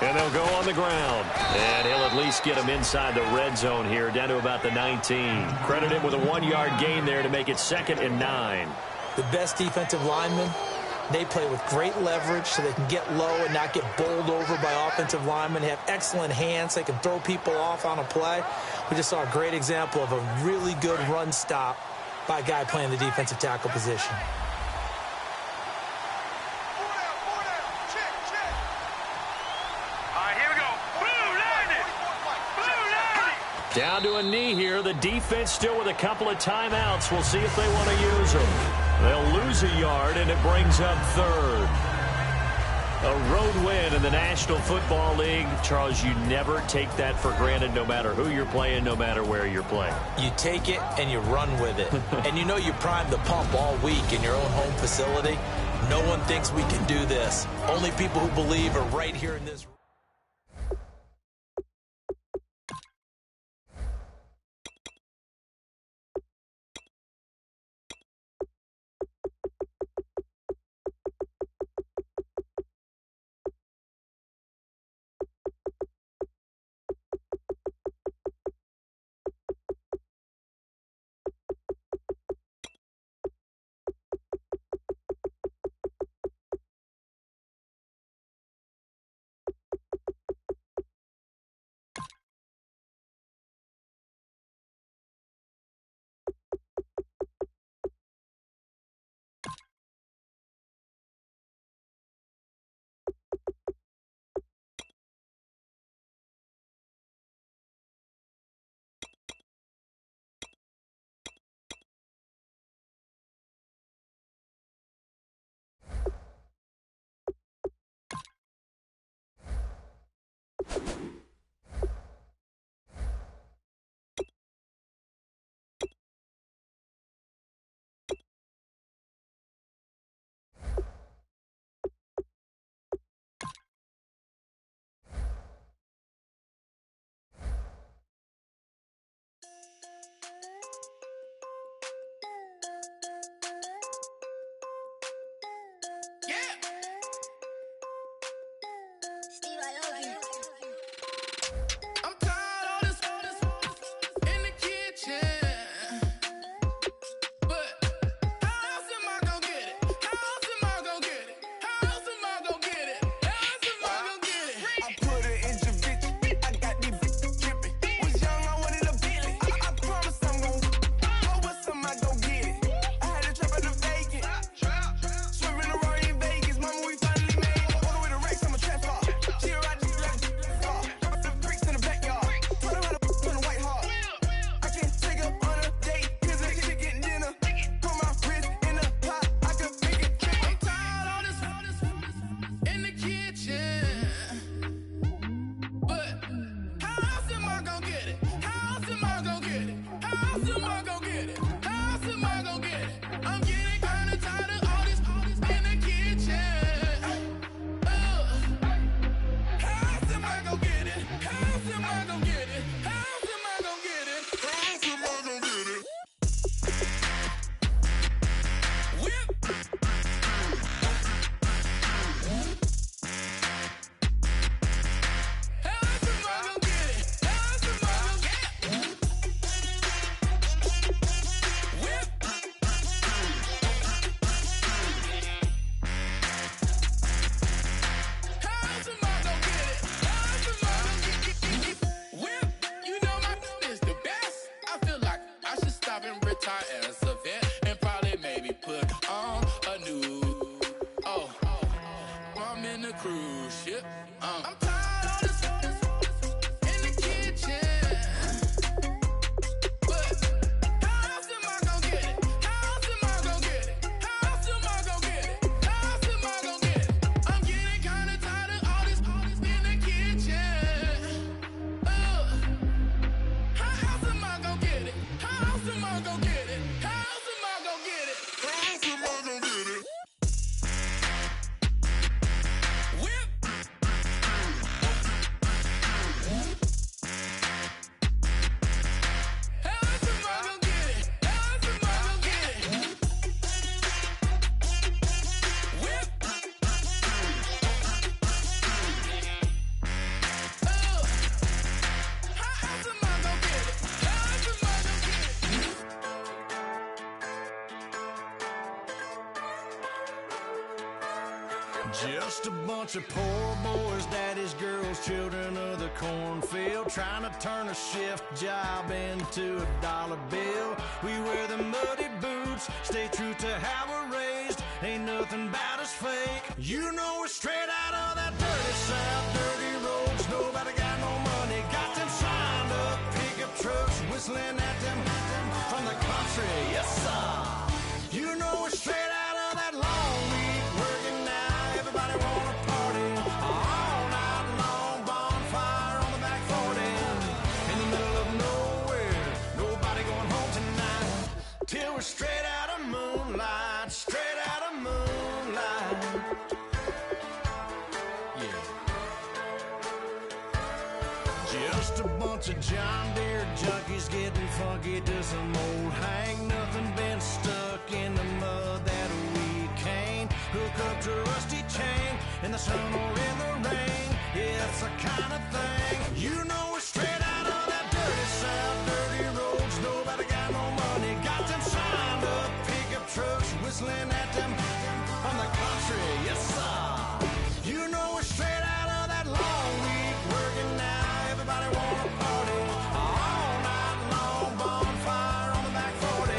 And they'll go on the ground. And he'll at least get him inside the red zone here, down to about the 19. Credit him with a 1-yard gain there to make it 2nd and 9. The best defensive linemen, they play with great leverage so they can get low and not get bowled over by offensive linemen. They have excellent hands. They can throw people off on a play. We just saw a great example of a really good run stop by a guy playing the defensive tackle position. Down to a knee here. The defense still with a couple of timeouts. We'll see if they want to use them. They'll lose a yard, and it brings up 3rd. A road win in the National Football League. Charles, you never take that for granted, no matter who you're playing, no matter where you're playing. You take it and you run with it. And you know you primed the pump all week in your own home facility. No one thinks we can do this. Only people who believe are right here in this room. I'm tired of this in the kitchen. But how else am I gonna get it? How else am I gonna get it? How else am I gonna get it? How else am I gonna get it? I'm getting kinda tired of all this in the kitchen. How else am I gonna get it? How else am I gonna get it? How else am I gonna get it? How else am I gonna get it? Whip. How else am I gonna get it? How else am I gonna get it? Whip. How else am I gonna get it? How else am I gonna get it? Just a bunch of poor boys, daddy's girls, children of the cornfield, trying to turn a shift job into a dollar bill. We wear the muddy boots, stay true to how we're raised. Ain't nothing about us fake. You know we're straight out of that dirty south, dirty roads. Nobody got no money, got them signed up pickup trucks, whistling at them from the country. Yes, sir. You know we're straight out of that long week working now. Everybody wanna party all night long, bonfire on the back 40 in the middle of nowhere. Nobody going home tonight till we're straight out of moonlight, straight out of moonlight. Yeah. Just a bunch of John Deere junkies getting funky to some old hang. Nothing been stuck in the mud that we can't hook up to a rusty chain in the sun or in the rain. Yeah, it's the kind of thing. You know we're straight out of that dirty south, dirty roads. Nobody got no money, got them signed up pickup trucks, whistling at them from the country. Yes, sir. You know we're straight out of that long week working now. Everybody wanna party all night long, bonfire on the back 40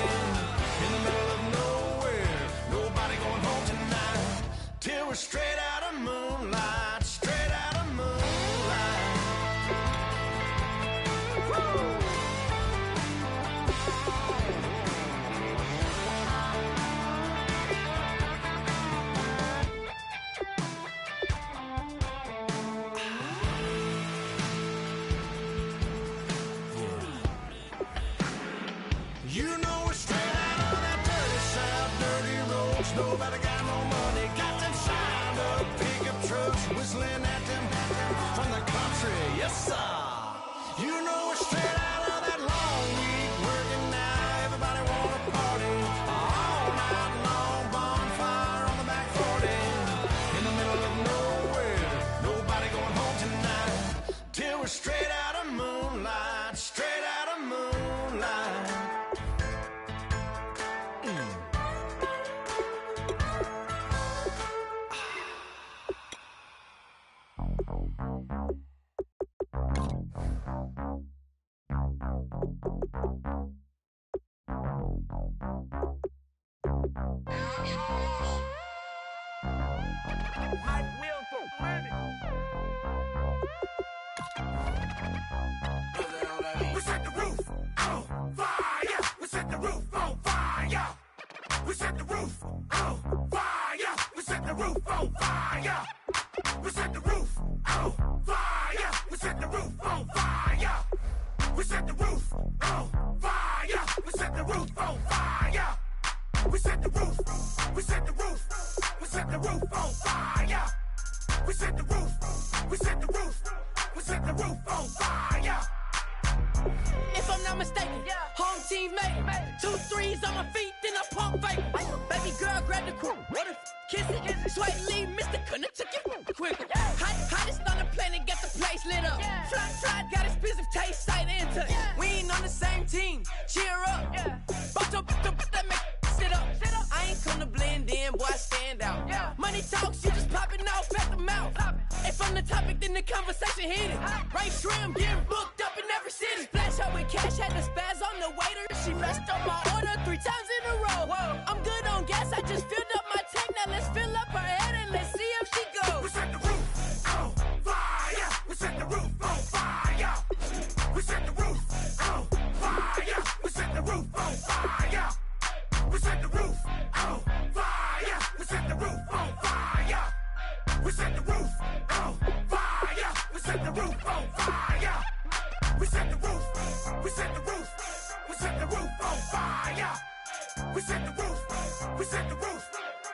in the middle of nowhere. Nobody going home tonight till we're straight out of moonlight, straight out of moonlight. Woo! You know we're straight out of that dirty south, dirty roads. Nobody got no money, got them signed up pickup trucks, whistling at them from the country. Yes, sir. You know we're straight out of that long week working now. Everybody wanna party all night long, bonfire on the back 40 in the middle of nowhere. Nobody going home tonight till we're straight out of moonlight, straight out of moonlight. Mike Will for winning. We set the roof on fire. We set the roof on fire. We set the roof on fire. We set the roof on fire. We set the roof on fire. We set the roof on fire. We set the roof on fire. We set the roof on fire. We set the roof. We set the roof. We set the roof on fire. We set the roof. We set the roof. We set the roof on fire. If I'm not mistaken, home team made it. 2 threes on my feet, then I pump fake. Baby girl, grab the crew. What if kiss it? Swipe leave, Mr. Couldn't took it quick. Hottest on the planet, got the place lit up. Fly, got expensive taste, sight and touch. We ain't on the same team, cheer up. Bucked up, that make sit up. I ain't come to blend in, boy, I stand out. Money talks, you just popping off at the mouth. If I'm the topic, then the conversation heated. Right shrimp, getting booked up in every city. Flash out with cash, had the spaz on the waiter. She messed up my order 3 times in a row. I'm good on gas, I just filled up my tank. Now let's fill up her head and let's see if she goes. We set the roof on fire. fire. We set the roof. We set the roof.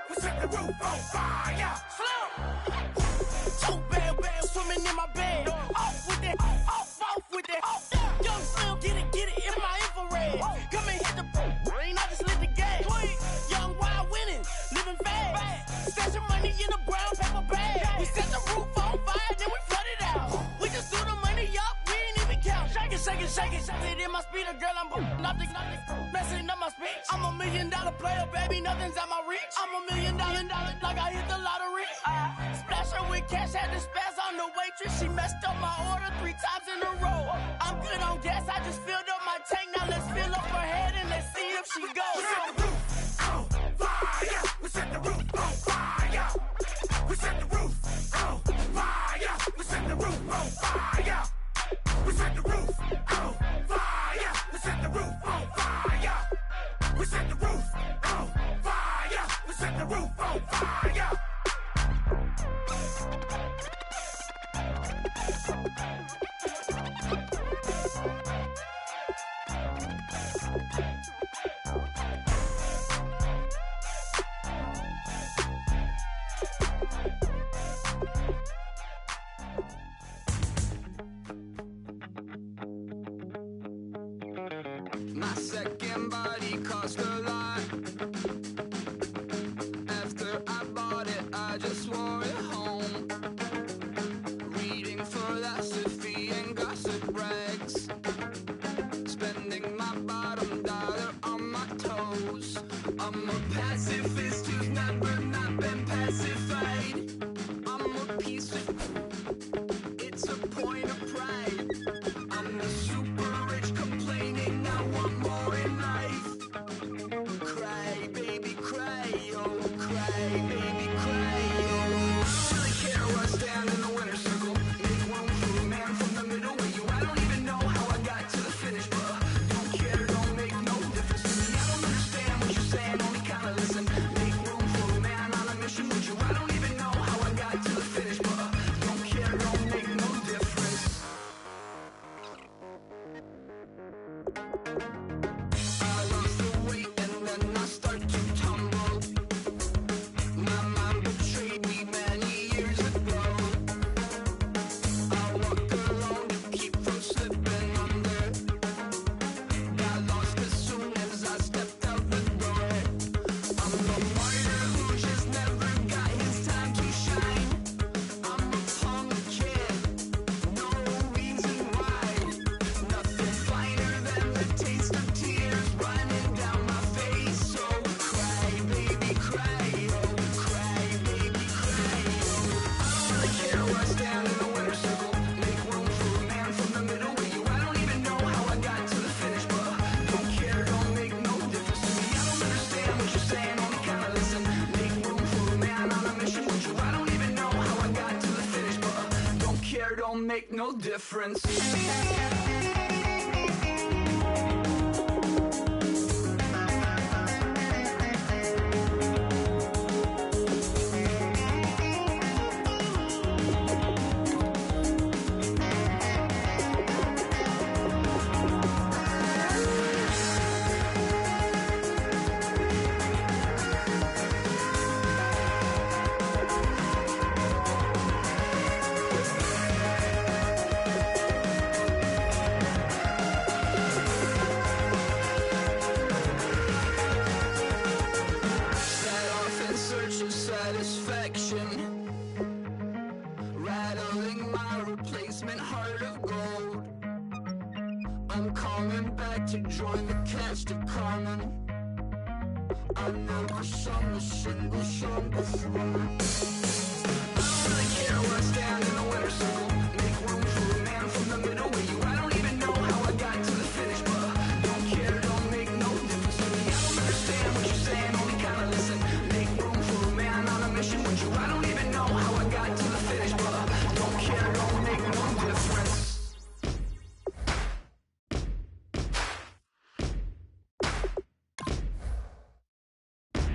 We set the roof on fire. Two bad swimming in my bed. Off with that, off with that. Young Slim, get it in my infrared. Come and hit the brain, I just lit the gas. Young wild winning, living fast. Stashing money in a brown paper bag. We set the roof on fire, then we flood it out. We just threw the money up, we ain't even count. Shake it, shake it, shake it. It in my speeder, girl, I'm nothing, messing up my speech. I'm $1 million player, baby, nothing's at my reach. I'm $1 million, like I hit the lottery. Splash her with cash, had to spaz on the waitress. She messed up my order 3 times in a row. I'm good on gas, I just filled up my tank. Now let's fill up her head and let's see if she goes. We set the roof on fire. We set the roof on fire. We set the roof on fire. We set the roof on fire. We set the roof on fire. We set the roof on fire. We set the roof on fire. My second body cost a lot. After I bought it, I just wore it home. Reading philosophy and gossip rags. Spending my bottom dollar on my toes. I'm a pacifist who's never not been pacified. I'm a piece of... It's a point of pride. I'm the super rich complaining I want more in life. Cry, baby, cry, oh, cry, baby, cry, oh. I don't really care where I stand in the winner's circle. Make room for a man from the middle with you. I don't even know how I got to the finish, but don't care, don't make no difference to me. I don't understand what you're saying, only kinda listen. Make room for a man on a mission with you. I don't even know how I got to the finish, but don't care, don't make no difference. I lost the weight and then I start to tumble. My mind betrayed me many years ago. I walk alone to keep from slipping under. Got lost as soon as I stepped out the door. I'm a martyr who just never got his time to shine. I'm a punk kid, no reason why. Nothing finer than the taste of tears running down my face. So cry, baby, cry, oh, cry, baby, cry, oh. I don't really care where I stand in the winner's circle. Make room for a man from the middle with you. I don't even know how I got to the finish, but don't care, don't make no difference to me. I don't understand what you're saying, only kinda listen. Make room for a man on a mission with you. I don't even know how I got to the finish, but don't care, don't make no difference. Set off in search of satisfaction, rattling my replacement heart of gold. I'm coming back to join the cast of Carmen. I never sung a single song before. I don't really care where I stand in the winner's circle. Make room for a man from the middle with you. I don't even know how I got to the finish, but don't care, don't make no difference to me. I don't understand what you're saying, only kinda listen. Make room for a man on a mission with you. I don't even know how I got to the finish, but don't care, don't make no difference.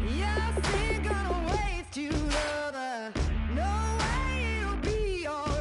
Yes, ain't gonna waste you, lover. No way you'll be all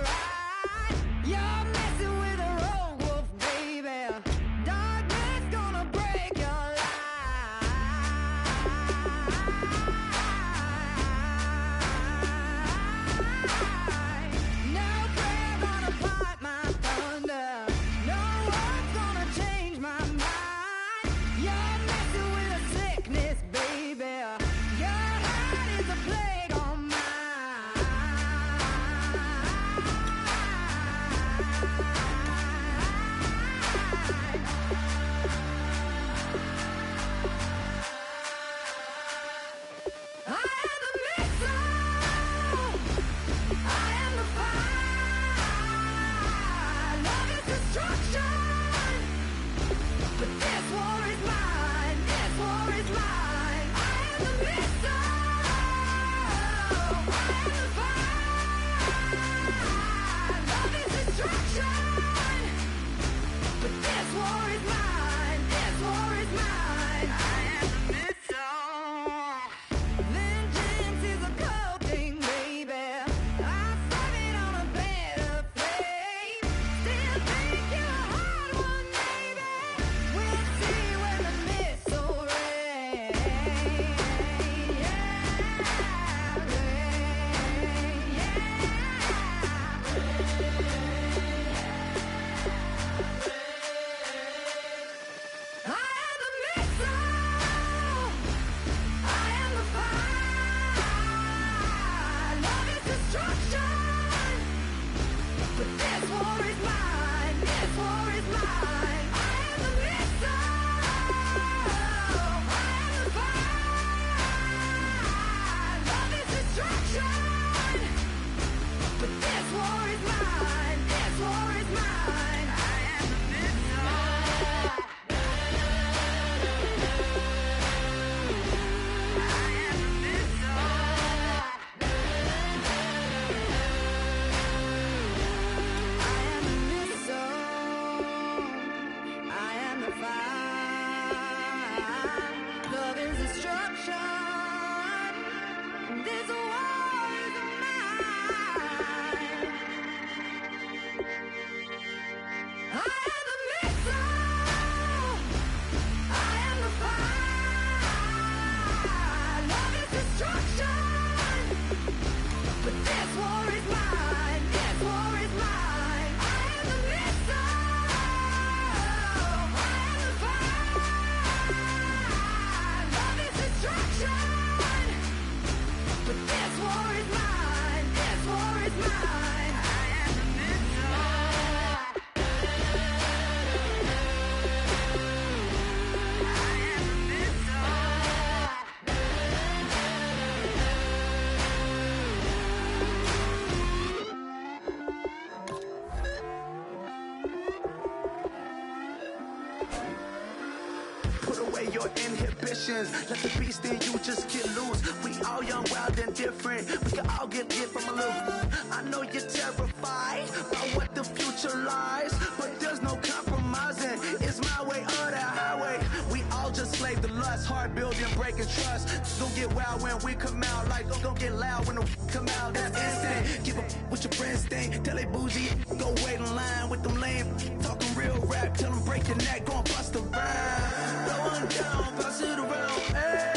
Your inhibitions, let the beast in you just get loose. We all young, wild, and different. We can all get from a little. I know you're terrified by what the future lies, but there's no compromising. It's my way or the highway. We all just slave to lust, hard building, breaking trust. Don't get wild when we come out, like don't get loud when the come out. That's instant. Give up what your friends think. Tell they bougie, go wait in line with them lame. Talking real rap, tell them break your neck, gon' bust a rhyme. Going down, pass it around, hey.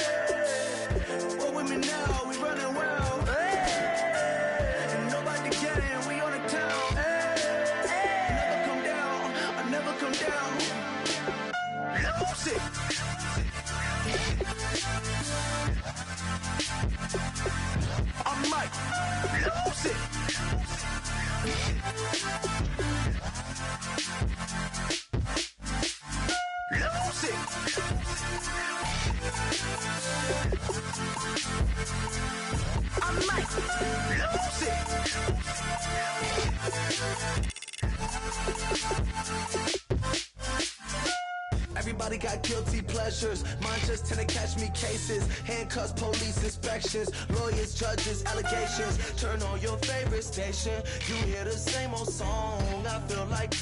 Roll with me now, we running wild, hey. And nobody can, we on the town, hey. Never come down, I never come down. Lose it. I might lose it. Lose it. I might lose it. Everybody got guilty pleasures. Mine just tend to catch me cases. Handcuffs, police inspections, lawyers, judges, allegations. Turn on your favorite station. You hear the same old song. I feel like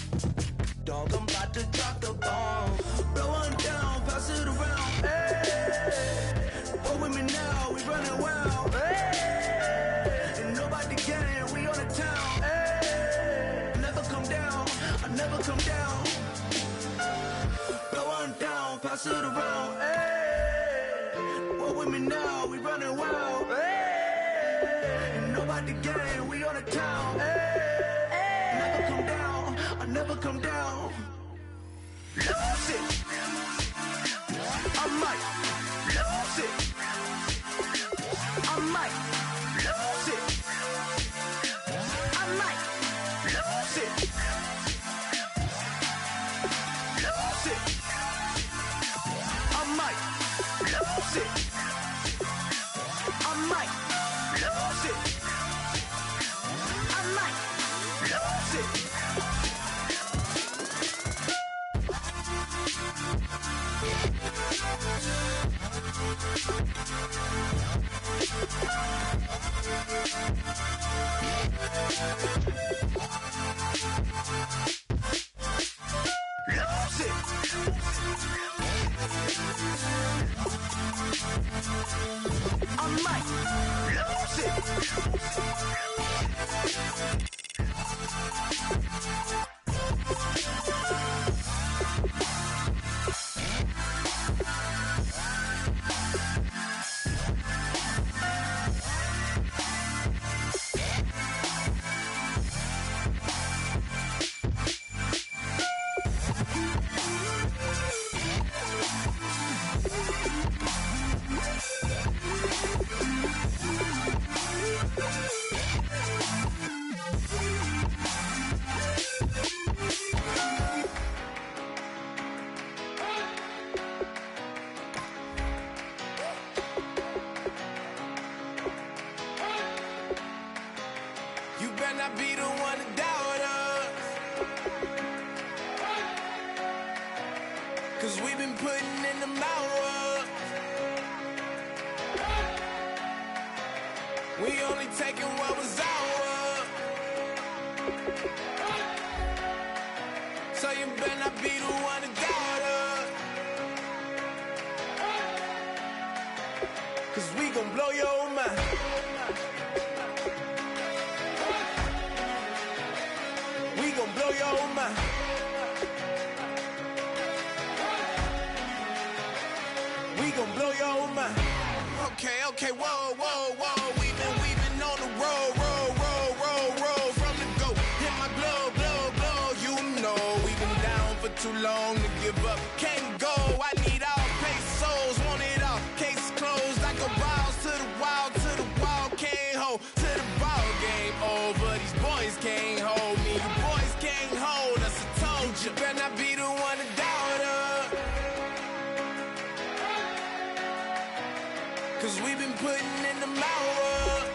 dog, I'm about to drop the bomb. Blow one down, pass it around. Hey, roll with me now, we running wild. Hey, and nobody can, we on the town. Hey, never come down, I never come down. Blow one down, pass it around. Hey, roll with me now, we running wild. Hey, and nobody can, we on the town. Hey, never come down, I never come down. Lose it. I might lose it. I might lose it. I might lose it. Lose it. I might lose it. I might lose it. I might lose it. I might lose it. Cause we've been putting in the hour. We only taking what was ours. So you better not be the one to doubt us. Cause we gon' blow your mind. We gon' blow your mind. We gon' blow your mind. Okay, whoa, whoa, whoa. We been on the road from the go. Hit my glow. You know we been down for too long to give up. Can't go. I need all pesos, want it all. Case closed. I go balls to the wall. Can't hold to the ball game over. These boys can't hold me. You boys can't hold us. I told you. Better not be the one to doubt us. Cause we've been putting in the hour.